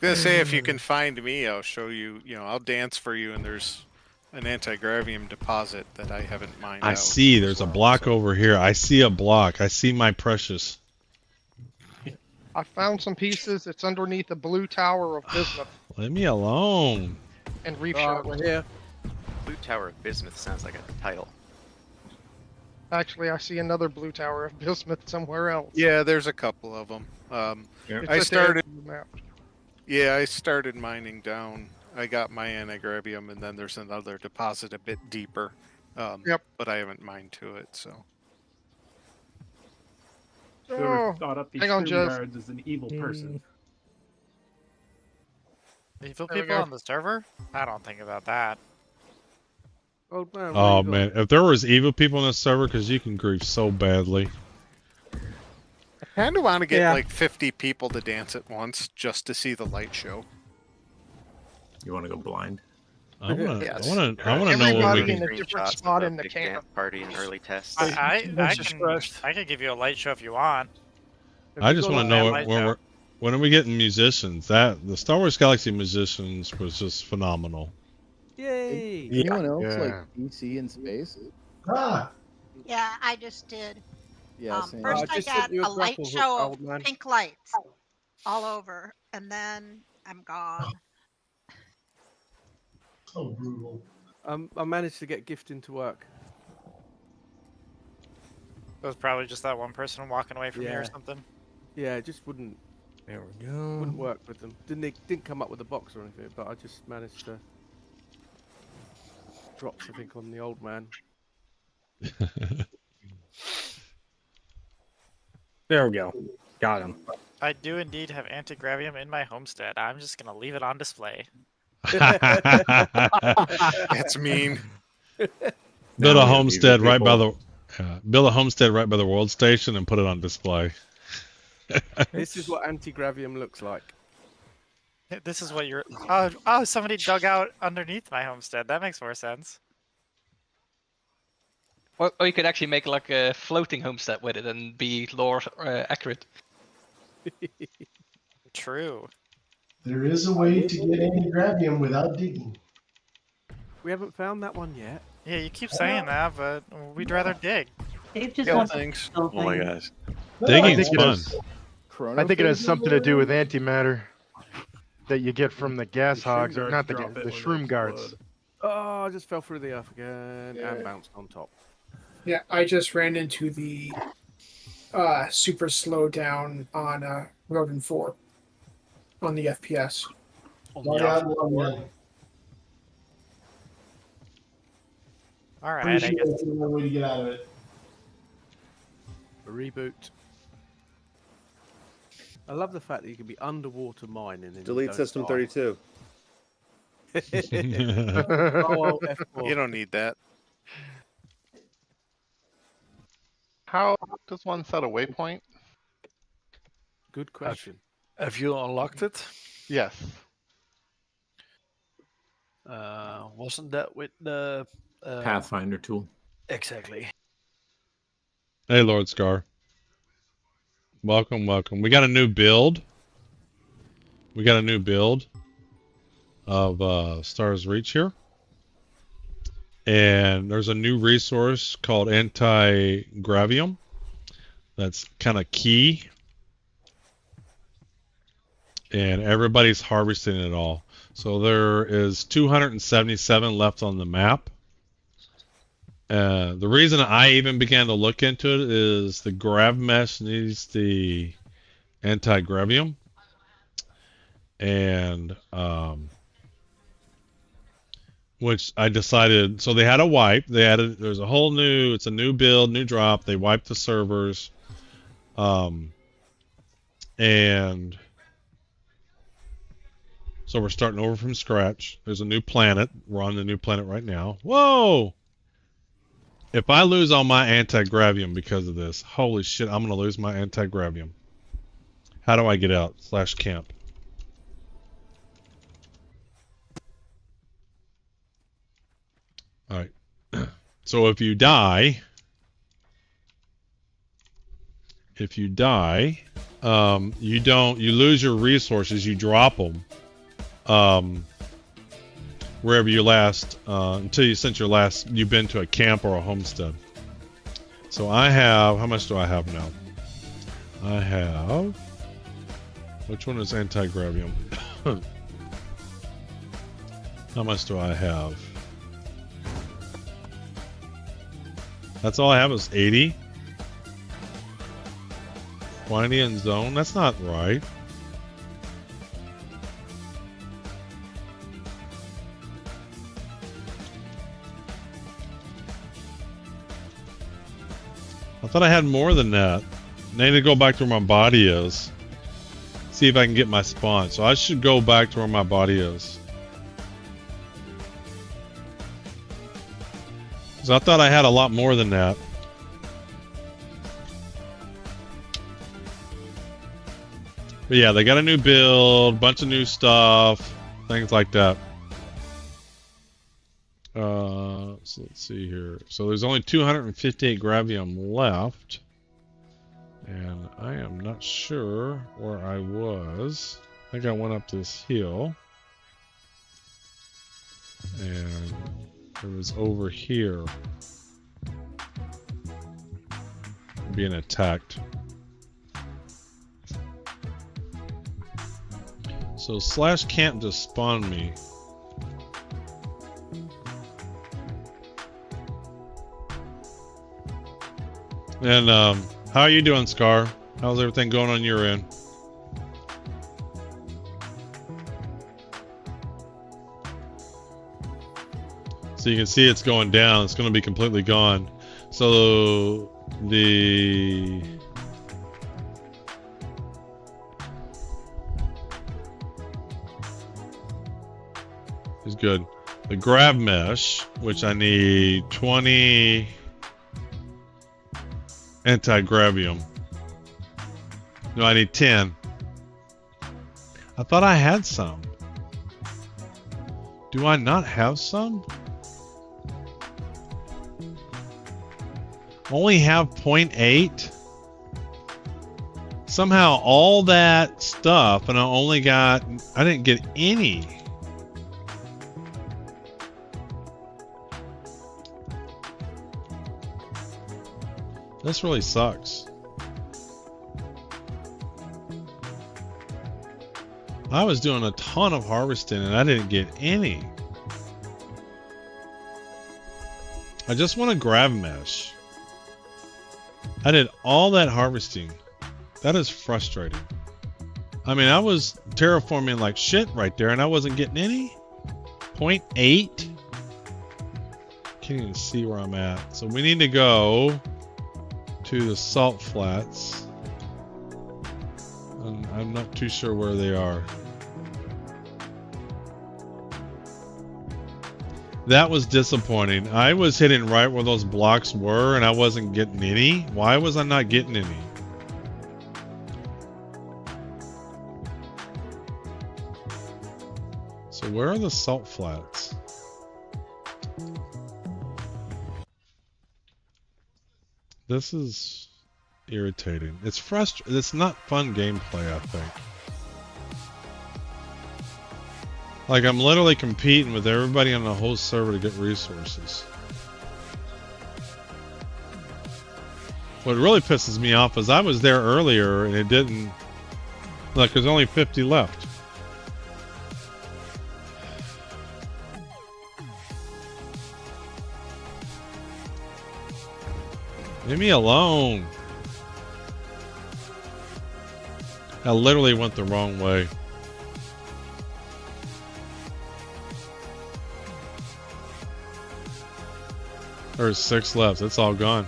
gonna say, if you can find me, I'll show you. I'll dance for you. And there's an anti-gravium deposit that I haven't mined I out. see. There's a block over here. I see a block. I see my precious. I found some pieces. It's underneath the blue tower of bismuth Leave me alone. and reef Right, shovels. we're here. Blue Tower of Bismuth sounds like a title. Actually, I see another blue tower of bismuth somewhere else. Yeah, there's a couple of them. It's I at the started. edge of the map. Yeah, I started mining down. I got my anti-gravium, and then there's another deposit a bit deeper. Yep. But I haven't mined to it, so. Whoever Oh, thought up these hang on, shroom Jeff. guards is an evil person. Evil There we people go. on the server? I don't think about that. Old man, where Oh you going? man, if there was evil people on this server, because you can grief so badly. I kind of want to get Yeah. like 50 people to dance at once just to see the light show. You want to go blind? I want to. Yes. I want to. I want to know what we Everybody in can. a different spot in the camp. Party and early tests. I can give you a light show if you want. I just want to know light when show. when are we getting musicians? That the Star Wars Galaxy musicians was just phenomenal. Yay! Anyone else Yeah. like PC in space? Ah, Yeah, I just did. Yeah, same. First I just got sent you a a light grapple hook, show old of man. pink lights all over, and then I'm gone. so brutal. I managed to get Gift into work. It was probably just that one person walking away from you or Yeah. something. Yeah, it just wouldn't. There we go. Wouldn't work with them. Didn't come up with a box or anything, but I just managed to drop something on the old man. There we go. Got him. I do indeed have anti-gravium in my homestead. I'm just gonna leave it on display. That's mean. Build a homestead right by the. Build a homestead right by the world station and put it on display. This is what anti-gravium looks like. This is what you're. Oh! Somebody dug out underneath my homestead. That makes more sense. Or you could actually make like a floating homestead with it and be lore accurate. True. There is a way to get anti-gravium without digging. We haven't found that one yet. Yeah, you keep saying that, but we'd rather dig. Dave just Yeah, wants thanks. to kill Oh my things. gosh. Digging's fun. I think it has something to do with antimatter that you get from the gas hogs, or not the shroom guards. Oh, I just fell through the earth again and bounced on top. Yeah, I just ran into the super slow down on Rodin 4 on the FPS. Log out and log in. All right, Pretty I sure guess. that's the only way to get out of it. A reboot. I love the fact that you can be underwater mining. And Delete system die. 32. Oh, F4. You don't need that. How does one set a waypoint? Good question. Have you unlocked it? Yes. Wasn't that with the Pathfinder tool. Exactly. Hey, Lord Scar. Welcome, welcome. We got a new build. We got a new build of Star's Reach here. And there's a new resource called Anti-Gravium. That's kind of key. And everybody's harvesting it all. So there is 277 left on the map. The reason I even began to look into it is the grav mesh needs the anti-gravium, and which I decided. So they had a wipe. They added. There's a whole new. It's a new build, new drop. They wiped the servers, and so we're starting over from scratch. There's a new planet. We're on the new planet right now. Whoa! If I lose all my anti-gravium because of this, holy shit, I'm going to lose my anti-gravium. How do I get out? /camp. Alright. So if you die, you lose your resources, you drop them. Wherever you last, until you since you've been to a camp or a homestead. So I have, how much do I have now? I have, which one is anti-gravium? How much do I have? That's all I have is 80. Quantity and zone, that's not right. I thought I had more than that. I need to go back to where my body is. See if I can get my spawn. So I should go back to where my body is. So I thought I had a lot more than that. But yeah, they got a new build, bunch of new stuff, things like that. So let's see here. So there's only 258 gravium left. And I am not sure where I was. I think I went up this hill. And it was over here. Being attacked. So slash camp just spawned me. And how are you doing, Scar? How's everything going on your end? So you can see it's going down. It's going to be completely gone. So the is good. The grab mesh, which I need 20 anti-gravium. No, I need 10. I thought I had some. Do I not have some? Only have 0.8? Somehow all that stuff and I didn't get any. This really sucks. I was doing a ton of harvesting and I didn't get any. I just want to grab mesh. I did all that harvesting. That is frustrating. I mean, I was terraforming like shit right there and I wasn't getting any. 0.8? Can't even see where I'm at. So we need to go to the salt flats. And I'm not too sure where they are. That was disappointing. I was hitting right where those blocks were and I wasn't getting any. Why was I not getting any? So where are the salt flats? This is irritating. It's frustrating. It's not fun gameplay, I think. Like, I'm literally competing with everybody on the whole server to get resources. What really pisses me off is I was there earlier and it didn't... Look, there's only 50 left. Leave me alone. I literally went the wrong way. There's 6 left. It's all gone.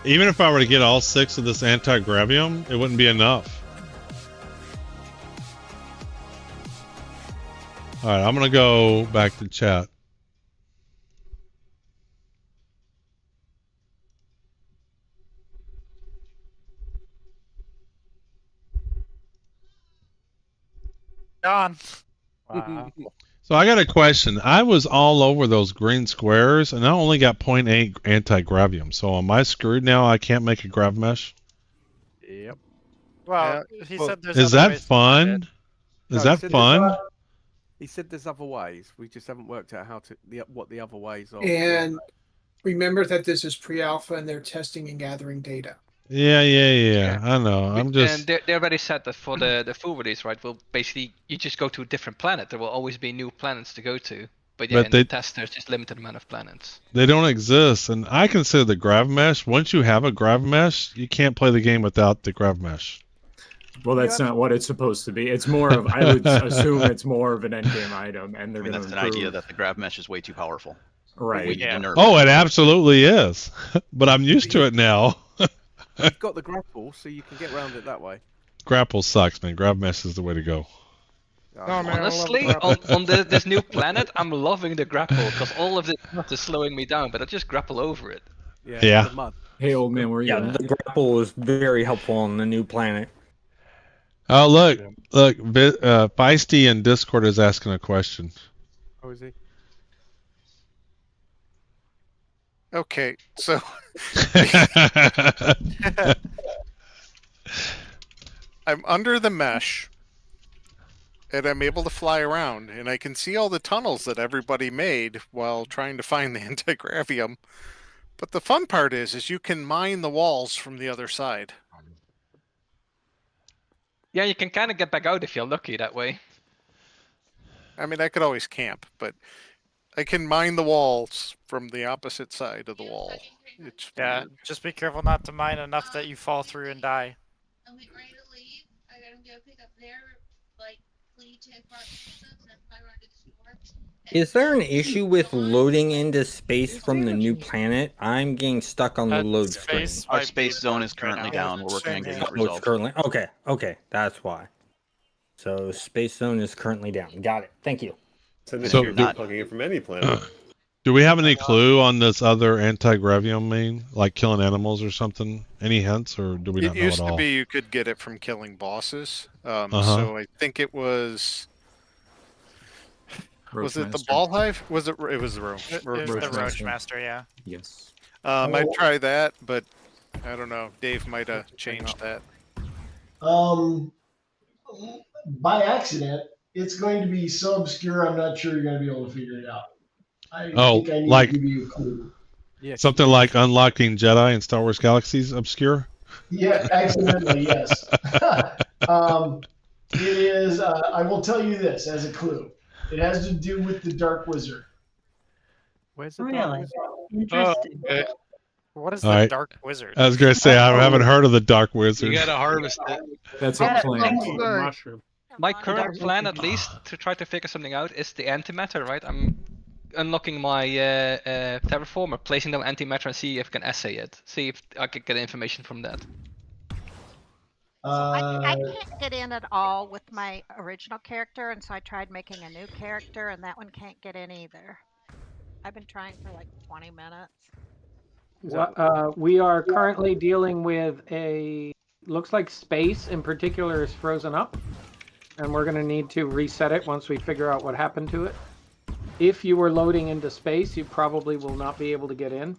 Even if I were to get all 6 of this anti-gravium, it wouldn't be enough. Alright, I'm gonna go back to chat. Gone. Wow. So I got a question. I was all over those green squares, and I only got 0.8 anti-gravium. So am I screwed now? I can't make a grav mesh? Yep. Well, he said there's Is other that ways to fun? Is that fun? He said there's other ways. We just haven't worked out how to what the other ways are. And remember that this is pre-alpha and they're testing and gathering data. Yeah. I know. I'm just. And they already said that for the full release, right? Well, basically, you just go to a different planet. There will always be new planets to go to. But yeah, in the test, there's just limited amount of planets. They don't exist, and I consider the grav mesh. Once you have a grav mesh, you can't play the game without the grav mesh. Well, that's not what it's supposed to be. It's more of, I would assume it's more of an endgame item, and they're going to that's an idea that the grav mesh is way too powerful. Right. We need to nerf Oh, it. it absolutely is. But I'm used to it now. You've got the grapple, so you can get around it that way. Grapple sucks, man. Grab mesh is the way to go. Oh, man, Honestly, I love the on this new planet, I'm loving the grapple because all of this stuff is slowing me down, but I just grapple over it. Yeah. The mud. Hey, old man, where you Yeah, at? the grapple is very helpful on the new planet. Oh, look. Feisty in Discord is asking a question. Oh, is he? Okay, so I'm under the mesh, and I'm able to fly around, and I can see all the tunnels that everybody made while trying to find the anti-gravium. But the fun part is you can mine the walls from the other side. Yeah, you can kind of get back out if you're lucky that way. I mean, I could always camp, but I can mine the walls from the opposite side of the wall. It's Yeah, weird. just be careful not to mine enough that you fall through and die. Is there an issue with loading into space from the new planet? I'm getting stuck on the load screen. Our space zone is currently down. We're working on getting it Oh, it's resolved. currently okay. That's why. So space zone is currently down. Got it. Thank you. So this So you're do- plugging it from any planet. Do we have any clue on this other anti-gravium main, like killing animals or something? Any hints, or do we not It know used at to all? be you could get it from killing bosses. Uh-huh. So I think it was. Was it the Roachmaster. ball hive? Was it? It was the roach. It was the Roach Master, yeah. Yes. I'd try that, but I don't know. Dave might have changed that. By accident, it's going to be so obscure. I'm not sure you're going to be able to figure it out. I think I need to give you a clue. Something like unlocking Jedi in Star Wars Galaxies obscure? Yeah, accidentally, yes. It is. I will tell you this as a clue. It has to do with the Dark Wizard. Where's the Really? Interesting. What is All the right. Dark Wizard? I was going to say, I haven't heard of the Dark Wizard. You gotta harvest it. That's Yeah, a plant. thank you. Mushroom. My current plan, at least, to try to figure something out is the antimatter, right? I'm unlocking my terraformer, placing down antimatter, and see if I can assay it. See if I can get information from that. I can't get in at all with my original character, and so I tried making a new character, and that one can't get in either. I've been trying for like 20 minutes. We are currently dealing with looks like space in particular is frozen up, and we're going to need to reset it once we figure out what happened to it. If you were loading into space, you probably will not be able to get in.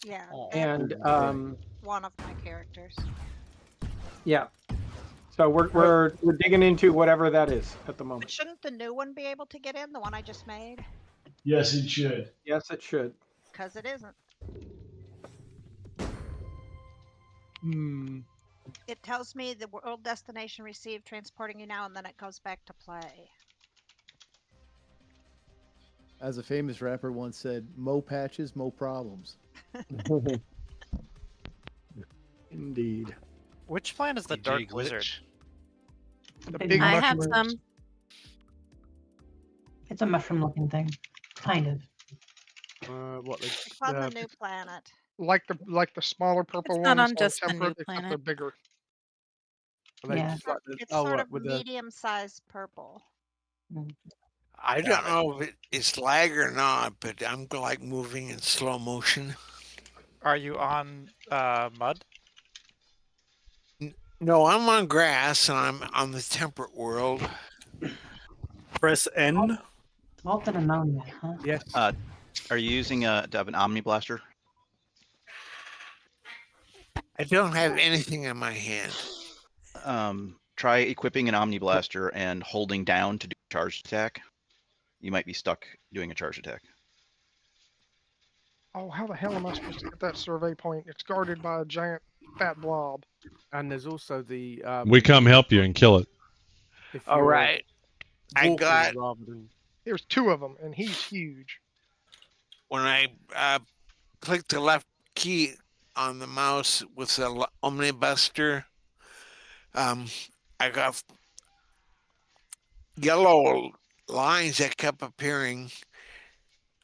Yeah. And one of my characters. yeah, so we're digging into whatever that is at the moment. Shouldn't the new one be able to get in? The one I just made? Yes, it should. Yes, it should. Because it isn't. It tells me the world destination received, transporting you now, and then it goes back to play. As a famous rapper once said, "Mo patches, mo problems." Indeed. Which plan is the Dark Wizard? The big I have mushrooms. some. It's a mushroom-looking thing, kind of. It's on the new planet. Like the smaller purple It's not ones on just the temperate, new except they're planet. bigger. Yeah. It's sort of medium-sized purple. I don't know if it's lag or not, but I'm like moving in slow motion. Are you on mud? No, I'm on grass and I'm on the temperate world. Press N. Molten ammonia, huh? Yes. Are you using to have an Omni Blaster? I don't have anything in my hand. Try equipping an Omni Blaster and holding down to do a charge attack. You might be stuck doing a charge attack. Oh, how the hell am I supposed to get that survey point? It's guarded by a giant fat blob. And there's also the. We come help you and kill it. All right. I got. There's two of them, and he's huge. When I click the left key on the mouse with the Omnibuster, I got yellow lines that kept appearing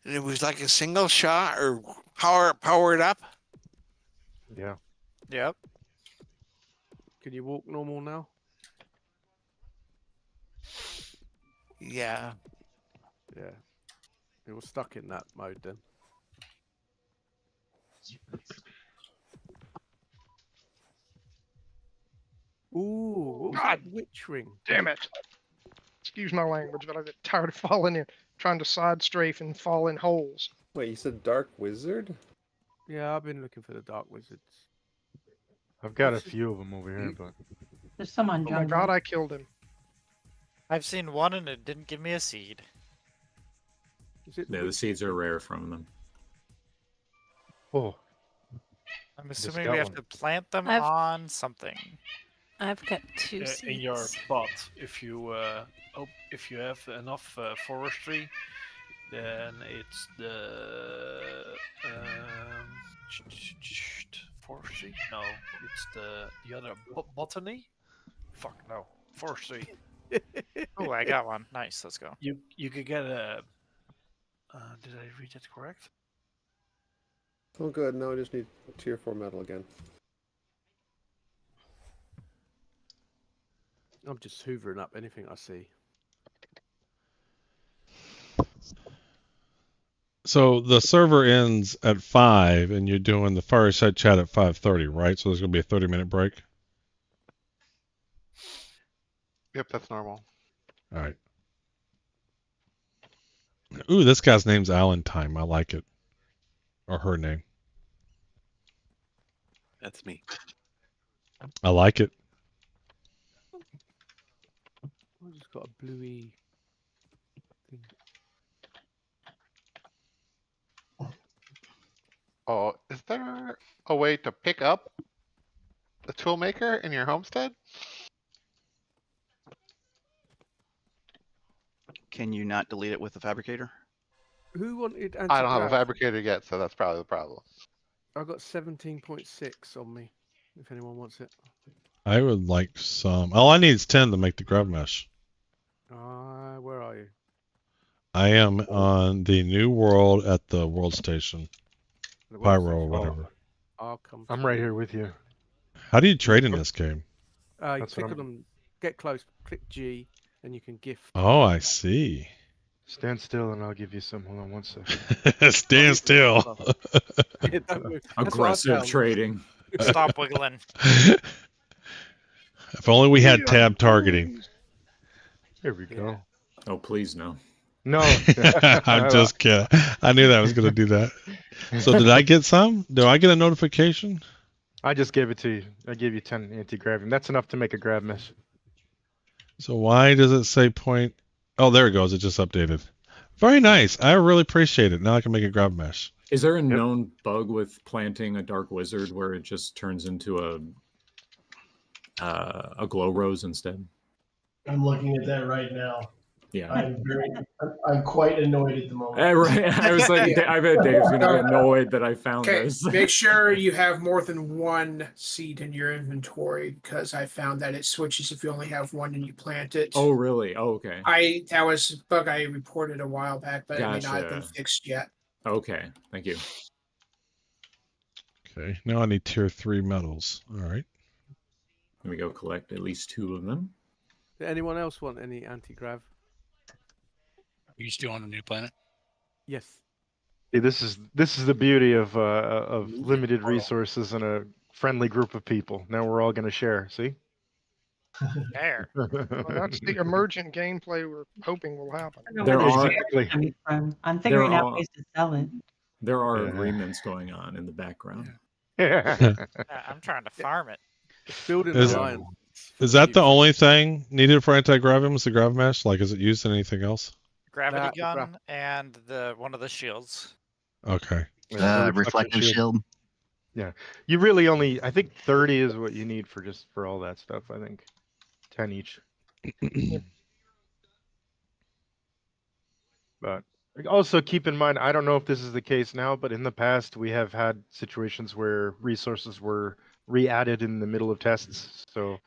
And it was like a single shot or powered up. Yeah. Yep. Can you walk normal now? Yeah. Yeah. It was stuck in that mode then. Ooh, what was that witch ring? Damn it. Excuse my language, but I get tired of falling in, trying to side strafe and fall in holes. Wait, you said Dark Wizard? Yeah, I've been looking for the Dark Wizards. I've got a few of them over here, but There's some on Oh my jungle. god, I killed him. I've seen one and it didn't give me a seed. Yeah, the seeds are rare from them. oh, I'm just assuming got we have one. to plant them I've- on something. I've got two seeds. in your pot. If you have enough forestry, then it's the forestry. No, it's the other botany. Fuck no, forestry. Oh, I got one. Nice. Let's go. You could get a. Did I read that correct? Oh, good. Now I just need tier 4 metal again. I'm just hoovering up anything I see. So the server ends at 5, and you're doing the fireside chat at 5:30, right? So there's going to be a 30-minute break. yep, that's normal. All right. Ooh, this guy's name's Allentime. I like it. Or her name. That's me. I like it. I just got a bluey thing. Oh, is there a way to pick up the toolmaker in your homestead? Can you not delete it with the fabricator? Who wanted anti-grav? I don't have a fabricator yet, so that's probably the problem. I got 17.6 on me. If anyone wants it. I would like some. All I need is 10 to make the grub mesh. Where are you? I am on the new world at the world station. Pyro or whatever. I'll come. I'm right here with you. How do you trade in this game? You That's click what on them, get close, click G, and you can gift. Oh, I see. Stand still and I'll give you some. Hold on one second. Stand still. Yeah, don't move. That's what I Aggressive found. trading. Stop wiggling. If only we had tab targeting. Here we go. Oh, please no. No. I'm just kidding. I knew that I was going to do that. So did I get some? Do I get a notification? I just gave it to you. I gave you 10 anti-gravium. That's enough to make a grab mesh. So why does it say point? Oh, there it goes. It just updated. Very nice. I really appreciate it. Now I can make a grab mesh. Is there a known bug with planting a dark wizard where it just turns into a glow rose instead? I'm looking at that right now. Yeah. I'm quite annoyed at the moment. Right. I was like, I bet Dave's gonna be annoyed that I found Okay, this. make sure you have more than one seed in your inventory because I found that it switches if you only have one and you plant it. Oh, really? Oh, okay. That was a bug I reported a while back, but it may not have been Gotcha. fixed yet. Okay. Thank you. Okay. Now I need tier 3 metals. All right. Let me go collect at least 2 of them. Did anyone else want any anti-grav? You still on the new planet? Yes. See, this is the beauty of limited resources and a friendly group of people. Now we're all going to share. See? There. Well, that's the emergent gameplay we're hoping will happen. There are Exactly. I'm figuring out ways to sell it. There are agreements going on in the background. I'm trying to farm it. Building Is, alliance. is that the only thing needed for anti-gravium? Is the grav mesh? Like, is it used in anything else? Gravity gun and one of the shields. Okay. Reflective shield. Yeah, you really only. I think 30 is what you need for all that stuff. I think 10 each. But also keep in mind, I don't know if this is the case now, but in the past we have had situations where resources were re-added in the middle of tests. So.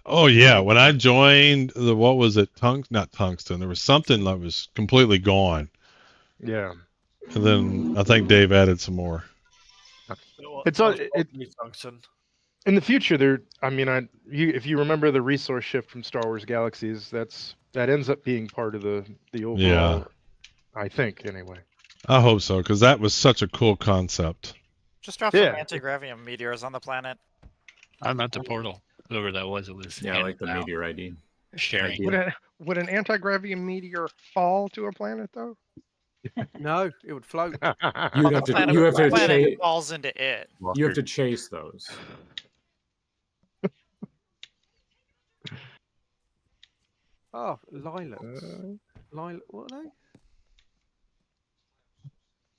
Oh yeah, when I joined what was it? Not tungsten. There was something that was completely gone. Yeah. And then I think Dave added some more. It's all function. in the future. There, I mean, if you remember the resource shift from Star Wars Galaxies, that ends up being part of the overall. Yeah. I think anyway. I hope so, because that was such a cool concept. Just drop some anti-gravium meteors on the planet. I'm at the portal. Whoever that was, it was. Yeah, I like the meteor ID. Sharing. Would an anti-gravium meteor fall to a planet though? No, it would float. You have to chase. Falls into it. You have to chase those. Oh, lilacs. Lilac. What are they?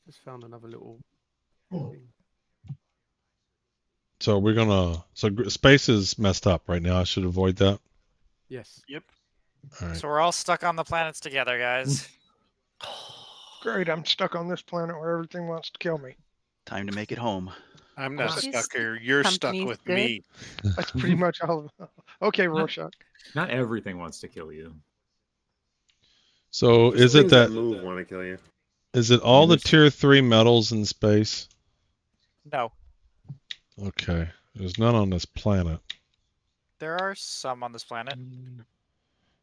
Just found another little. Thing. So we're gonna. So space is messed up right now. I should avoid that. Yes. Yep. All right. So we're all stuck on the planets together, guys. Great, I'm stuck on this planet where everything wants to kill me. Time to make it home. I'm not stuck here. You're stuck with me. That's pretty much all. Okay, Rorschach. Not everything wants to kill you. So Just is it things that? move want to kill you? Is it all the tier 3 metals in space? No. Okay. There's none on this planet. There are some on this planet.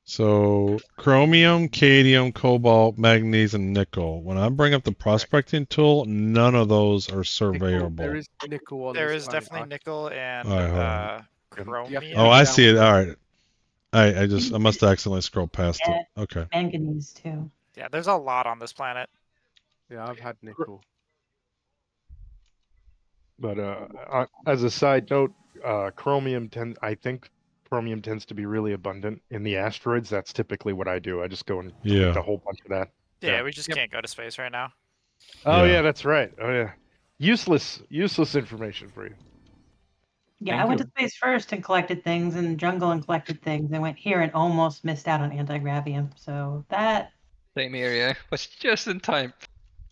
So chromium, cadmium, cobalt, manganese, and nickel. When I bring up the prospecting tool, none of those are surveyable. There is nickel on. There this is planet. definitely nickel and All right, chromium. Oh, I see it. All right. I must have accidentally scrolled past Yeah, it. Okay. manganese too. Yeah, there's a lot on this planet. Yeah, I've had nickel. But as a side note, chromium I think chromium tends to be really abundant in the asteroids. That's typically what I do. I just go and collect a whole bunch of that. Yeah, we just can't go to space right now. Oh yeah, that's right. Oh yeah, useless information for you. Yeah, I went to space first and collected things, and jungle and collected things. I went here and almost missed out on anti-gravium. So that. Same area. Was just in time.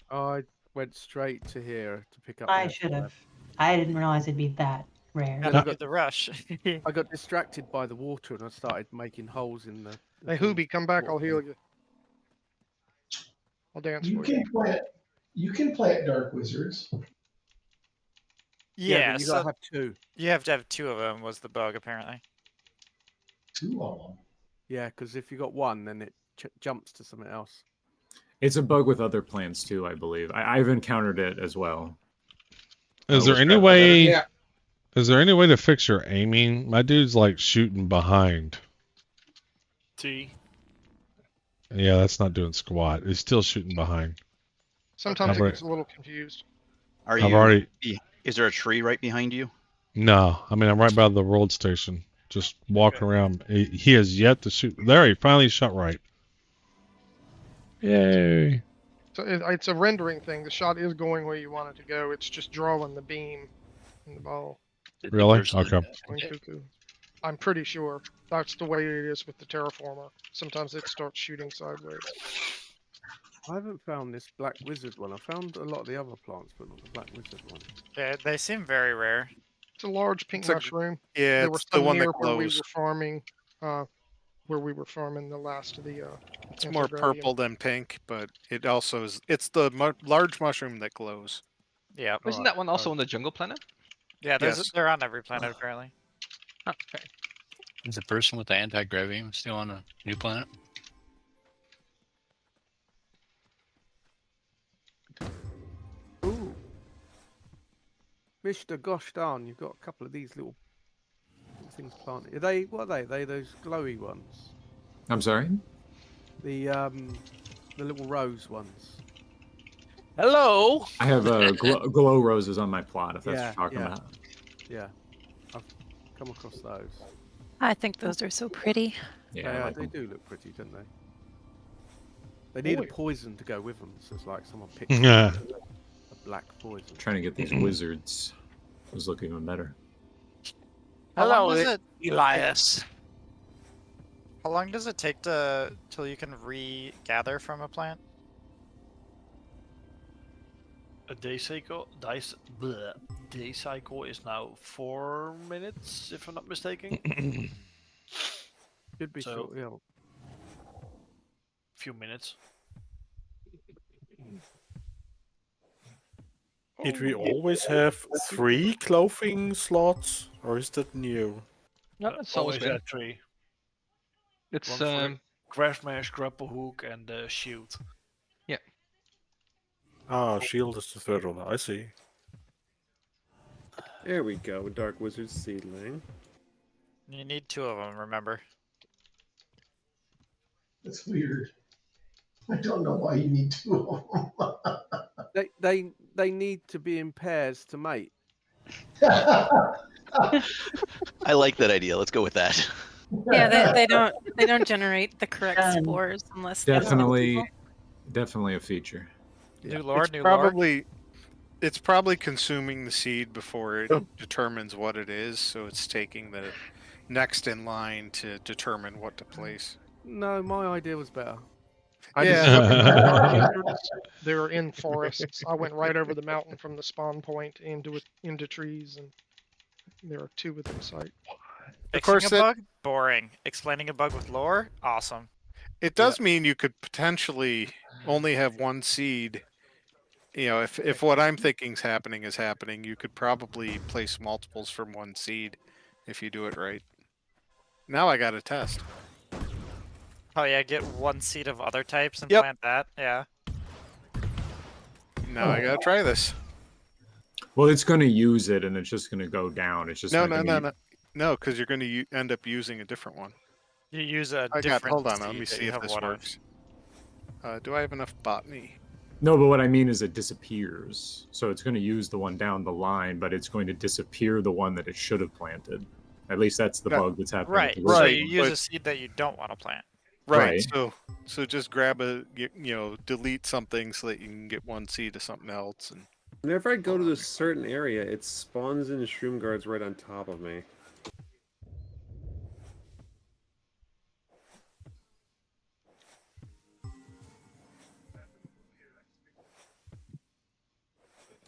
I went straight to here to pick up. I should have. I didn't realize it'd be that rare. And I got the rush. I got distracted by the water and I started making holes in the. Hey, Hoobie, come back. I'll heal you. I'll dance You for you. You can plant dark wizards. Yeah, but you so gotta have two. you have to have 2 of them. Was the bug apparently? 2 of them. Yeah, because if you got one, then it jumps to something else. It's a bug with other plants too, I believe. I've encountered it as well. Is there any way? Yeah. Is there any way to fix your aiming? My dude's like shooting behind. T. Yeah, that's not doing squat. He's still shooting behind. Sometimes it gets a little confused. Is there a tree right behind you? No, I mean I'm right by the road station, just walking around. He has yet to shoot. There, he finally shot right. Yay! So it's a rendering thing. The shot is going where you want it to go. It's just drawing the beam and the ball. Really? Okay. Cuckoo. I'm pretty sure that's the way it is with the terraformer. Sometimes it starts shooting sideways. I haven't found this black wizard one. I found a lot of the other plants, but not the black wizard one. Yeah, they seem very rare. It's a large pink mushroom. Yeah, there were it's some the one here that where we glows. were farming the last of the. It's more Anti-Gravium. purple than pink, but it also is. It's the large mushroom that glows. Yeah. Wasn't that one also on the jungle planet? Yeah, Yes. they're on every planet apparently. Oh, okay. Is the person with the anti-gravium still on a new planet? Ooh. Mr. Gosh darn, you've got a couple of these little things planted. Are they, what are they? Those glowy ones? I'm sorry? The little rose ones. Hello! I have glow roses on my plot, if that's Yeah, what you're talking yeah. about. Yeah. I've come across those. I think those are so pretty. Yeah, They do look pretty, don't they? They need a poison to go with them, so it's like someone picked Yeah. a black poison. Trying to get these wizards was looking even better. Hello, Elias. How long does it take till you can regather from a plant? A day cycle is now 4 minutes, if I'm not mistaken. Should be So- short, yeah. Few minutes. Did we always have 3 clothing slots, or is that new? No, it's always been. had 3. It's One for the craft mash, grapple hook, and the shield. Yeah. Ah, shield is the third one. I see. There we go, Dark Wizard Seedling. You need 2 of them, remember? That's weird. I don't know why you need 2 of them. They need to be in pairs to mate. I like that idea. Let's go with that. Yeah, they don't generate the correct spores unless they Definitely a feature. New lore, It's new probably it's probably consuming the seed before it determines what it is, so it's taking the next in line to determine what to place. No, my idea was better. They're in forests. I went right over the mountain from the spawn point into trees, and there are 2 within sight. Fixing a bug? Boring. Explaining a bug with lore? Awesome. It does mean you could potentially only have 1 seed. You know, if what I'm thinking is happening, you could probably place multiples from 1 seed if you do it right. Now I got to test. Oh yeah, get 1 seed of other types and plant that. Yeah. Now I gotta try this. Well, it's going to use it, and it's just going to go down. It's just no, because you're going to end up using a different one. You use a different hold on, seed let me that see you if have this one of. works. Do I have enough botany? No, but what I mean is it disappears. So it's going to use the one down the line, but it's going to disappear the one that it should have planted. At least that's the bug that's happening. Right. So you use a seed that you don't want to plant. Right. So just grab delete something so that you can get 1 seed of something else. And Whenever I go to this certain area, it spawns in shroom guards right on top of me.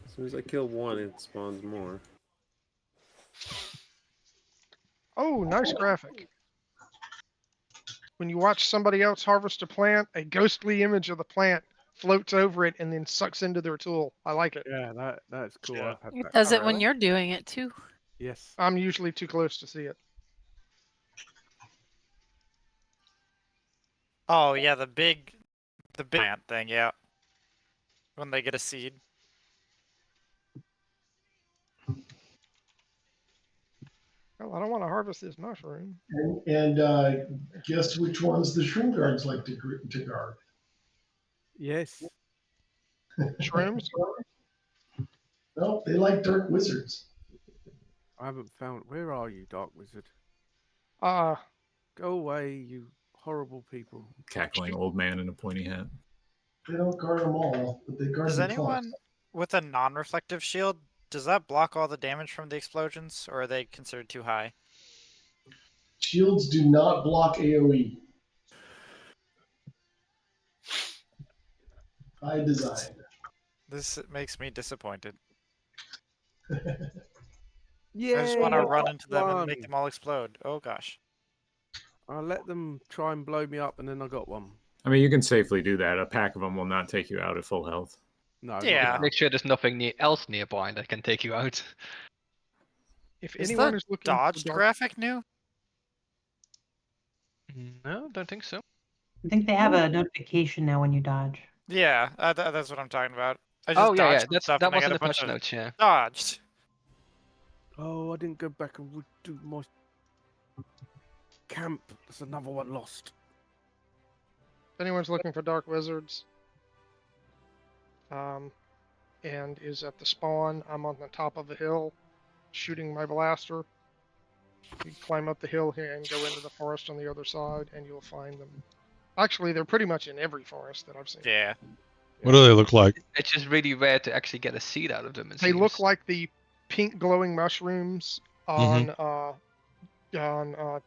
As soon as I kill 1, it spawns more. Oh, nice graphic. When you watch somebody else harvest a plant, a ghostly image of the plant floats over it and then sucks into their tool. I like it. Yeah, that's cool. Yeah. I've had It that. does it when you're doing it too. Yes. I'm usually too close to see it. Oh yeah, the big plant thing, yeah. When they get a seed. Well, I don't want to harvest this mushroom. And guess which ones the shroom guards like to guard? Yes. Shrooms? No, they like dark wizards. I haven't found. Where are you, Dark Wizard? Go away, you horrible people. Cackling old man in a pointy hat. They don't guard them all, but they guard Does the anyone cloth. with a non-reflective shield, does that block all the damage from the explosions, or are they considered too high? Shields do not block AoE. By design. This makes me disappointed. Yeah. I just want to run into them and make them all explode. Oh gosh. I'll let them try and blow me up, and then I got one. I mean, you can safely do that. A pack of them will not take you out at full health. No. Yeah. Make sure there's nothing else nearby that can take you out. If Is anyone the is looking dodged for graphic new? No, don't think so. I think they have a notification now when you dodge. Yeah, that's what I'm talking about. I just Oh yeah, dodged some that stuff and I was got in a the bunch patch of notes, yeah. Dodged. Oh, I didn't go back and do my camp. There's another one lost. If anyone's looking for dark wizards, and is at the spawn, I'm on the top of the hill, shooting my blaster. You climb up the hill here and go into the forest on the other side, and you'll find them. Actually, they're pretty much in every forest that I've seen. Yeah. What do they look like? It's just really rare to actually get a seed out of them. They look like the pink glowing mushrooms on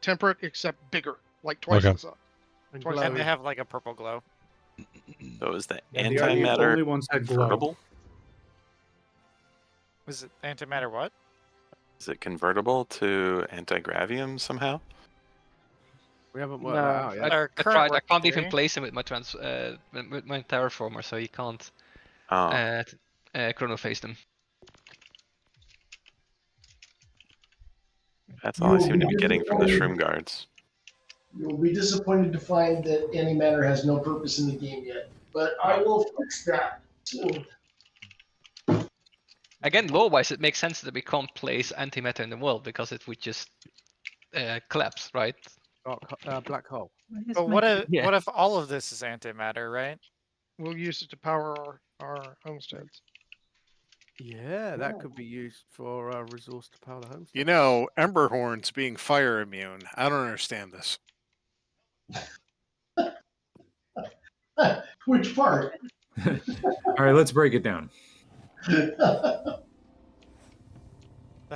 temperate, except bigger, like twice the size. And they have like a purple glow. So is the Yeah, the antimatter only ones that glow. convertible? Is it antimatter what? Is it convertible to anti-gravium somehow? We haven't worked that out yet. Our I current tried. I working can't even theory- place him with my terraformer, so he can't chronophase them. That's all I seem to be getting from the shroom guards. You'll be disappointed to find that antimatter has no purpose in the game yet, but I will fix that soon. Again, lore-wise, it makes sense that we can't place antimatter in the world because it would just collapse, right? Black hole. But what if all of this is antimatter, right? We'll use it to power our homesteads. Yeah, that could be used for a resource to power the homestead. You know, Emberhorn's being fire immune. I don't understand this. Which part? All right, let's break it down. I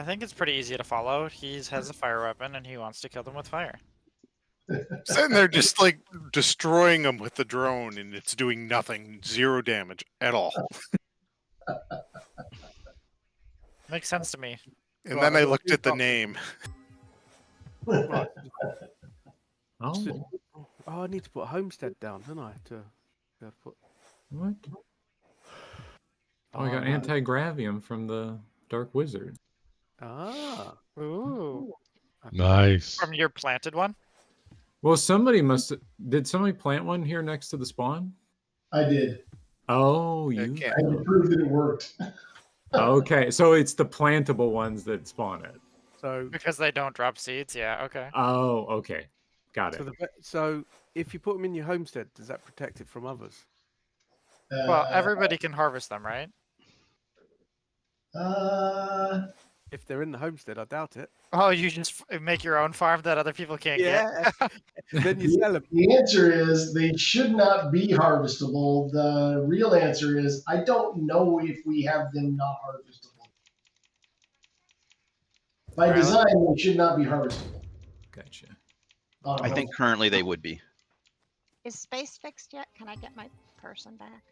think it's pretty easy to follow. He has a fire weapon and he wants to kill them with fire. Sitting there just like destroying them with the drone, and it's doing nothing, 0 damage at all. Makes sense to me. And then I looked at the name. Right. Oh. I need to put homestead down, don't I? To put. What? Oh, I got no. Anti-Gravium from the Dark Wizard. Ah. Ooh. Nice. From your planted one? Well, did somebody plant one here next to the spawn? I did. Oh, you. I had to prove that it worked. Okay, so it's the plantable ones that spawn it. So because they don't drop seeds, yeah, okay. Oh, okay. Got it. So if you put them in your homestead, does that protect it from others? Well, everybody can harvest them, right? If they're in the homestead, I doubt it. Oh, you just make your own farm that other people can't get? Then you sell them. The answer is they should not be harvestable. The real answer is I don't know if we have them not harvestable. By design, they should not be harvestable. Gotcha. I think currently they would be. Is space fixed yet? Can I get my person back?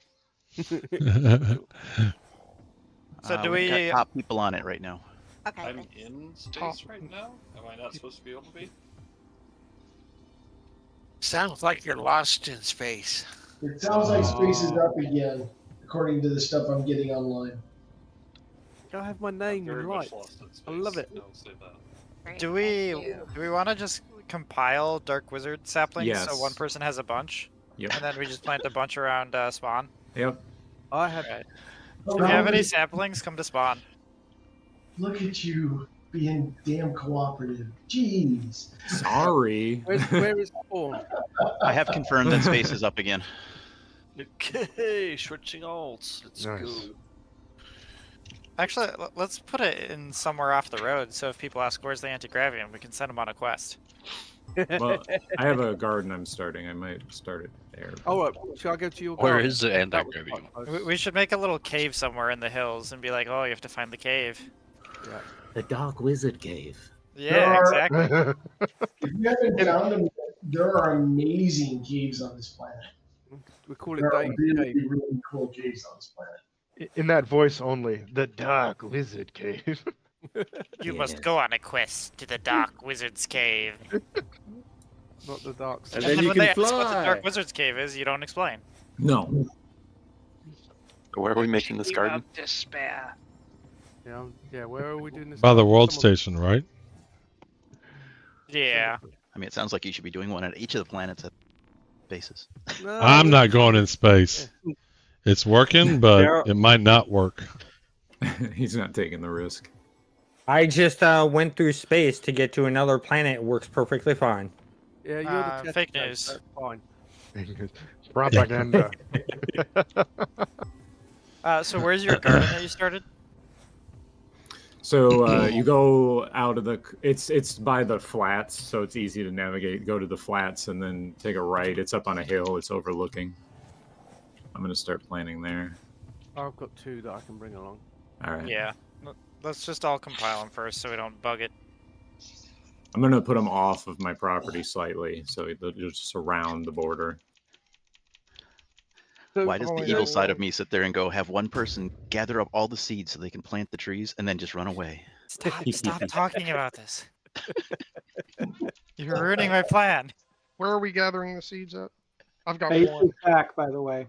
So do we've we got top people on it right now? Okay. I'm in space right now. Am I not supposed to be able to be? Sounds like you're lost in space. It sounds like space is up again, according to the stuff I'm getting online. I have my name in light. I love it. Do we want to just compile Dark Wizard saplings so Yes. one person has a bunch? Yep. And then we just plant a bunch around spawn? Yep. I have. If you have any saplings, come to spawn. Look at you being damn cooperative. Jeez. Sorry. Where is spawn? I have confirmed that space is up again. Okay, switching alts. Let's Nice. go. Actually, let's put it in somewhere off the road, so if people ask where's the Anti-Gravium, we can send them on a quest. Well, I have a garden I'm starting. I might start it there. Oh, shall I go to your Where garden? is the Anti-Gravium? We should make a little cave somewhere in the hills and be like, oh, you have to find the cave. Yeah. The Dark Wizard Cave. Yeah, exactly. If you haven't found them, there are amazing caves on this planet. We call it There are Dave really, Cave. really cool caves on this planet. In that voice only, the Dark Wizard Cave. You must go on a quest to the Dark Wizard's Cave. Not the dark And side. then when they ask what the Dark Wizard's Cave is, you don't explain. No. Where are we making this garden? Despair. Yeah, where are we doing this? By the world station, right? Yeah. I mean, it sounds like you should be doing one at each of the planets at bases. No, I'm not going in space. It's working, but it might not work. He's not taking the risk. I just went through space to get to another planet. It works perfectly fine. Yeah, you're the fake test news. case, that's fine. Propaganda. So where's your garden that you started? So you go out of the. It's by the flats, so it's easy to navigate. Go to the flats and then take a right. It's up on a hill. It's overlooking. I'm gonna start planting there. I've got 2 that I can bring along. All right. Yeah. Let's just all compile them first so we don't bug it. I'm gonna put them off of my property slightly, so they'll just surround the border. Why does the evil side of me sit there and go, have one person gather up all the seeds so they can plant the trees and then just run away? Stop talking about this. You're ruining my plan. Where are we gathering the seeds at? I've got Base one. is back, by the way.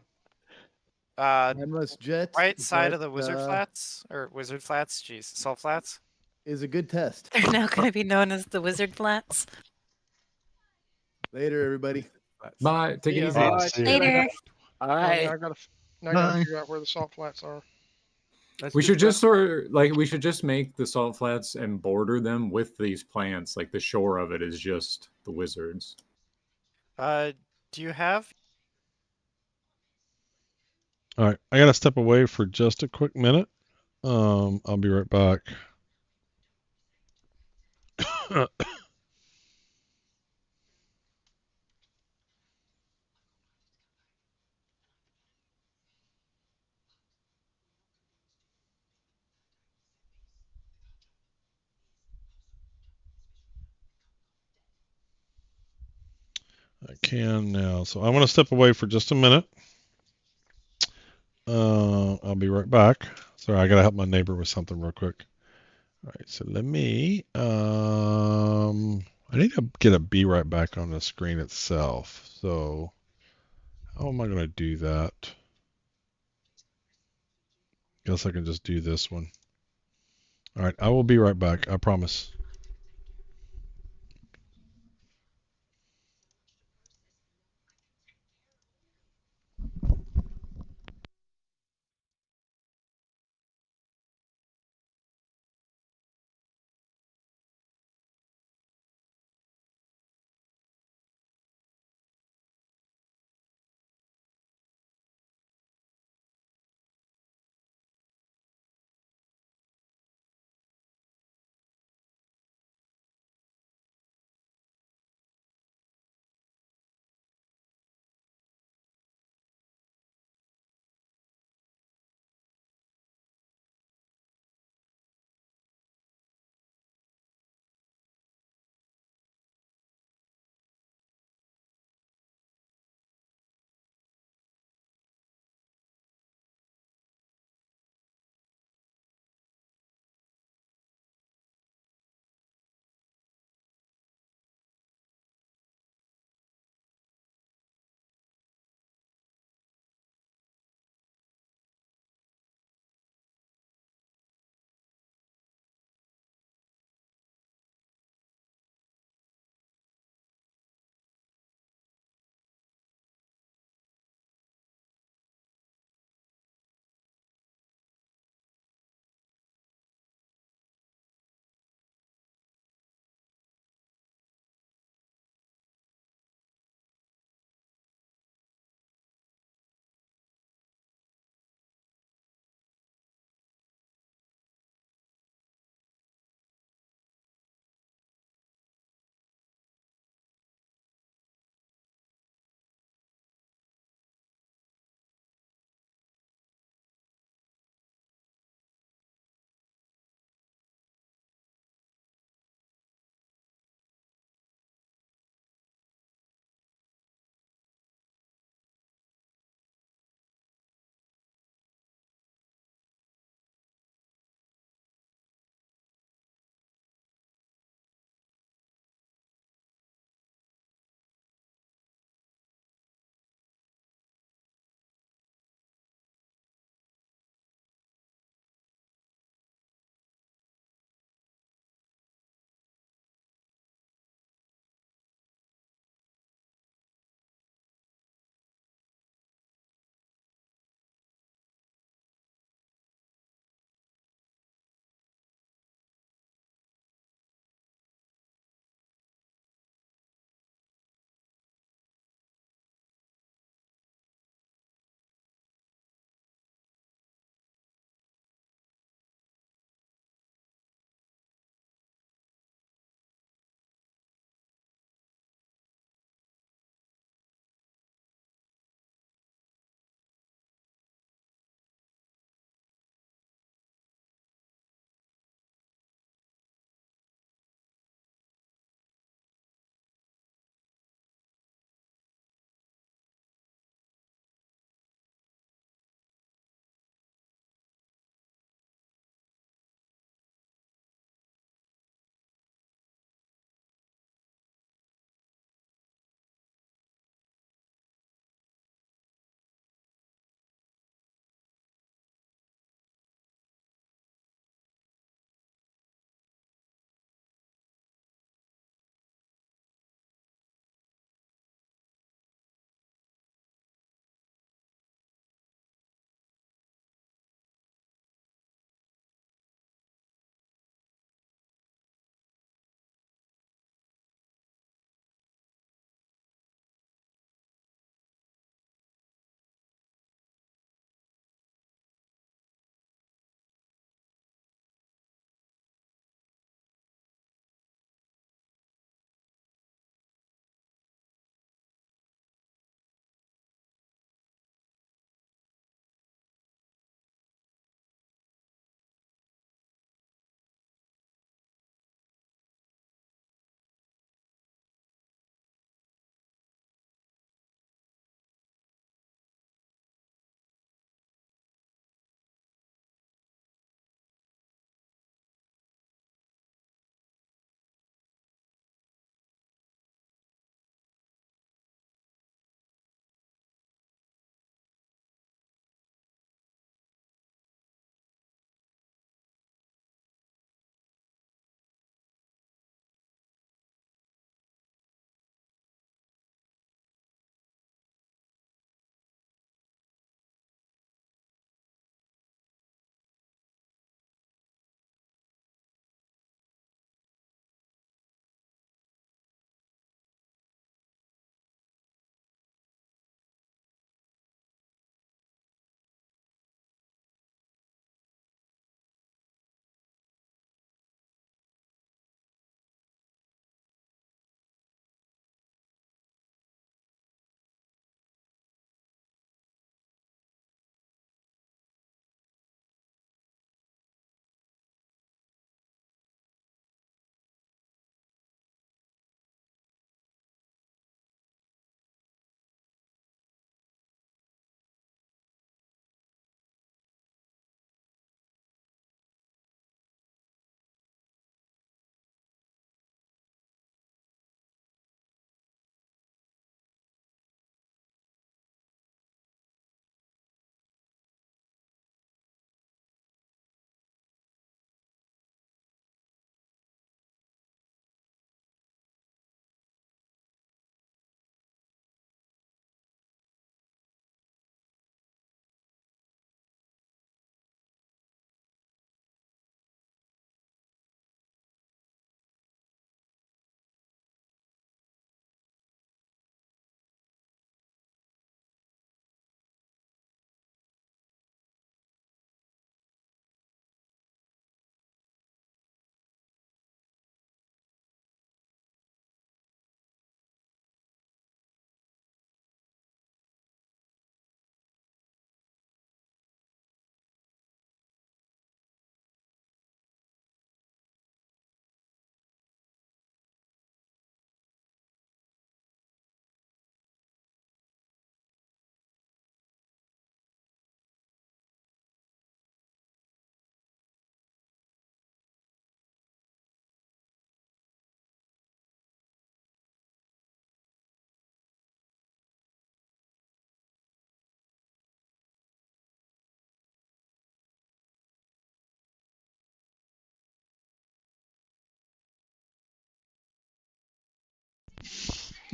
Right side of the Wizard Flats? Or Wizard Flats? Jeez, Salt Flats? is a good test. They're now going to be known as the Wizard Flats. Later, everybody. Bye. Take it Yeah. easy. Bye. Later. All right. Now I gotta figure out where the salt flats are. We should just we should just make the salt flats and border them with these plants. Like the shore of it is just the wizards. Do you have? All right, I gotta step away for just a quick minute. I'll be right back. I can now. So I want to step away for just a minute. I'll be right back. Sorry, I gotta help my neighbor with something real quick. All right, so let me. I need to get a be right back on the screen itself. So how am I gonna do that? Guess I can just do this one. All right, I will be right back. I promise.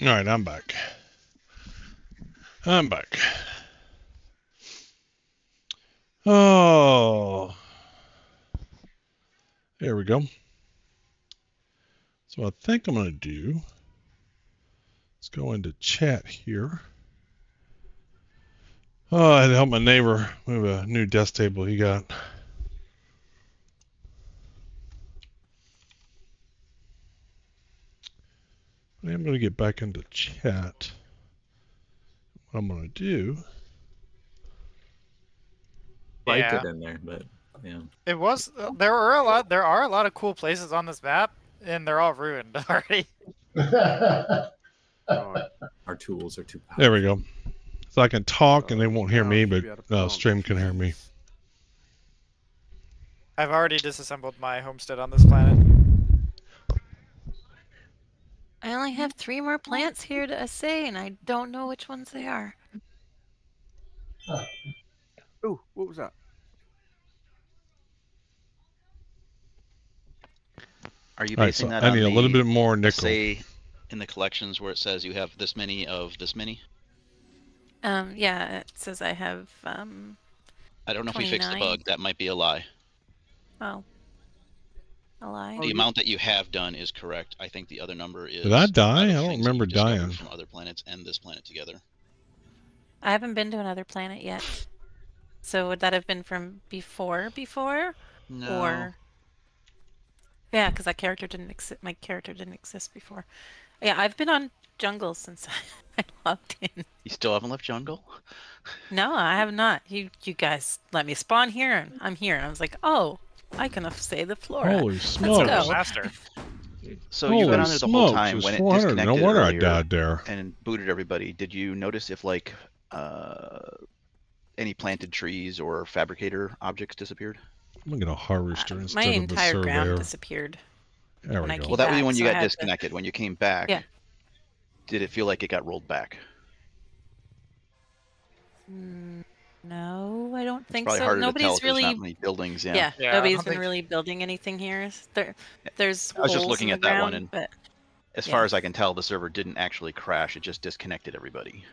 All right, I'm back. I'm back. Oh, there we go. So I think I'm going to do, let's go into chat here. Oh, I had to help my neighbor move a new desk table he got. I'm going to get back into chat. What I'm going to do. Like it in there, but yeah. It was there are a lot of cool places on this map, and they're all ruined already. Our tools are too powerful. There we go. So I can talk and they won't hear me, but stream can hear me. I've already disassembled my homestead on this planet. I only have 3 more plants here to assay, and I don't know which ones they are. Oh, what was that? Are you All right, basing so that I on need a little bit more nickel. Say in the collections where it says you have this many of this many? Yeah, it says I have I don't know 29. if we fixed the bug. That might be a lie. Oh. A lie? The amount that you have done is correct. I think the other number is. Did I die? I things don't that remember you've discovered dying. from other planets and this planet together. I haven't been to another planet yet. So would that have been from before? No. Or yeah, because that character didn't exist. My character didn't exist before. Yeah, I've been on jungle since I logged in. You still haven't left jungle? No, I have not. You guys let me spawn here, and I'm here, and I was like, oh, I can say the flora. Holy Let's smokes. go. Master. So you've been on there the whole time when it disconnected No wonder earlier I died there. and booted everybody. Did you notice if like any planted trees or fabricator objects disappeared? I'm gonna get a harvester instead My of a entire surveyor. ground disappeared. There when we I go. came Well, that was back, when you so I got had to- disconnected. When you came back, Yeah. did it feel like it got rolled back? No, I don't think Probably so. harder to tell Nobody's if there's really not many buildings. Yeah. yeah, Yeah, I nobody's don't been think- really building anything here. There's I was just holes looking in at the that one, ground, and but as yeah. far as I can tell, the server didn't actually crash. It just disconnected everybody.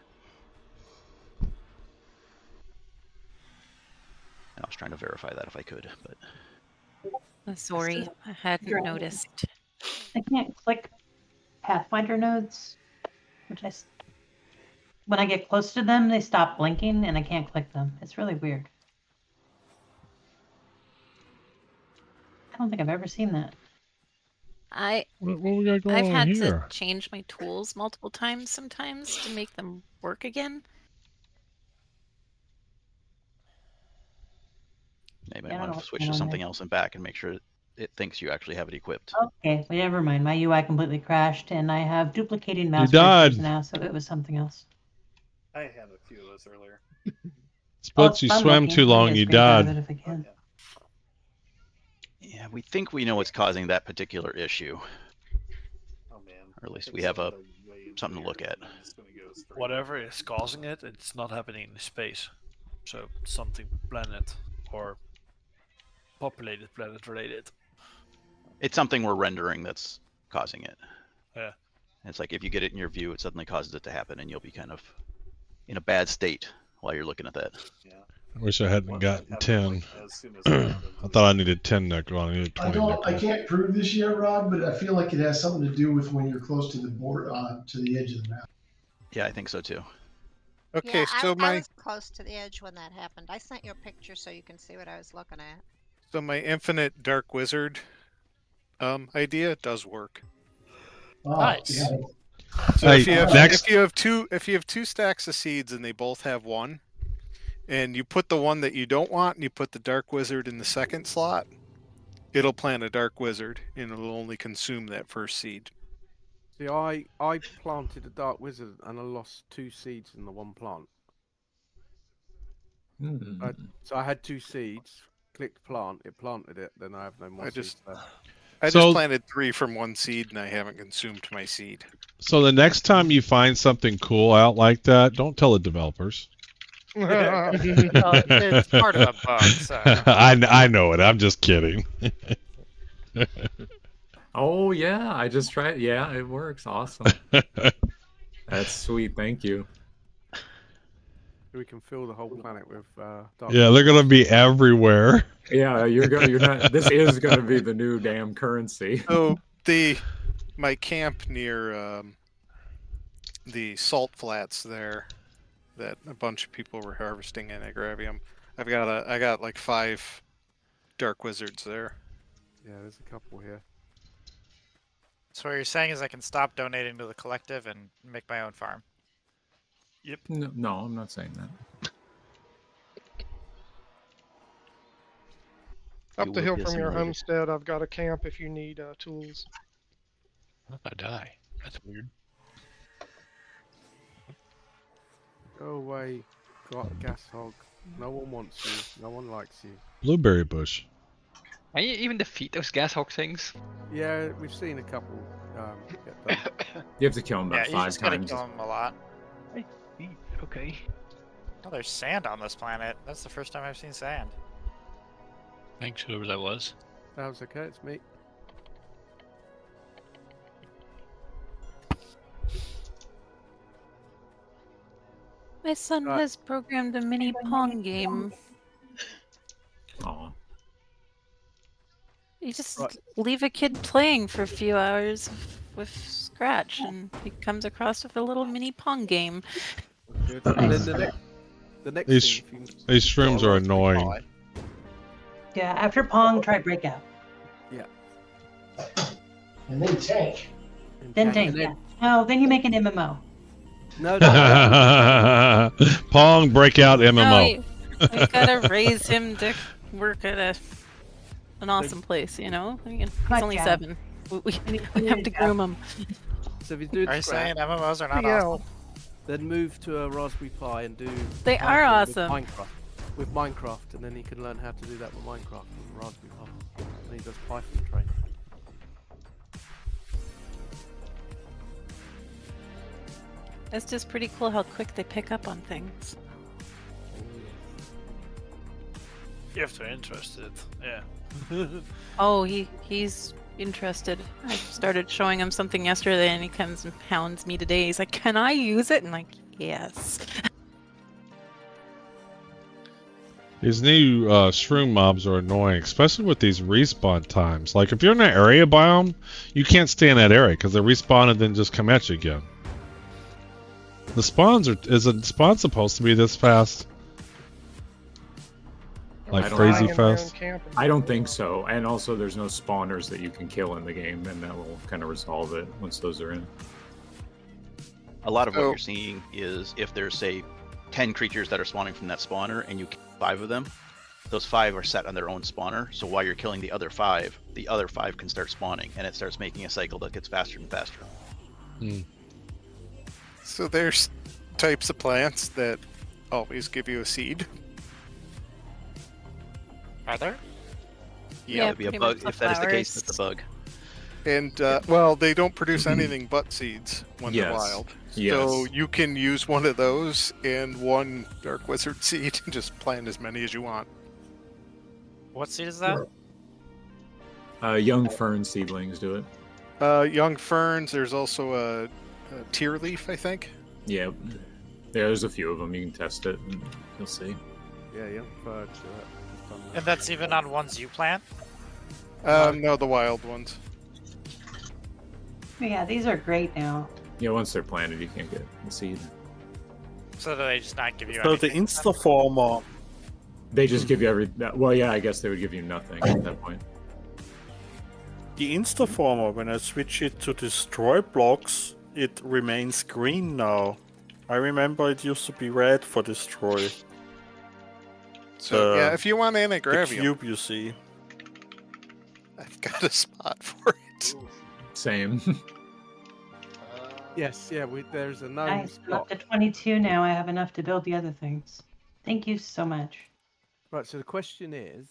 And I was trying to verify that if I could, but I'm sorry, I hadn't noticed. I can't click Pathfinder nodes, when I get close to them, they stop blinking and I can't click them. It's really weird. I don't think I've ever seen that. What we got going I've on had here? to change my tools multiple times sometimes to make them work again. maybe Yeah, I I don't know want to what's switch going to on something there. else and back and make sure it thinks you actually have it equipped. Okay, well, never mind. My UI completely crashed and I have duplicating mouse died. cursors now, so it was something else. I had a few of those earlier. Splits, you fun swam looking. too Let me long, get a you screenshot of died. it if I can. Yeah, we think we know what's causing that particular issue, Oh man. or at least we have a something to look at. Whatever is causing it, it's not happening in space. So something planet or populated planet related. It's something we're rendering that's causing it. Yeah. It's like if you get it in your view, it suddenly causes it to happen, and you'll be kind of in a bad state while you're looking at that. I wish I hadn't gotten 10. I thought I needed 10 nickel. I needed 20 nickel. I can't prove this yet, Rod, but I feel like it has something to do with when you're close to the board, to the edge of the map. Yeah, I think so too. Okay, Yeah, so I was close to the edge when that happened. I sent you a picture so you can see what I was looking at. So my infinite dark wizard idea does work. Oh, Nice. yeah. So Hey, if you have next- if you have two stacks of seeds and they both have one, and you put the one that you don't want and you put the dark wizard in the second slot, it'll plant a dark wizard and it'll only consume that first seed. See, I planted a dark wizard and I lost 2 seeds in the one plant. So I had 2 seeds, clicked plant, it planted it, then I have no more seeds left. I So- just planted 3 from one seed and I haven't consumed my seed. So the next time you find something cool out like that, don't tell the developers. Well, it's part of a bug, so. I know it. I'm just kidding. Oh yeah, I just tried. Yeah, it works. Awesome. That's sweet. Thank you. We can fill the whole planet with dark. Yeah, they're gonna be everywhere. Yeah, you're not. This is gonna be the new damn currency. So my camp near the salt flats there, that a bunch of people were harvesting Anti-Gravium. I got like 5 dark wizards there. Yeah, there's a couple here. So what you're saying is I can stop donating to the collective and make my own farm. Yep. No, I'm not saying that. Up the hill from your homestead, I've got a camp if you need tools. What if I die? That's weird. Go away, gas hog. No one wants you. No one likes you. Blueberry bush. Can you even defeat those gas hog things? Yeah, we've seen a couple get done. You have to kill them Yeah, about you 5 just gotta times. kill them a lot. Okay. Oh, there's sand on this planet. That's the first time I've seen sand. Thanks, whoever that was. That was okay, it's me. My son has programmed a mini Pong game. Aw. You just leave a kid playing for a few hours with Scratch, and he comes across with a little mini Pong game. Good. And then the next These thing, these shrooms are annoying. Yeah, after Pong, try Breakout. Yeah. And then Tank. Then Tank, yeah. Oh, then you make an MMO. No, Pong Breakout MMO. No, we gotta raise him to work at an awesome place, you know? I mean, he's only 7. We have to groom him. So if he's doing Are you saying MMOs are not Yeah. awesome? Then move to a Raspberry Pi and do. They are awesome. With Minecraft, and then he can learn how to do that with Minecraft with Raspberry Pi. And he does Python training. It's just pretty cool how quick they pick up on things. You have to be interested. Yeah. Oh, he's interested. I started showing him something yesterday, and he comes and hounds me today. He's like, "Can I use it?" And I'm like, "Yes." These new shroom mobs are annoying, especially with these respawn times. Like, if you're in an area biome, you can't stay in that area because they respawn and then just come at you again. The spawns is a spawn supposed to be this fast? Like crazy fast? I don't think so. And also, there's no spawners that you can kill in the game, and that will kind of resolve it once those are in. A lot of what you're seeing is if there's, say, 10 creatures that are spawning from that spawner and you kill 5 of them, those 5 are set on their own spawner. So while you're killing the other 5 can start spawning, and it starts making a cycle that gets faster and faster. So there's types of plants that always give you a seed. Are there? Yeah, it'd be a bug. If that is the case, it's a bug. And well, they don't produce anything but seeds when they're wild. Yes. So you can use one of those and one dark wizard seed and just plant as many as you want. What seed is that? Young fern seedlings do it. Young ferns. There's also a tear leaf, I think. Yeah. There's a few of them. You can test it, and you'll see. Yeah, young fern. And that's even on ones you plant? No, the wild ones. Yeah, these are great now. Yeah, once they're planted, you can't get the seed. So do they just not give you So the anything? Instaformer. They just give you well, yeah, I guess they would give you nothing at that point. The Instaformer, when I switch it to destroy blocks, it remains green now. I remember it used to be red for destroy. So yeah, if you want The Anti-Gravium, cube you see. I've got a spot for it. Same. Yes, yeah, there's a known Nice. I'm up spot. to 22 now. I have enough to build the other things. Thank you so much. Right, so the question is,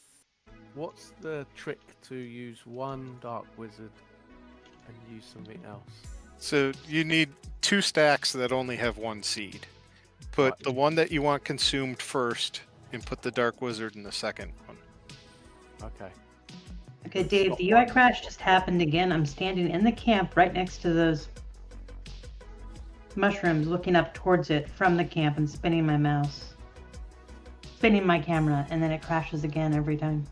what's the trick to use one dark wizard and use something else? So you need 2 stacks that only have 1 seed. Put the one that you want consumed first, and put the dark wizard in the second one. Okay. Okay, Dave, the UI crash just happened again. I'm standing in the camp right next to those mushrooms looking up towards it from the camp and spinning my mouse. Spinning my camera, and then it crashes again every time.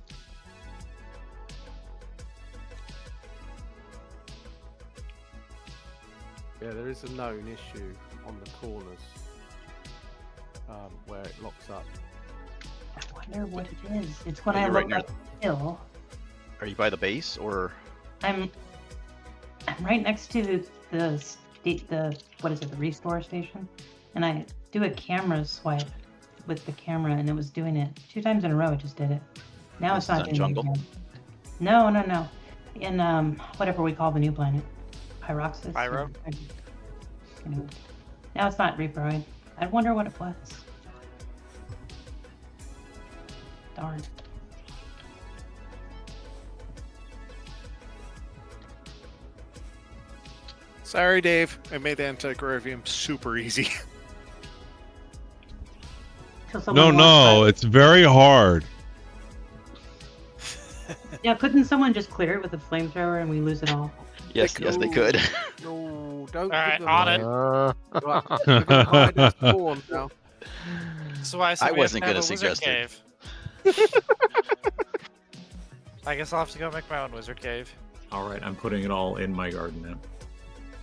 Yeah, there is a known issue on the corners where it locks up. I wonder what it is. It's when Are I you right look near- up the hill. Are you by the base or? I'm right next to the what is it, the restore station, and I do a camera swipe with the camera, and it was doing it 2 times in a row. It just did it. Now This it's not is on doing Jungle? it again. No. In whatever we call the new planet, Pyroxis. Pyro? Anyway. Now it's not Reaperoid. I wonder what it was. Darn. Sorry, Dave. I made Anti-Gravium super easy. No, it's very hard. Yeah, couldn't someone just clear it with a flamethrower and we lose it all? Yes, they could. No, don't. Alright, on it. Right, we're gonna hide at spawn now. So I said I we have wasn't to have gonna a wizard suggest cave. I guess I'll have to go make my own wizard cave. All right, I'm putting it all in my garden now.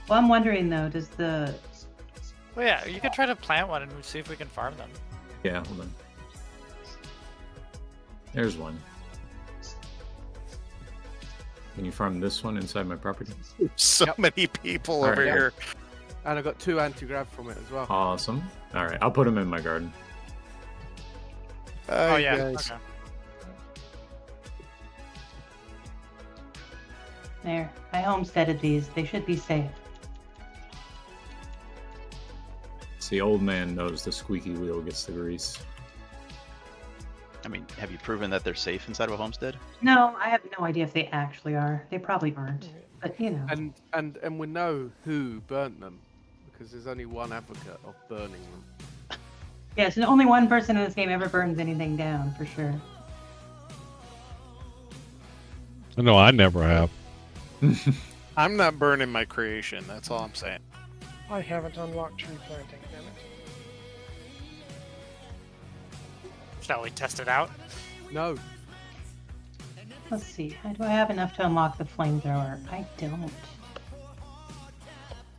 Well, I'm wondering though, does the Well, yeah, you could try to plant one and see if we can farm them. Yeah, hold on. There's one. Can you farm this one inside my property? So many people All over right. here. And I got 2 anti-grav from it as well. Awesome. All right, I'll put them in my garden. Oh yeah. guys. Okay. there? I homesteaded these. They should be safe. See, old man knows the squeaky wheel gets the grease. I mean, have you proven that they're safe inside of a homestead? No, I have no idea if they actually are. They probably aren't. But you know. And we know who burnt them because there's only one advocate of burning them. Yes, and only one person in this game ever burns anything down, for sure. No, I never have. I'm not burning my creation. That's all I'm saying. I haven't unlocked tree planting, damn it. Shall we test it out? No. Let's see. Do I have enough to unlock the flamethrower? I don't.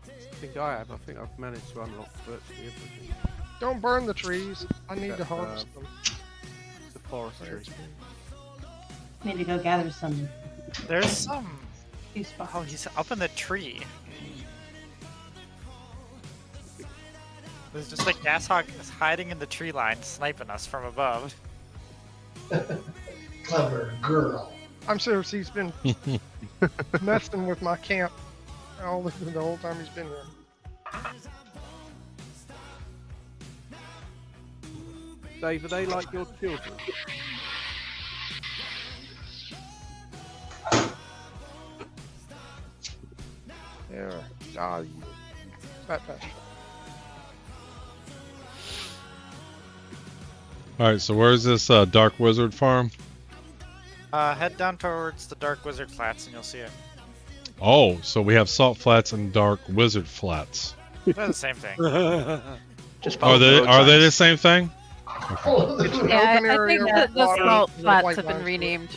I think I have. I think I've managed to unlock virtually everything. Don't burn the trees. I need to harvest them. The forestry. Need to go gather some. There's some. Spots. Oh, he's up in the tree. There's just like gas hog hiding in the tree line, sniping us from above. Clever girl. I'm serious. He's been messing with my camp the whole time he's been here. Dave, are they like your children? There. Fat pasture. All right, so where's this Dark Wizard farm? Head down towards the Dark Wizard Flats and you'll see it. Oh, so we have Salt Flats and Dark Wizard Flats. They're the same thing. Just Are they the same thing? Yeah, I think that the salt flats have been renamed.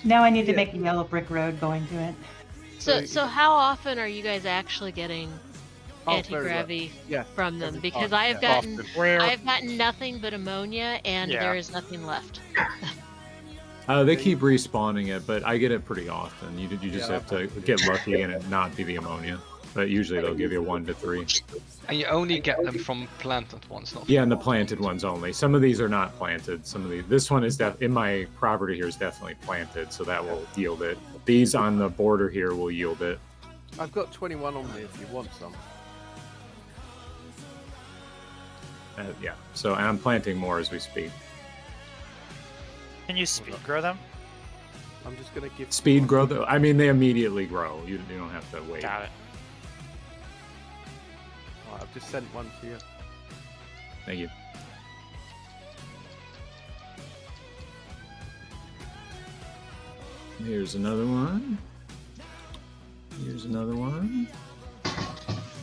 Now I need to make a yellow brick road going to it. So how often are you guys actually getting anti-gravity from them? Because I've gotten nothing but ammonia and there is nothing left. They keep respawning it, but I get it pretty often. You just have to get lucky and it not be the ammonia. But usually they'll give you 1 to 3. And you only get them from planted ones, not Yeah, and the planted ones only. Some of these are not planted. This one is in my property here is definitely planted, so that will yield it. These on the border here will yield it. I've got 21 on me if you want some. Yeah. So I'm planting more as we speak. Can you speed grow them? I'm just gonna give Speed grow though. I mean, they immediately grow. You don't have to wait. Got it. Right, I've just sent one to you. Thank you. Here's another one. Here's another one.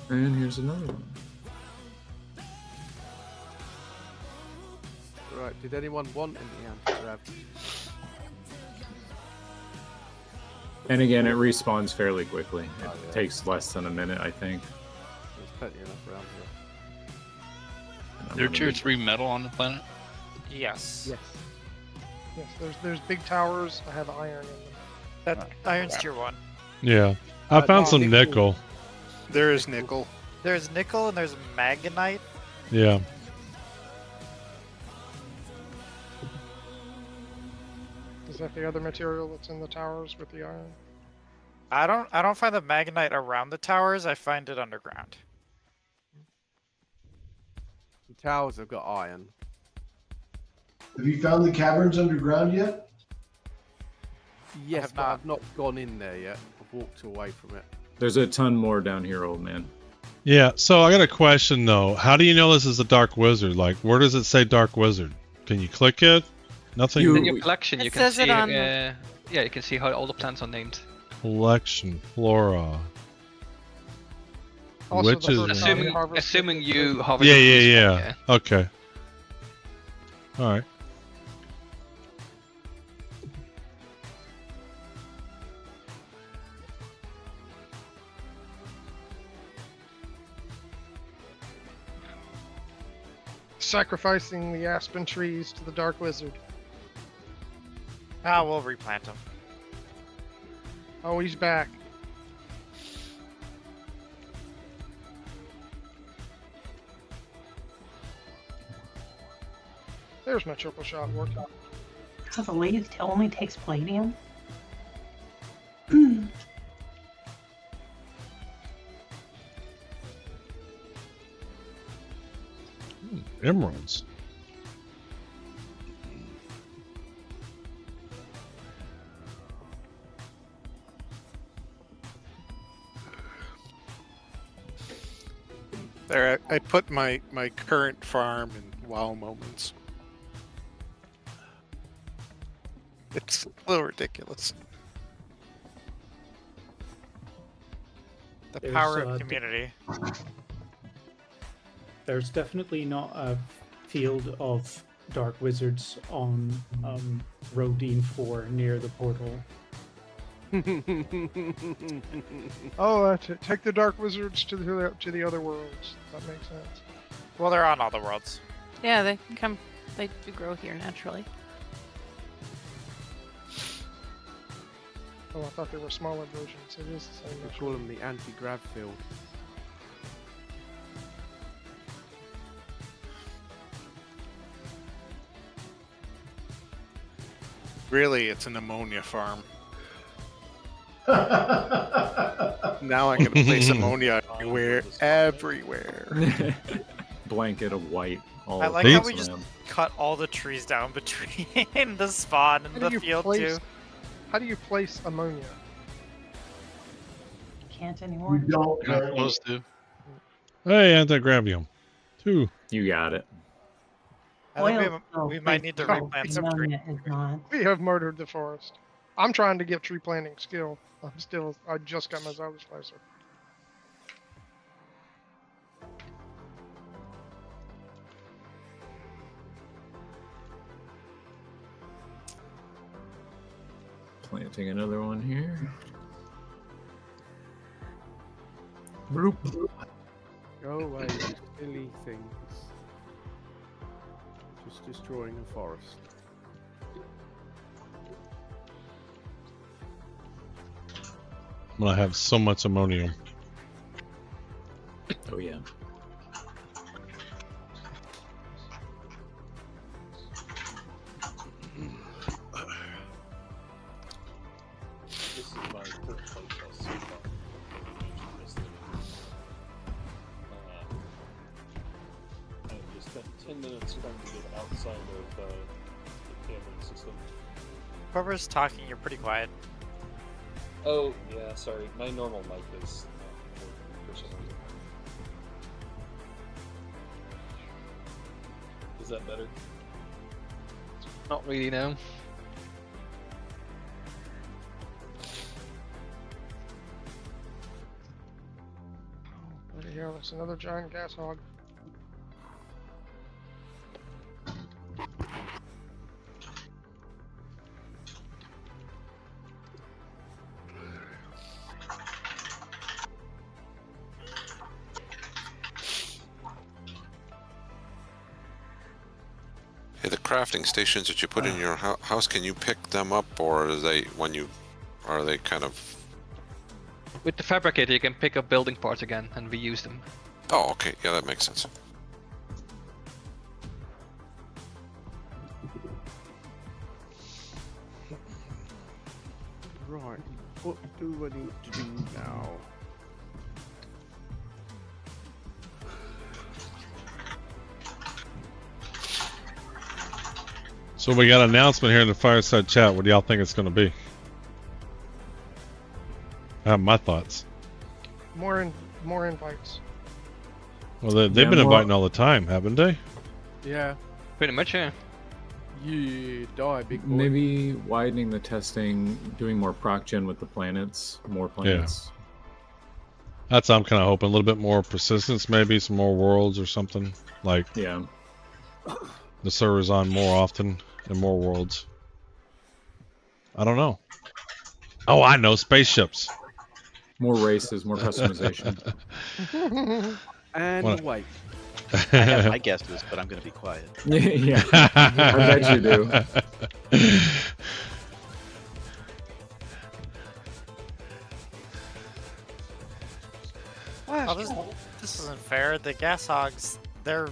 And here's another one. Did anyone want any anti-grav? And again, it respawns fairly quickly. It yeah. takes less than a minute, I think. There's plenty enough around here. There are tier 3 metal on the planet? Yes. Yes. Yes. There's big towers. I have iron in them. That iron's tier 1. Yeah. I found some nickel. There is nickel. There's nickel and there's magnite. Yeah. Is that the other material that's in the towers with the iron? I don't find the magnite around the towers. I find it underground. The towers have got iron. Have you found the caverns underground yet? Yes, but I've not gone in there yet. I've walked away from it. There's a ton more down here, old man. Yeah, so I got a question though. How do you know this is a Dark Wizard? Like, where does it say Dark Wizard? Can you click it? Nothing. In your collection, you It can says see. it on Yeah, you can see how all the plants are named. Collection flora. Also, Which is Assuming you hover. Yeah. Okay. All right. Sacrificing the aspen trees to the Dark Wizard. Ah, we'll replant them. Oh, he's back. There's my triple shot working. So the lathe only takes palladium? Emeralds. There, I put my current farm in WoW moments. It's a little ridiculous. The power of community. There's definitely not a field of Dark Wizards on Rodine 4 near the portal. Oh, take the Dark Wizards to the other worlds. That makes sense. Well, they're on all the worlds. Yeah, they come. They do grow here naturally. Oh, I thought they were smaller versions. It is the same. We call them the anti-grav field. Really, it's an ammonia farm. Now I'm gonna place ammonia everywhere. Blanket of white. All I like how we just cut all the trees down between the spawn and the field too. How do you place ammonia? Can't anymore. You don't. You're not supposed to. Hey, Anti-Gravium. 2. You got it. I think we might need to replant some trees. We have murdered the forest. I'm trying to get tree planting skill. I just got my Zylus Slicer. Planting another one here. Go away, you silly things. Just destroying a forest. I'm gonna have so much ammonium. Oh yeah. This is my current playtest so far. I just spent 10 minutes trying to get outside of the cavern system. Whoever's talking, you're pretty quiet. Oh, yeah, sorry. My normal mic is for some reason. Is that better? Not really, no. Bloody hell, that's another giant gas hog. crafting stations that you put in your house, can you pick them up, or are they kind of? With the fabricator, you can pick up building parts again and reuse them. Oh, okay. Yeah, that makes sense. Right. What do I need to do now? So we got an announcement here in the fireside chat. What do y'all think it's going to be? I have my thoughts. More invites. Well, they've been inviting all the time, haven't they? Yeah. Pretty much, yeah. Yeah, die, big boy. Maybe widening the testing, doing more proc gen with the planets, more planets. That's what I'm kind of hoping. A little bit more persistence, maybe some more worlds or something. Like, yeah, the server's on more often and more worlds. I don't know. Oh, I know, spaceships. More races, more customization. And wait. I have my guesses, but I'm going to be quiet. Yeah, I bet you do. Oh, this isn't fair. The gas hogs, their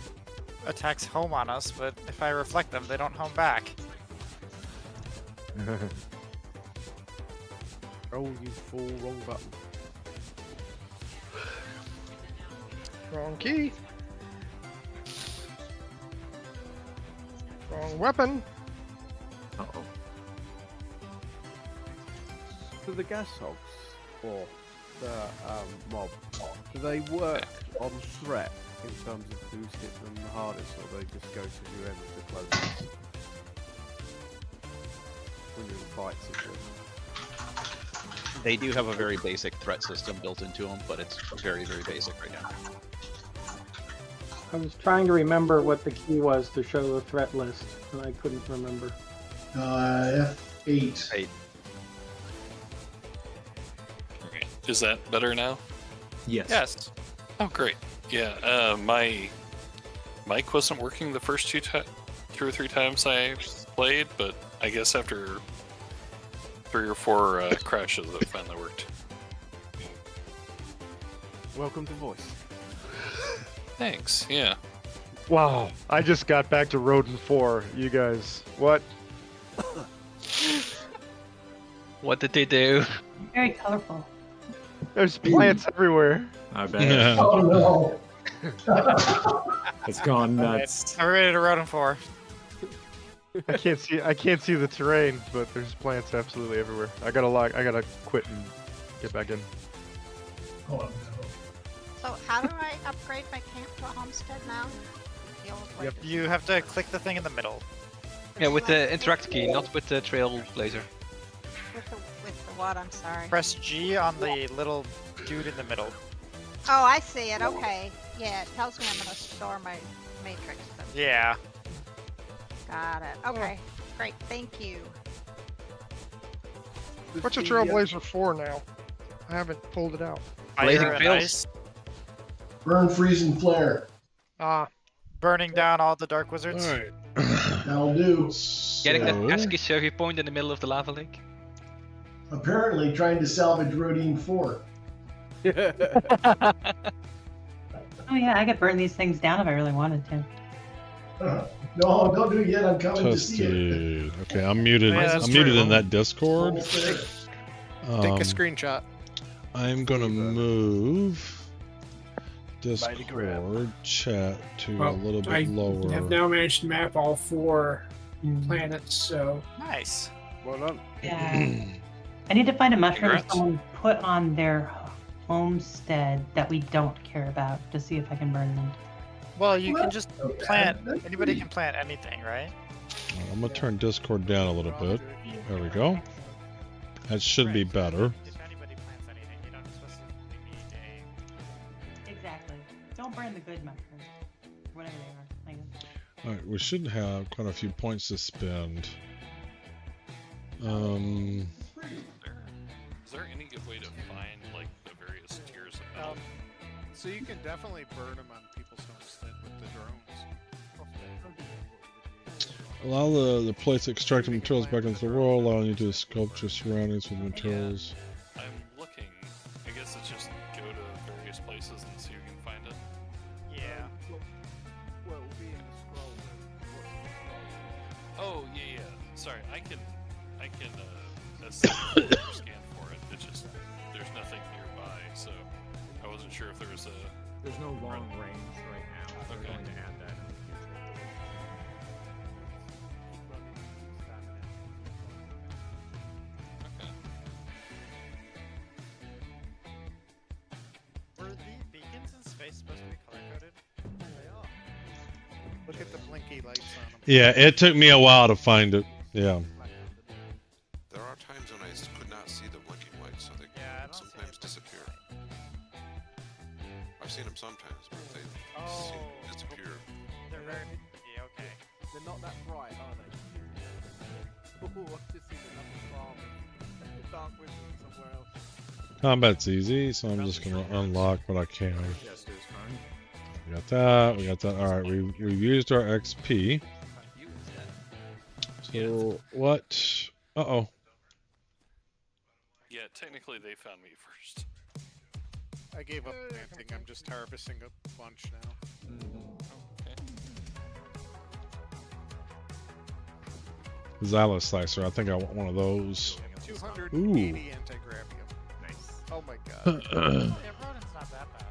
attacks home on us, but if I reflect them, they don't home back. Oh, you fool, wrong button. Wrong key. Wrong weapon. Uh-oh. So the gas hogs, or the mob, do they work on threat in terms of who's hit them the hardest, or they just go to whoever's the closest? When you're in fight situation. They do have a very basic threat system built into them, but it's very, very basic right now. I was trying to remember what the key was to show the threat list, and I couldn't remember. F8. 8. Okay. Is that better now? Yes. Yes. Oh, great. Yeah. My mic wasn't working the first 2 or 3 times I played, but I guess after 3 or 4 crashes, it finally worked. Welcome to voice. Thanks. Yeah. Wow, I just got back to Rodent 4. You guys, what? What did they do? Very colorful. There's plants everywhere. I bet. Oh no. It's gone nuts. I'm ready to Rodent 4. I can't see the terrain, but there's plants absolutely everywhere. I gotta quit and get back in. Oh no. So how do I upgrade my camp to a homestead now? The old way to- You have to click the thing in the middle. Yeah, with the interact key, not with the trailblazer. With the what? I'm sorry. Press G on the little dude in the middle. Oh, I see it. Okay. Yeah, it tells me I'm gonna store my matrix. But... Yeah. Got it. Okay. Great. Thank you. What's a Trailblazer for now? I haven't pulled it out. Blazing Fire and trails. ice. Burn, freeze, and flare. Ah. Burning down all the dark wizards. All right. That'll do. Getting that pesky survey point in the middle of the lava lake. Apparently trying to salvage Rodine 4. Oh yeah, I could burn these things down if I really wanted to. No, don't do it yet. I'm coming to see it. Tested. Okay, I'm muted. Yeah, that's I'm muted true. in that Discord. Take a screenshot. I'm gonna move Discord chat to a little bit I lower. have now managed to map all 4 planets, so. Nice. Well done. Yeah. I need to find a mushroom Congrats. someone put on their homestead that we don't care about to see if I can burn them. Well, you can just plant. Anybody can plant anything, right? I'm gonna turn Discord down a little bit. There we go. That should be better. If anybody plants anything, you don't specifically need a. Exactly. Don't burn the good mushrooms. Whatever they are. Alright, we should have quite a few points to spend. Is there any good way to find like the various tiers of metal? So you can definitely burn them on people's homestead with the drones. Allow the plates extracted materials back into the world, allowing you to sculpt your surroundings with materials. Yeah, I'm looking. I guess it's just go to various places and see if you can find it. Yeah. Well, it'll be in the scroll. Oh, yeah. Sorry, I can scan for it. It's just there's nothing nearby, so I wasn't sure if there was a. There's no long range right now. Okay. We're going to add that in the future. Okay. Were the beacons in space supposed to be color-coded? They are. Look at the blinky lights on them. Yeah, it took me a while to find it. Yeah. There are times when I could not see the blinking lights, so they sometimes disappear. I've seen them sometimes, but they disappear. They're very... Yeah, okay. They're not that bright, are they? Oh, I've just seen another farm. The Dark Wizard somewhere else. Combat's easy, so I'm just gonna unlock what I can. We got that. We got that. All right, we used our XP. So what? Uh-oh. Yeah, technically they found me first. I gave up planting. I'm just harvesting a bunch now. Okay. Xylo Slicer. I think I want one of those. 280 Ooh. anti-gravium. Nice. Oh my god. Yeah, Rodent's not that bad.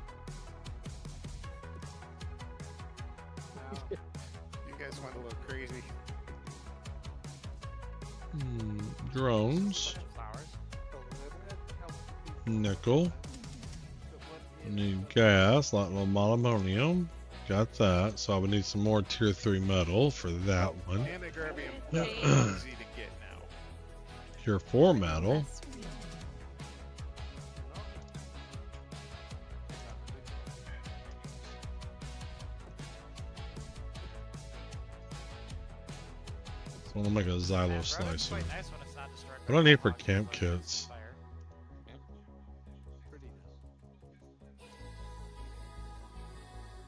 You guys went a little crazy. Drones. Nickel. Need gas, like aluminum. Got that. So I would need some more tier 3 metal for that one. Anti-gravium easy to get now. Tier 4 metal. So I'm gonna make a Xylo Slicer. What do I need for camp kits?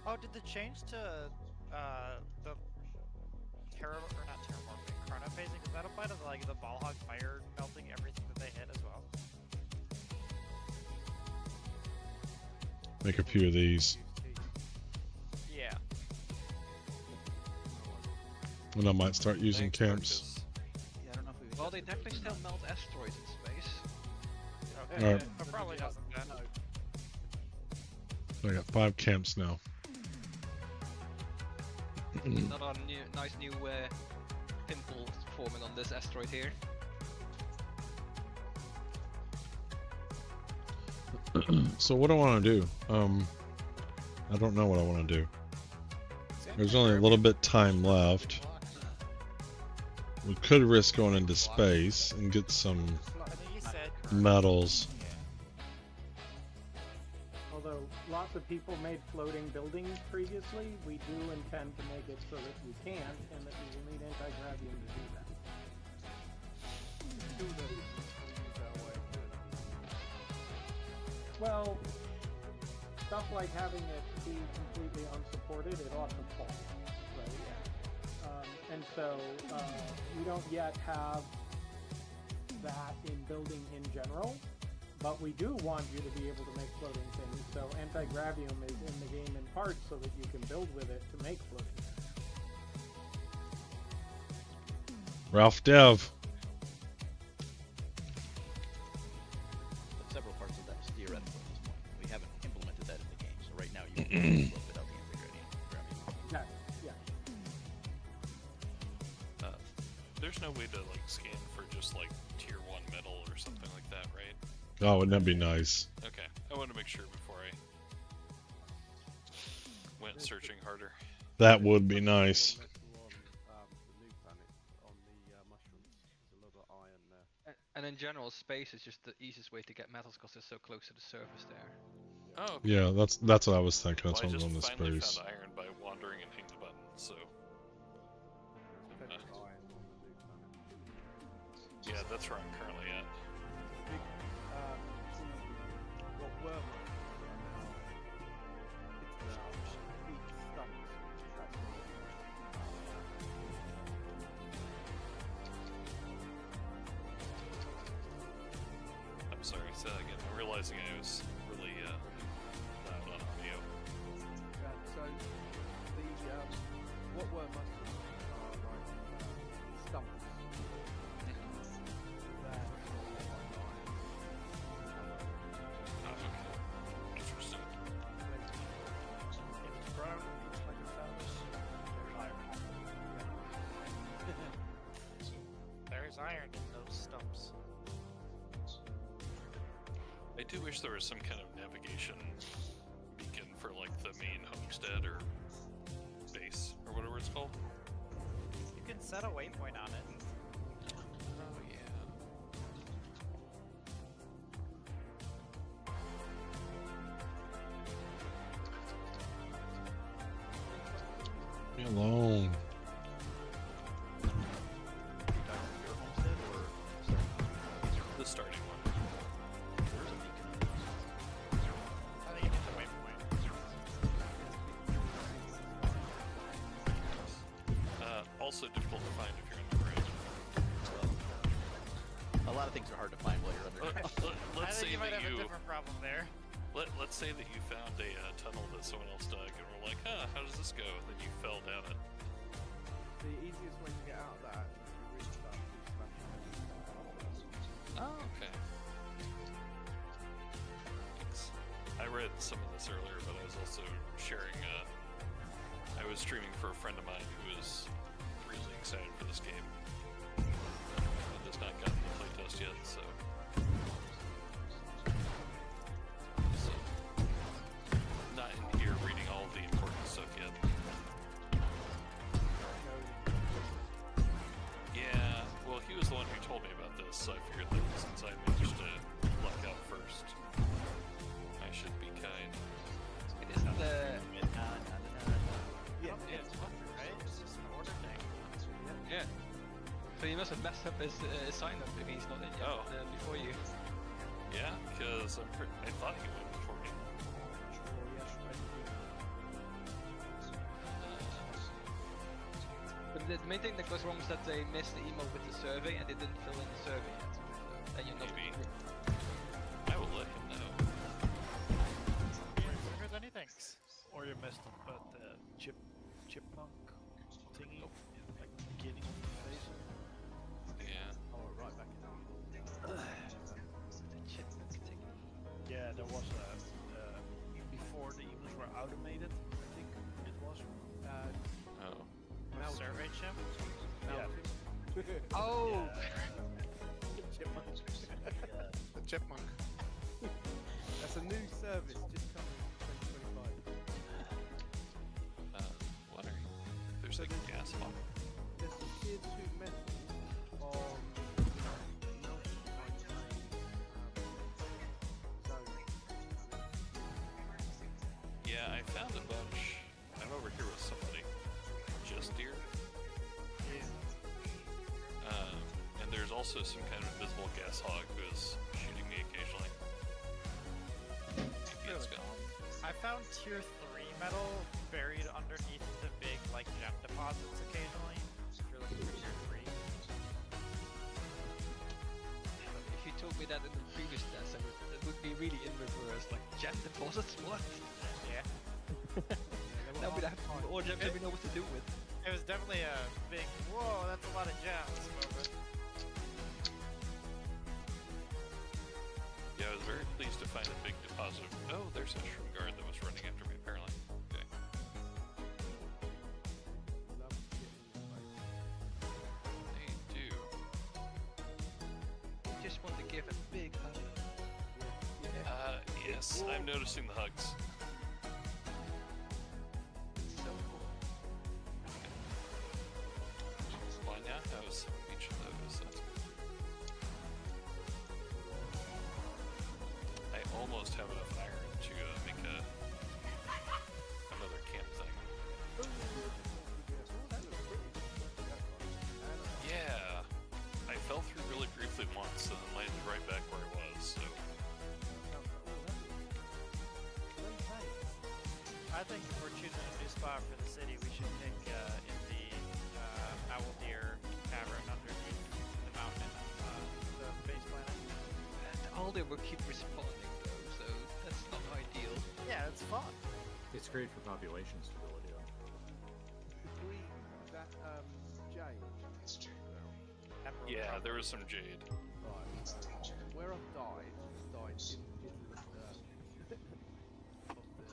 Oh, did the change to the terraforming chrono phasing? Does that apply to the ball hog fire melting everything that they hit as well? Make a few of these. Yeah. And I might start using camps. Yeah, I don't know if we. Well, they definitely still melt asteroids in space. Okay. Alright. It probably doesn't then. I got 5 camps now. Another nice new pimple forming on this asteroid here. So what do I want to do? I don't know what I want to do. There's only a little bit time left. We could risk going into space and get some metals. Although lots of people made floating buildings previously, we do intend to make it so that we can't, and that we will need anti-gravium to do that. Well, stuff like having it be completely unsupported, it ought to fall, right? And so we don't yet have that in building in general, but we do want you to be able to make floating things. So anti-gravium is in the game in part so that you can build with it to make floating things. Ralph Dev. But several parts of that is theoretical at this point. We haven't implemented that in the game, so right now you can build without the anti-gravium. Yeah. There's no way to scan for just tier 1 metal or something like that, right? Oh, wouldn't that be nice? Okay, I wanted to make sure before I went searching harder. That would be nice. And in general, space is just the easiest way to get metals because it's so close to the surface there. Oh, okay. Yeah, that's what I was thinking. That's Well, why I I'm going just to finally space. found iron by wandering and hitting the button, so... yeah, that's where I'm currently at. say that again. I'm realizing I was really loud on audio. So the what were muscles are like stumps. That Interesting. If it's brown, it's like a phallus. There's iron in those stumps. I do wish there was some kind of navigation beacon for like the main homestead or base or whatever it's called. You can set a waypoint on it. Oh yeah. Leave me alone. The starting one. I think it's a waypoint. Also difficult to find if you're underground. A lot of things are hard to find while you're underground. I Let's think say you might that have you a different problem there. let's say that you found a tunnel that someone else dug, and we're like, how does this go? And then you fell down it. the easiest way to get out of that is to restart. Oh, okay. Thanks. I read some of this earlier, but I was also sharing. I was streaming for a friend of mine who is really excited for this game. But has not gotten the playtest yet, so. Not in here reading all of the important stuff yet. Yeah, well, he was the one who told me about this, so I figured that since I managed to luck out first, I should be kind. It is the... Yeah, it's fun, right? It's just an order thing. Yeah. So you must have messed up his sign up if he's not in yet before you. Yeah, because I thought he went before me. But the main thing that goes wrong is that they missed the email with the survey and they didn't fill in the survey yet. And you're not. Maybe. I will let him know. Heard anything? Or you messed up at the chipmunk thingy, like the beginning of the phase. Yeah. Oh, right back in The chipmunk thingy. Yeah, there was before the emails were automated, I think it was. Oh. Survey chip? Yeah. Oh! Chipmunk. Yeah. The chipmunk. That's a new service just coming in 2025. What are you? There's like a gas hog. There's some tier 2 metals on mountain Yeah, I found a bunch. I'm over here with somebody. Just deer. And there's also some kind of invisible gas hog who is shooting me occasionally. Maybe it's gone. I found tier 3 metal buried underneath the big like gem deposits occasionally. If you're looking for tier 3. If you told me that in the previous test, it would be really in reverse. Like, gem deposits? What? Yeah. Now we'd have more gems that we know what to do with. It was definitely a big, whoa, that's a lot of gems moment. Yeah, I was very pleased to find a big deposit of... Oh, there's a shroom guard that was running after me, apparently. Okay. They do. You just want to give a big hug. Yes, I'm noticing the hugs. So cool. Well, I now have some of each of those. That's good. I almost have enough iron to make another camp thing. Yeah, I fell through really briefly once and then landed right back where I was. So I think if we're choosing a new spot for the city, we should pick in the Owl Deer Cavern underneath the mountain, the base planet. All they will keep respawning though, so that's not ideal. Yeah, it's fun. It's great for population stability. Though. The green, that jade. Yeah, there was some jade. Right, so where I've died in the of the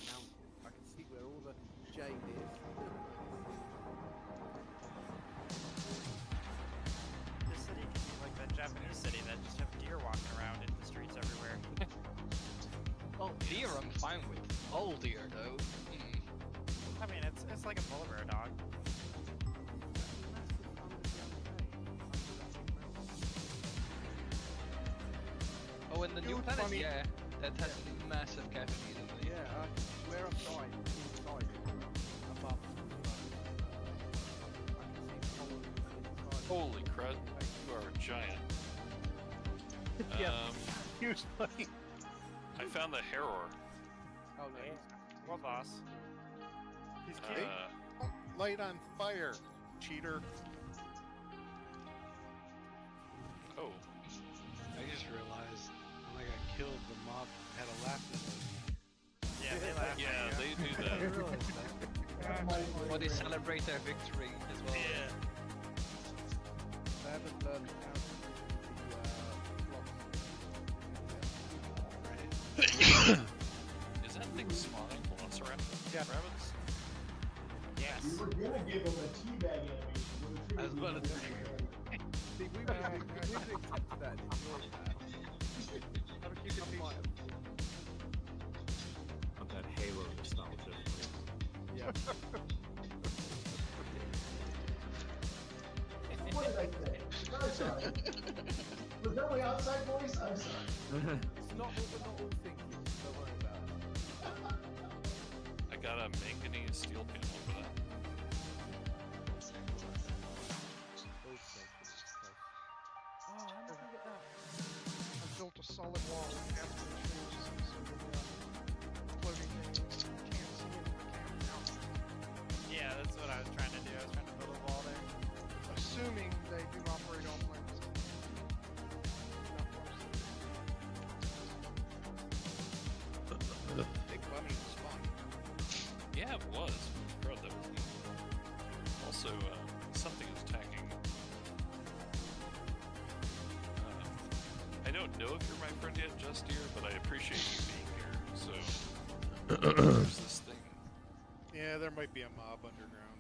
mountain. I can see where all the jade is. This city can be like that Japanese city that just have deer walking around in the streets everywhere. Well, deer I'm fine with. All deer though. I mean, it's like a polar bear dog. Oh, and the new Good planet, funny- yeah, that has massive caffeine in it. Yeah, where I've died inside it, above. I can see columns inside. Holy crud, you are a giant. Yeah. Usually. I found the Heror. Oh no, what boss? He's kidding. Light on fire, cheater. Oh. I just realized when I got killed, the mob had a laugh at me. Yeah, they laugh. Yeah, they do that. Or they celebrate their victory as well. Yeah. I haven't learned how to Is that thing spawning velociraptors? Yeah. Rabbits? Yes. We were gonna give him a teabag animation. I was about to say. See, we've accepted that and enjoyed that. How did you get Of that Halo nostalgia. Yeah. What did I say? I'm sorry. Was that my outside voice? I'm sorry. It's not what we're not all thinking, don't worry about it. I got a manganese steel panel for that. Oh, how did we get that? I built a solid wall with captain trees so the floating things can't see into the camp now. Yeah, that's what I was trying to do. I was trying to build a wall there. Assuming they do operate on planes. Big bunny was fun. Yeah, it was. Crud, that was neat. Also, something is attacking. I don't know if you're my friend yet, Just Deer, but I appreciate you being here. So, there's this thing. Yeah, there might be a mob underground.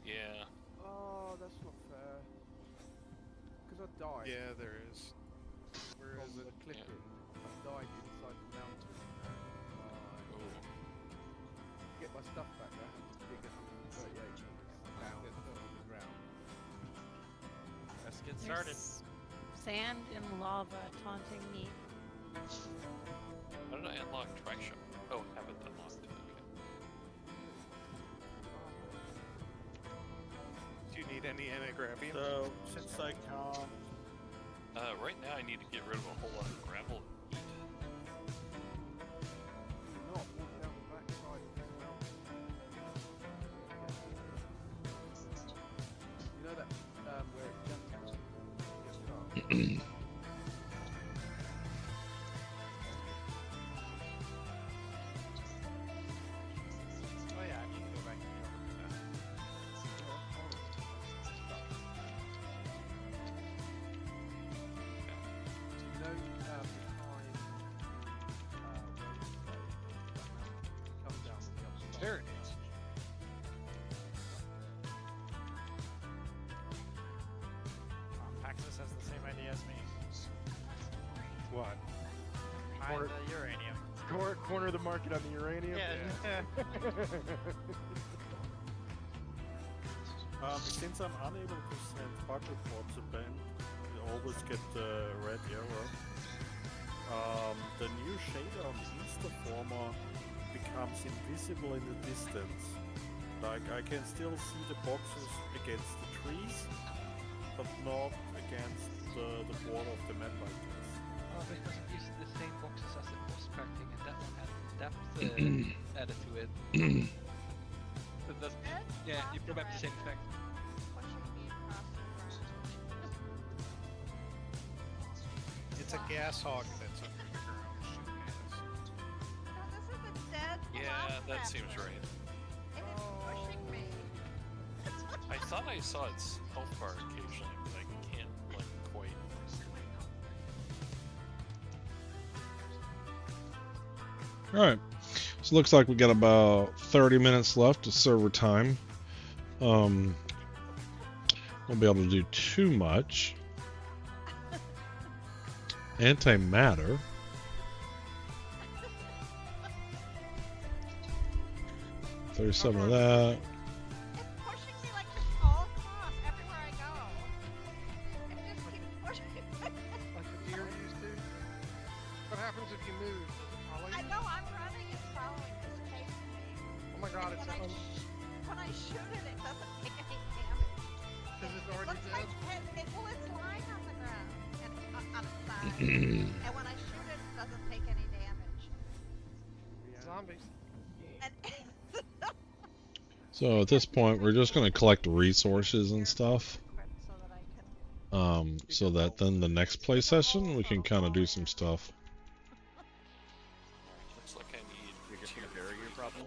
Yeah. Oh, that's not fair. Because I died. Yeah, there is. Where from is the it? clicking. I died inside the mountain. Get my stuff back. I had to dig 138 meters down to the ground. Let's get started. There's sand and lava taunting me. How did I unlock Trisha? Oh, haven't unlocked it. Do you need any Anti-Gravium? So, since I can't... Right now I need to get rid of a whole lot of gravel and heat. Not walk down the back side of the mountain. You know that where it jumps out? Oh yeah, I need to go back and do that. You know, behind come down the other side. There it is. Paxis has the same idea as me. What? Behind the uranium. Corner the market on the uranium? Yeah. Since I'm unable to send bucket pods a band, you always get the red arrow. The new shader on the Instaformer becomes invisible in the distance. Like, I can still see the boxes against the trees, but not against the border of the map like this. Oh, because it uses the same boxes as it was tracking, and that one had depth added to it. So that's, yeah, you probably have the same effect. Pushing me across the ground. It It's a gas hog that's under the ground shooting at us. No, this is a dead Yeah, that seems right. It is pushing me. I thought I saw its health bar occasionally, but I can't like quite. All right. So it looks like we got about 30 minutes left of server time. Won't be able to do too much. Antimatter. There's some of that. It's pushing me like this all across everywhere I go. It just keeps pushing me. Like the deer used to. What happens if you move? Does it follow I you? know I'm running, it's following, it's chasing me. Oh my god, And it's when I shoot it, it doesn't take any damage. Because it's It already looks dead? like well, it's lying on the ground and on its side. And when I shoot it, it doesn't take any damage. Zombies. And So at this point, we're just going to collect resources and stuff. So that then the next play session, we can kind of do some stuff. Looks like I need. You're just gonna bury your problem.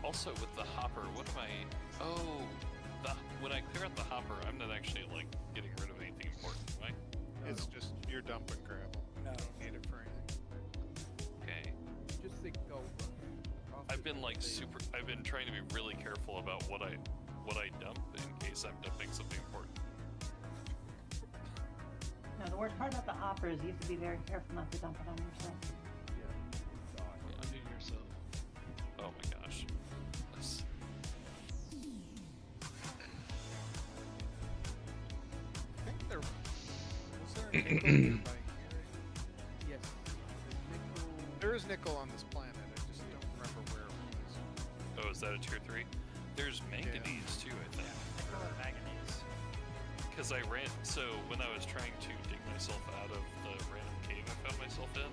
Also, with the hopper, what am I? Oh, when I clear out the hopper, I'm not actually like getting rid of anything important, am I? It's just you're dumping gravel. You don't need it for anything. Okay. Just think gold. I've been like super. I've been trying to be really careful about what I dump in case I'm dumping something important. No, the worst part about the hopper is you have to be very careful not to dump it on yourself. Undo yourself. Oh my gosh. That's... I think there was there a nickel nearby here? Yes. Nickel. There is nickel on this planet. I just don't remember where it was. Oh, is that a tier 3? There's manganese too, I think. Nickel and manganese. Because I ran. So when I was trying to dig myself out of the random cave I found myself in,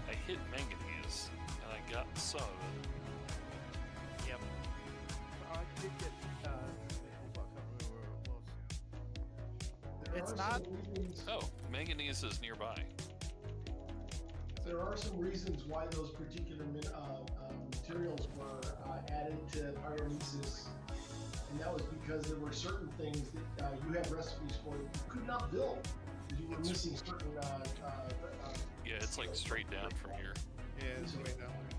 I hit manganese and I got some of it. Yep. I did get. I can't remember where it was. There It's are not. some reasons- Oh, manganese is nearby. There are some reasons why those particular materials were added to pyromesis, and that was because there were certain things that you had recipes for that you could not build because you were missing certain. Yeah, it's like straight down from here. Yeah, it's way down there.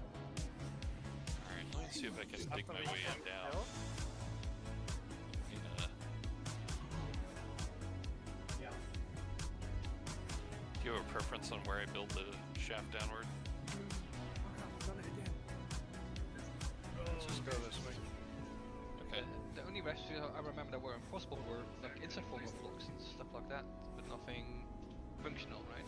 Alright, let me see if I can dig my way in down. Yeah. Do you have a preference on where I build the shaft downward? Let's just go this way. Okay. The only recipes I remember that were impossible were like instant form of blocks and stuff like that, but nothing functional, right?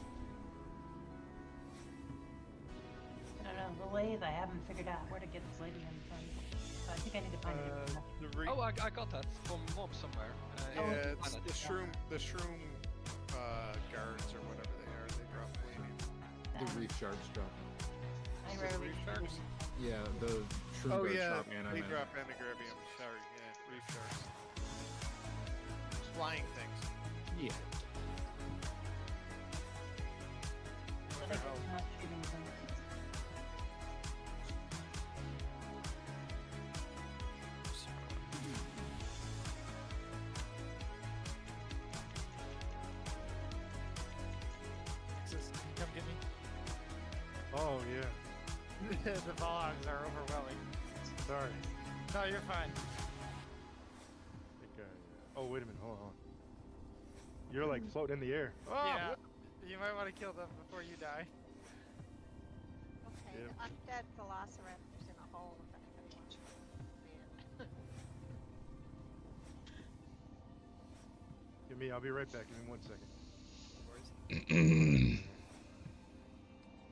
I don't know, the lathe, I haven't figured out where to get this lathe in from. So I think I need to find it. Oh, I got that from mob somewhere. Yeah, it's the shroom guards or whatever they are. They drop palladium. The reef sharks drop. I rarely Reef sharks? Yeah, the shroom Oh guards yeah, drop they antimatter. drop Anti-Gravium. Sorry, yeah, reef sharks. Flying things. Yeah. I think it's not shooting them. Come get me. Oh yeah. The bogs are overwhelming. Sorry. No, you're fine. Oh wait a minute. Hold on. You're like floating in the air. Oh, Yeah. You might want to kill them before you die. Okay, Yep. the undead velociraptor's in a hole if anybody wants to see it. Give me. I'll be right back. Give me 1 second.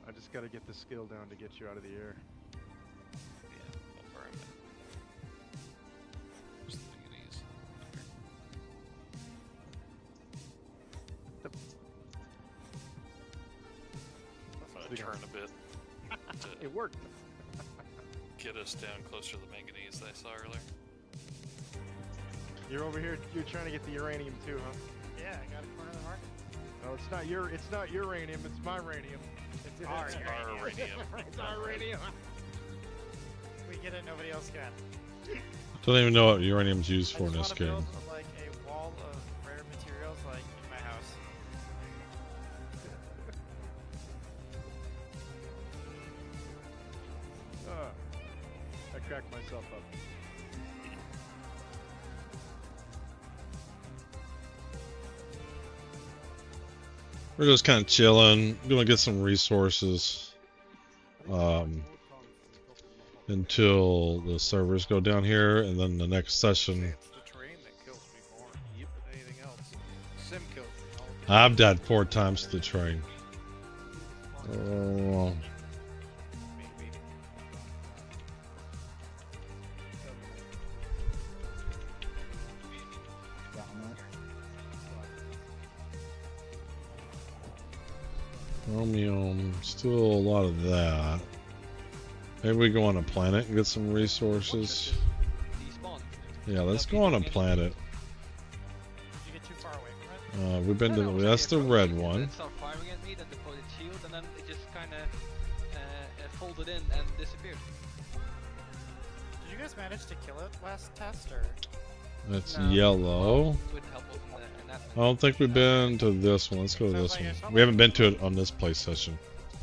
I just got to get the skill down to get you out of the air. Yeah, how far am I? Where's the manganese? I'm gonna turn a bit. It worked. get us down closer to the manganese that I saw earlier. You're over here. You're trying to get the uranium too, huh? Yeah, I got a corner of the market. No, it's not your. It's not uranium. It's my uranium. It's our uranium. It's our uranium. We get it, nobody else can. Don't even know what uranium's used for in this I just wanna game. build, like a wall of rare materials, like in my house. I cracked myself up. We're just kind of chilling. Gonna get some resources until the servers go down here, and then the next session. It's the terrain that kills me more than anything else. Sim kills me. I've died 4 times to the train. Oh. Chromium, still a lot of that. Maybe we go on a planet and get some resources. Yeah, let's go on a planet. Did you get too far away from it? We've been to the, that's the red one. Start firing at me, then deployed its shield, and then it just kind of folded in and disappeared. Did you guys manage to kill it last test, or? That's No. yellow. Wouldn't help us in that I don't think we've been to this one. Let's go to this one. We haven't been to it on this play session.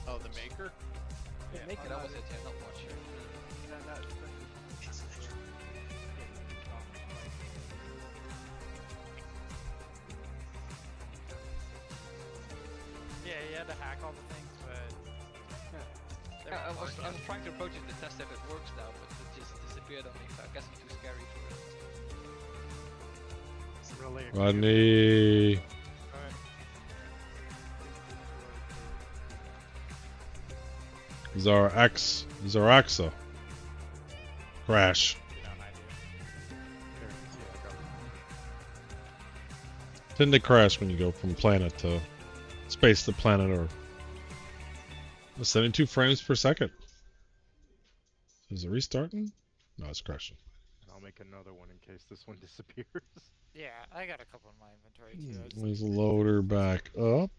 Oh, the maker? Yeah, Oh, that was it, yeah, not much. Yeah, you had to hack all the things, but. I was trying to approach it to test if it works now, but it just disappeared on me, so I guess I'm too scary for it. Rodney. Zaraxa. Crash. Tend to crash when you go from planet to space to planet, or 72 frames per second. Is it restarting? No, it's crashing. I'll make another one in case this one disappears. Yeah, I got a couple in my inventory too. I just- Let's load her back up.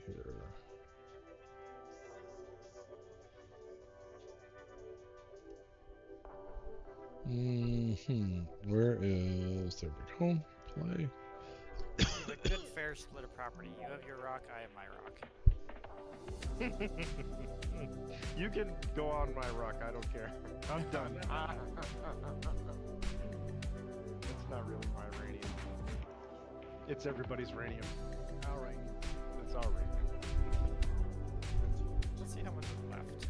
Here. Where is there? Home play. The good fair split of property. You have your rock, I have my rock. You can go on my rock. I don't care. I'm done. It's not really my uranium. It's everybody's uranium. All right. It's our uranium. Let's see how much is left.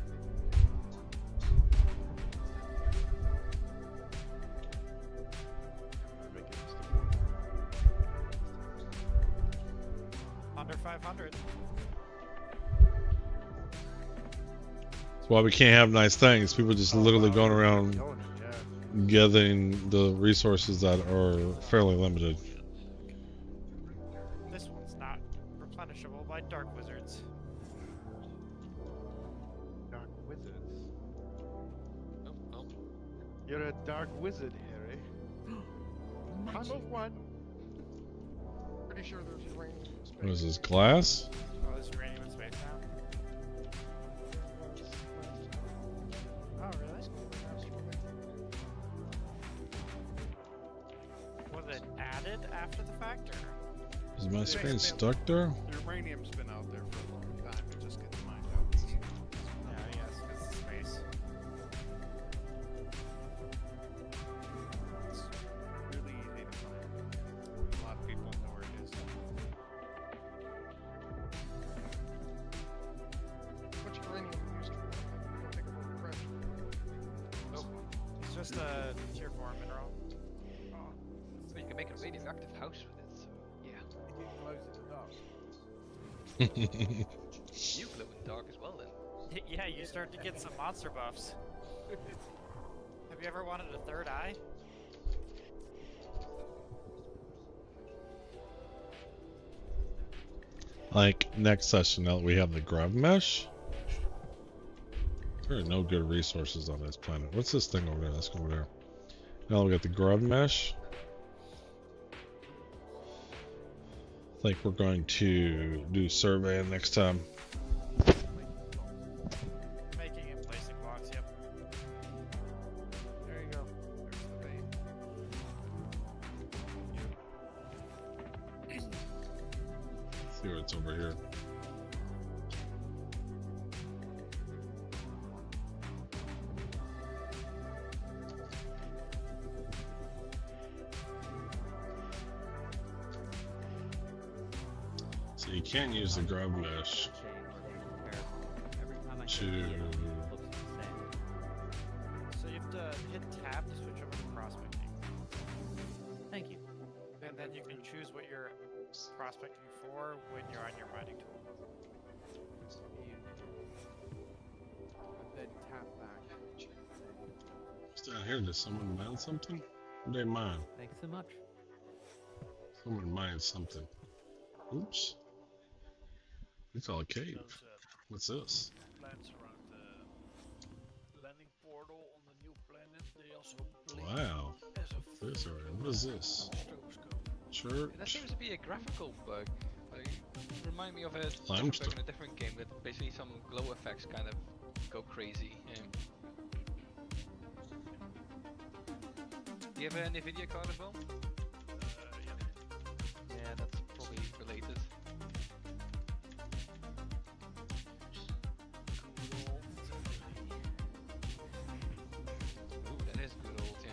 Under 500. That's why we can't have nice things. People just literally going around gathering the resources that are fairly limited. This one's not replenishable by dark wizards. Dark wizards. You're a dark wizard, Harry. I'm a one. Pretty sure there's uranium in space. What is this, glass? Oh, there's uranium in space now. Oh, really? Was it added after the fact, or? Is my screen stuck there? The uranium's been out there for a long time. It just gets mined out. Yeah, I guess because it's space. It's really easy to find. A lot of people know where it is. Which uranium you used for? I don't think I've ever crashed. Nope. It's just a tier 4 mineral. So you can make a radioactive house with it, so yeah. You glow in the dark as well then. Yeah, you start to get some monster buffs. Have you ever wanted a third eye? Like next session, now that we have the grub mesh, There are no good resources on this planet. What's this thing over there? Let's go over there. Now we got the grub mesh. I think we're going to do surveying next time. Making and placing blocks, yep. There you go. There's the bait. See what's over here. So you can't use the grub mesh to... So you have to hit tab to switch over to prospecting. Thank you. And then you can choose what you're prospecting for when you're on your mining tool. And then tap back. What's down here? Does someone mine something? What do they mine? Thanks so much. Someone mines something. Oops. It's all a cave. What's this? Plants around the landing portal on the new planet. They also Wow. This area. What is this? Church. That seems to be a graphical bug. Like, remind me of a Limestone. bug in a different game that basically some glow effects kind of go crazy. Yeah. Do you have an NVIDIA card as well? Yeah, that's probably related. Ooh, that is good old, yeah.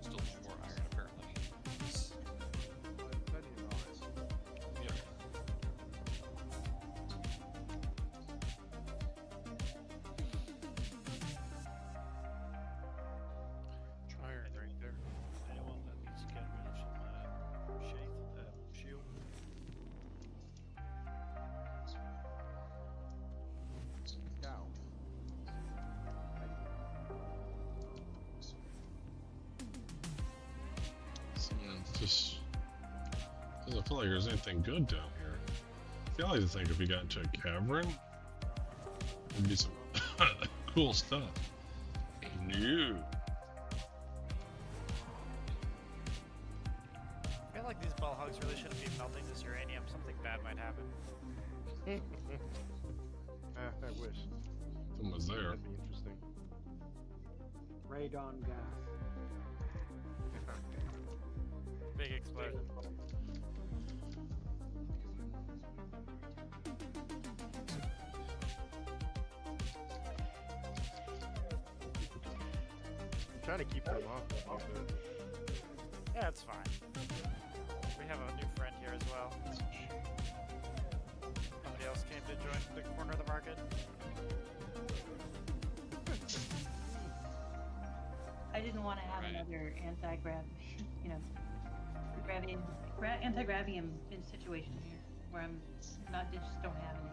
Still more iron apparently. Plenty of iron. Yep. iron right there. Anyone that needs to get rid of some shield. Cow. Just doesn't feel like there's anything good down here. I feel like to think if we got into a cavern, there'd be some cool stuff. New. I feel like these ball hogs really shouldn't be melting this uranium. Something bad might happen. I wish. Someone's there. That'd be interesting. Radon gas. Big explosion. I'm trying to keep them off. Yeah, it's fine. We have a new friend here as well. Somebody else came to join the corner of the market. I didn't want to have another anti-grav, anti-gravium situation here, where I'm not just don't have any.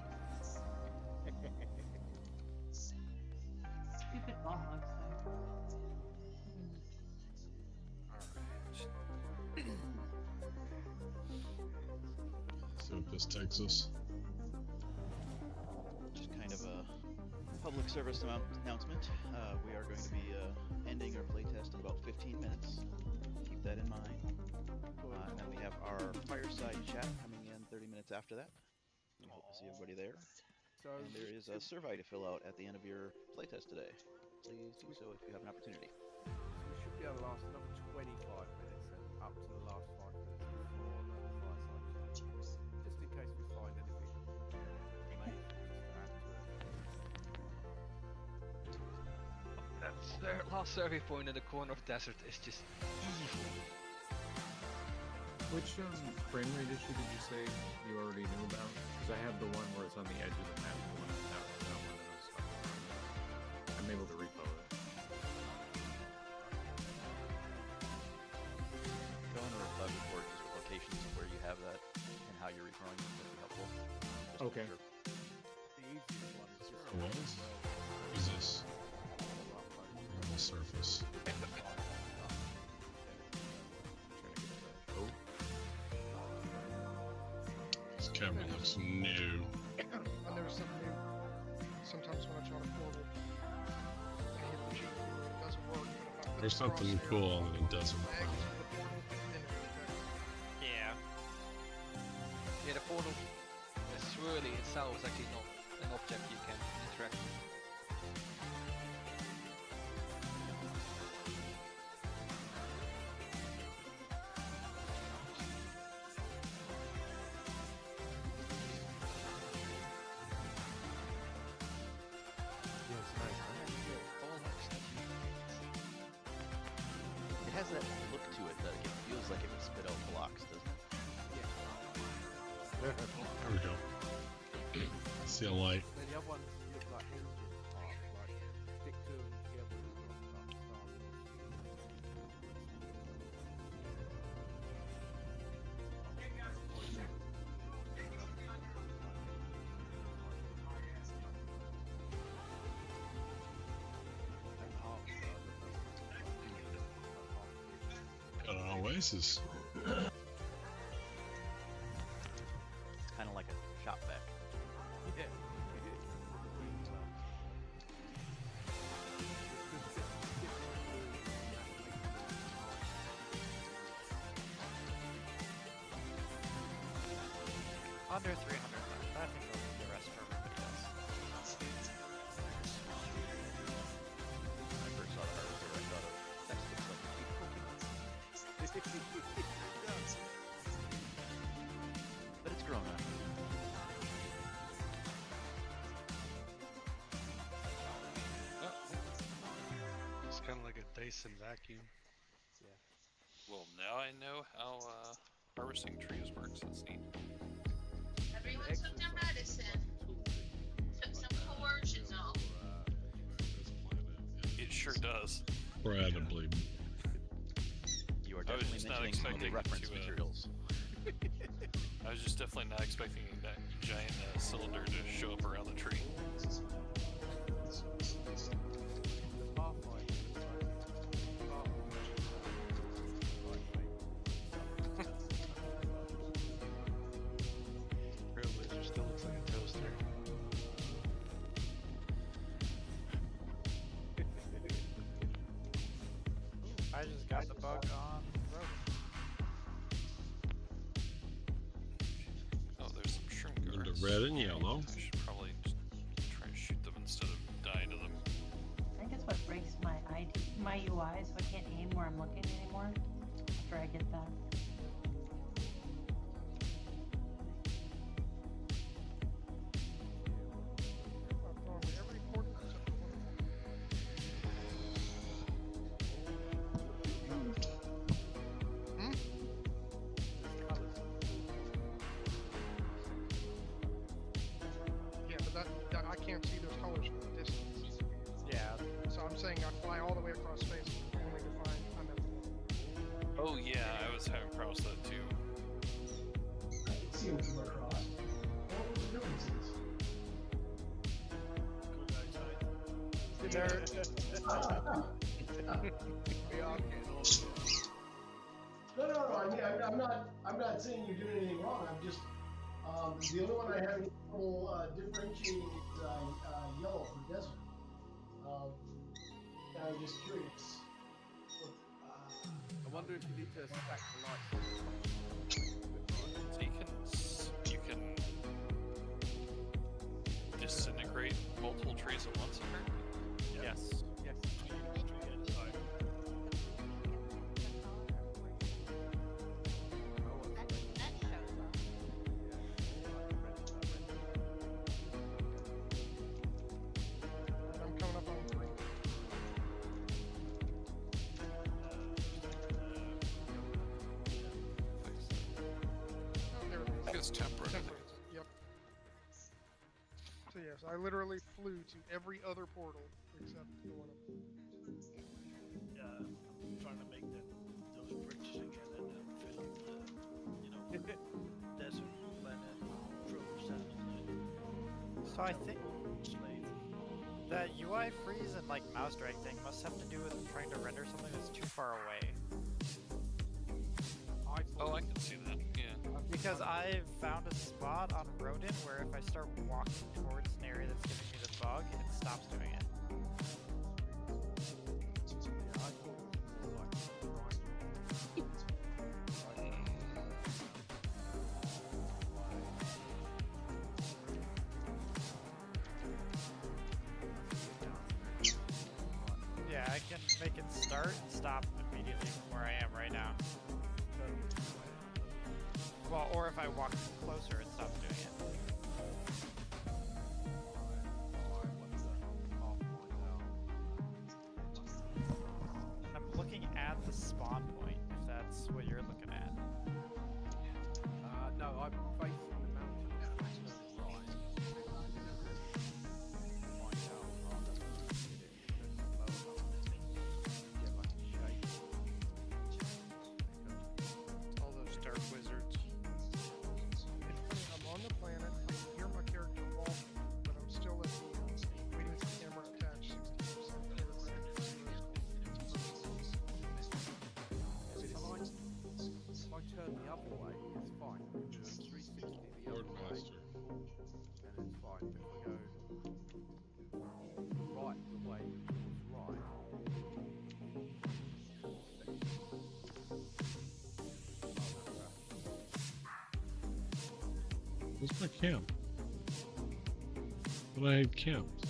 Stupid ball hogs, though. See what this takes us. Just kind of a public service announcement. We are going to be ending our playtest in about 15 minutes. Keep that in mind. And then we have our fireside chat coming in 30 minutes after that. We hope to see everybody there. And there is a survey to fill out at the end of your playtest today. Please do so if you have an opportunity. We should be able to last another 25 minutes and up to the last 5 minutes before the fireside chat. Just in case we find anything amazing just to add to it. That last survey point in the corner of desert is just evil. Which frame rate issue did you say you already knew about? Because I have the one where it's on the edge of the map, the one that one that I was talking about. I'm able to repo it. Go into the report just with locations of where you have that and how you're referring it would be helpful. Just to Okay. make sure. The easiest one is just What is this? On the surface. Camera looks new. I noticed something new. Sometimes when I try to portal, I hit the G key and it doesn't work. But if I put There's the something crosshair cool and it doesn't on the work. axis of the portal, then it detects. Yeah. Yeah, the portal, the swirly itself is actually not an object you can interact with. Yeah, it's nice. It has that look to it that it feels like it would spit out blocks, doesn't it? There we go. See a light. Then the other ones look like engine parts, like stick two of them together and look like Star Wars. Got an oasis. Kind of like a shop vac. Yeah. Under 300 left. I think they'll do the rest for everybody else. When I first saw the hardware, I thought of that looks like but it's grown up. It's kind of like a Dyson vacuum. Yeah. Well, now I know how harvesting trees works. That's neat. Everyone took their medicine. Took some coercion. It sure does. Incredibly. You are I was definitely just not mentioning some of the expecting reference to, materials. I was just definitely not expecting that giant cylinder to show up around the tree. Trailblazer still looks like a toaster. I just got the bug on Rogue. Oh, there's some shrimp Into guards. red and yellow. I should probably just try and shoot them instead of dying to them. I think it's what breaks my my UI, so I can't aim where I'm looking anymore after I get that. I've gone to every portal except for one. Yeah, but that I can't see those colors from a distance. Yeah. So I'm saying I fly all the way across space only to find I'm at the portal. Oh yeah, I was having problems with that too. I can see them from across. What were the differences? No. I mean, I'm not saying you're doing anything wrong. I'm just the only one I have trouble differentiating is yellow for desert. And I'm just curious. I wonder if you need to stack the lights. So you can disintegrate multiple trees at once, apparently? Yes. Yes. I'm coming up on 3. Oh, there it is. It's temperate. Yep. So yes, I literally flew to every other portal except the one of them. I'm trying to make those bridges again and then fill the, desert planet tropes So I think that UI freeze and like mouse drag thing must have to do with trying to render something that's too far away. Oh, I can see that. Yeah. because I've found a spot on Rodin where if I start walking towards an area that's giving me the bug, it stops doing it. Yeah, I can make it start and stop immediately from where I am right now. Well, or if I walk closer, it stops doing it. I'm looking at the spawn point, if that's what you're looking at. No, I'm facing the mountain. All those dark wizards. I'm on the planet. I can hear my character walking, but I'm still at the waiting for the camera attached. 60% If I turn the other way, it's fine. I can do a 360 the other way, and it's fine. But if we go right the way right. Where's my camp? But I had camps.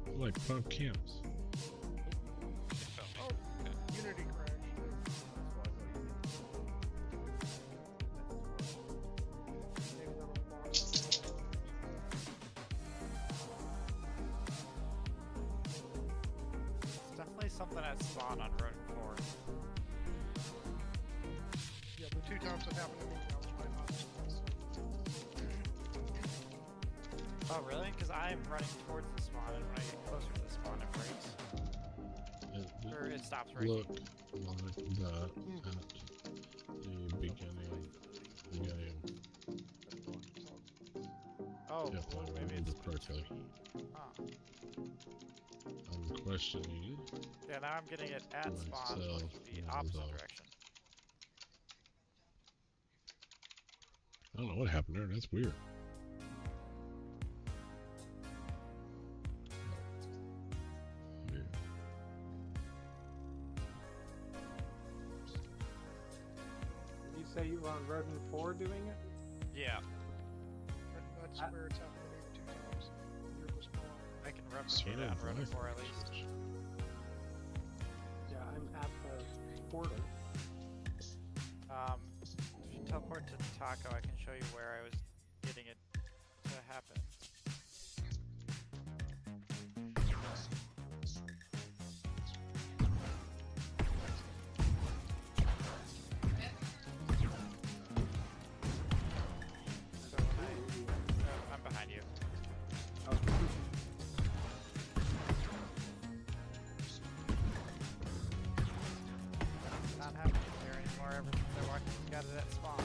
I like punk camps. Oh, Unity crash. It's definitely something at spawn on Rodin 4. Yeah, the 2 times it happened to me, that was my last. Oh, really? Because I'm running towards the spawn, and when I get closer to the spawn, it breaks. Or it stops breaking. Look like that at the beginning. Oh, yeah, well, maybe it's correctly. Huh. I'm questioning. Yeah, now I'm getting it at spawn, myself which would be opposite as, direction. I don't know what happened there. That's weird. You say you were on Rodin 4 doing it? Yeah. That's where it's happened to me the 2 times. Near the spawn. I can replicate it on Rodin 4 at least. Yeah, I'm at the portal. If you teleport to Taco, I can show you where I was getting it to happen. So when I'm behind you. Not happening here anymore ever since I got it at spawn.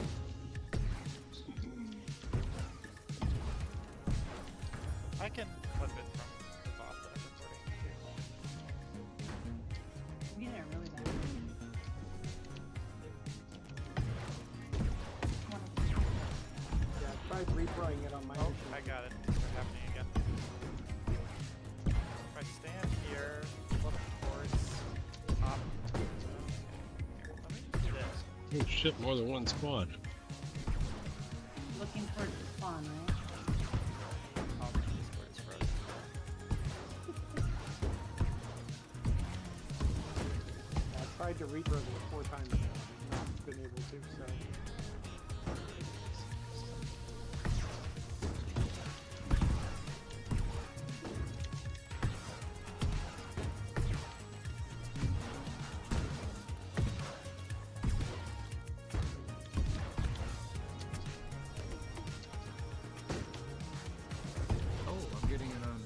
I can flip it from the bot that I'm recording I'm getting it really bad. Yeah, I tried replaying it on my machine. I got it. It's happening again. If I stand here, flip towards top. Okay, let me just do this. Oh shit, more than one spawn. Looking towards the spawn, right? I tried to reprogram it 4 times now. Not been able to, so. Oh, I'm getting it on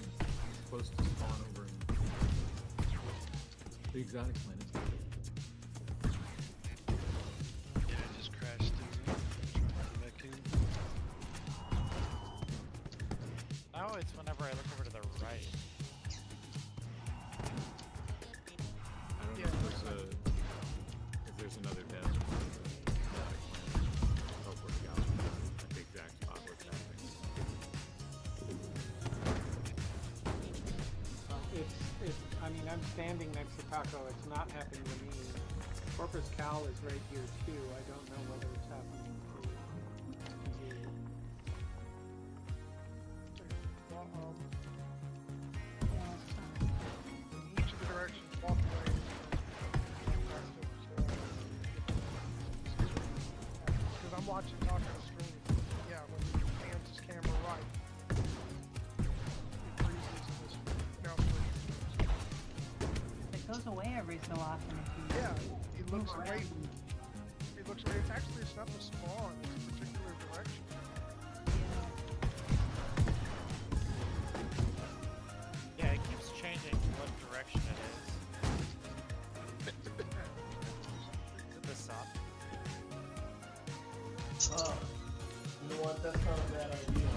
close to spawn over in the exotic planet. Yeah, I just crashed through it. Trying to get back in. Now it's whenever I look over to the right. I don't know if there's another death. Oh, where we go. I'm standing next to Paco. It's not happening to me. Corpus Cal is right here too. I don't know whether it's happening to you. Each of the directions, walk away. Because I'm watching talking on the stream. Yeah, when he pans his camera right, it freezes and this now It goes away every so often if you yeah, he looks move away. around. He looks away. It's actually it's not the spawn, it's a particular direction. Yeah, it keeps changing what direction it is. Is it the sun? You know what? That's not a bad idea.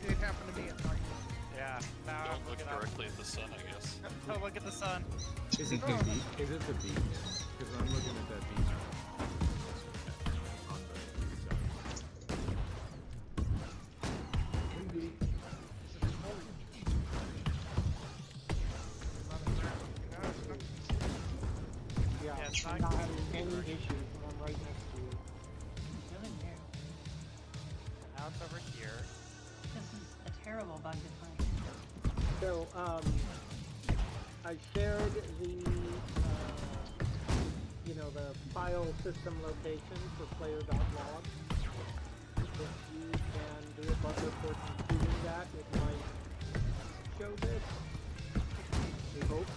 It happened to me at night. Yeah. Now Don't look directly at the sun, I guess. Oh, look at the sun. Is it the beach? Is it the beach? Because I'm looking at that beach. On the Yeah, Yeah, it's I'm not not having any issues when I'm right next to you. Doing here. Now it's over here. This is a terrible bug to find. So, I shared the, the file system location for player.log. If you can do a bug report including that, it might show this. We hope.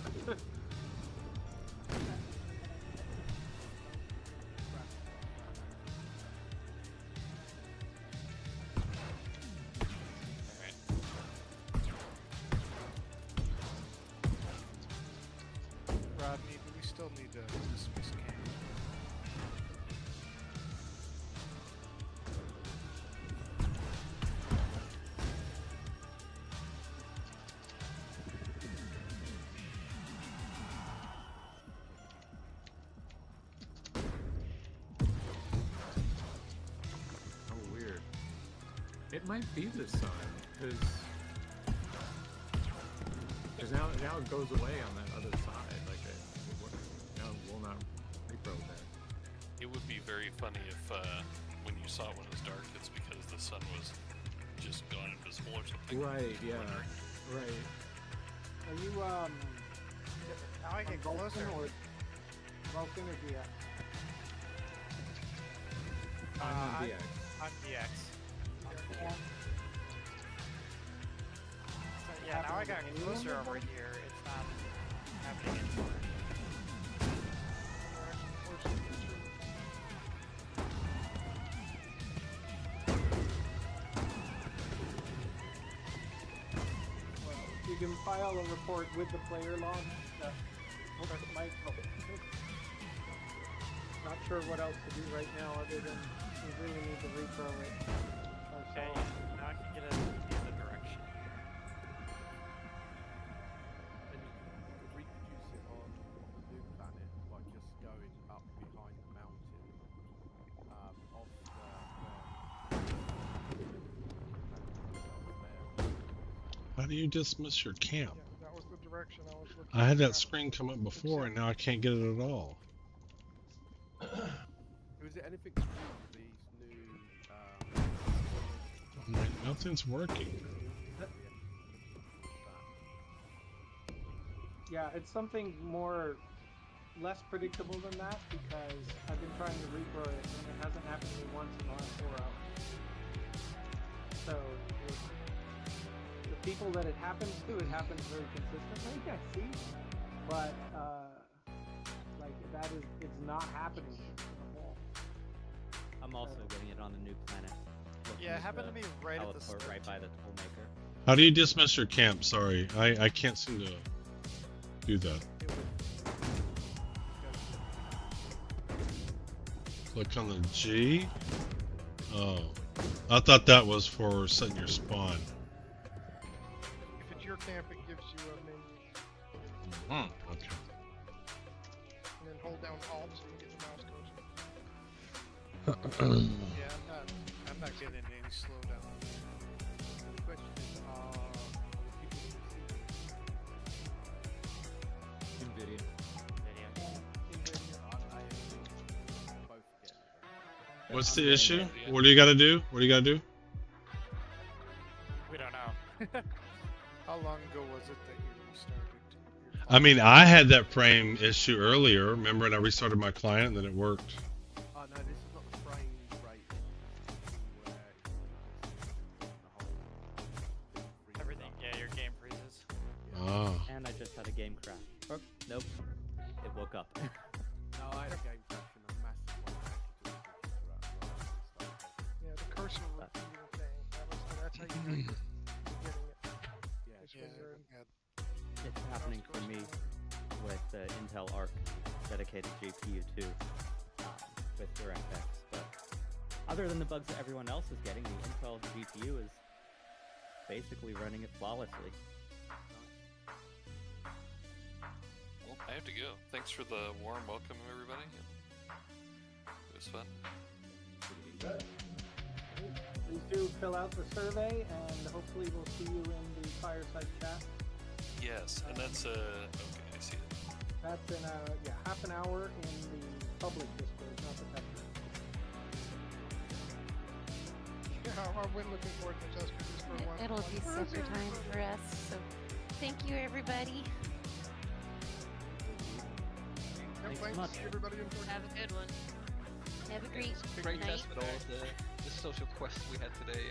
Rodney, do we still need to dismiss camp? Oh, weird. It might be the sun, because now it goes away on that other side. Like now it will not repro there. It would be very funny if when you saw it when it was dark, it's because the sun was just gone invisible or something. Right, yeah. Right. Are you, Now I get Vulcan closer. or Vulcan or DX? I'm on DX. I'm DX. Yeah. So, yeah, now I got closer over here. It's not happening anymore. You can file a report with the player log. It might help. Not sure what else to do right now other than we really need to repro it. Okay, now I can get a direction. And you could reproduce it on the new planet by just going up behind the mountain off How do you dismiss your camp? That was the direction I was looking I had at. that screen come up before, and now I can't get it at all. Was it anything to do with these new Nothing's working. Yeah, it's something less predictable than that because I've been trying to repro it and it hasn't happened to me once in the last 4 hours. So the people that it happens to, it happens very consistently, I see. But it's not happening in the wall. I'm also getting it on the new planet. Yeah, it happened to me right at the start. Right by the toolmaker. How do you dismiss your camp? Sorry, I can't seem to do that. Click on the G. Oh, I thought that was for setting your spawn. If it's your camp, it gives you a menu. Okay. And then hold down Alt so you can get the mouse cursor. Yeah, I'm not getting any slowdown. The question is, are the people What's the issue? What do you got to do? What do you got to do? We don't know. How long ago was it that you restarted? I mean, I had that frame issue earlier. Remember, and I restarted my client, and then it worked. Oh no, this is not the frame rate. Everything, yeah, your game freezes. Oh. And I just had a game crash. Oh, nope. It woke up. No, I had a game crash and a massive one. Yeah, the cursor repeating thing. That's how you know you're getting it. Yeah, Is when you're in- It's happening for me with the Intel Arc dedicated GPU too, with DirectX. But other than the bugs that everyone else is getting, the Intel GPU is basically running it flawlessly. Well, I have to go. Thanks for the warm welcome, everybody. It was fun. Please do fill out the survey, and hopefully we'll see you in the fireside chat. Yes, and that's okay. I see it. That's in half an hour in the public Discord, not the test. Yeah, I'm looking forward to just for one. It'll be supper time for us, so thank you everybody. Thanks, everybody. Have a good one. Have a great Great night. test with all the social quests we had today.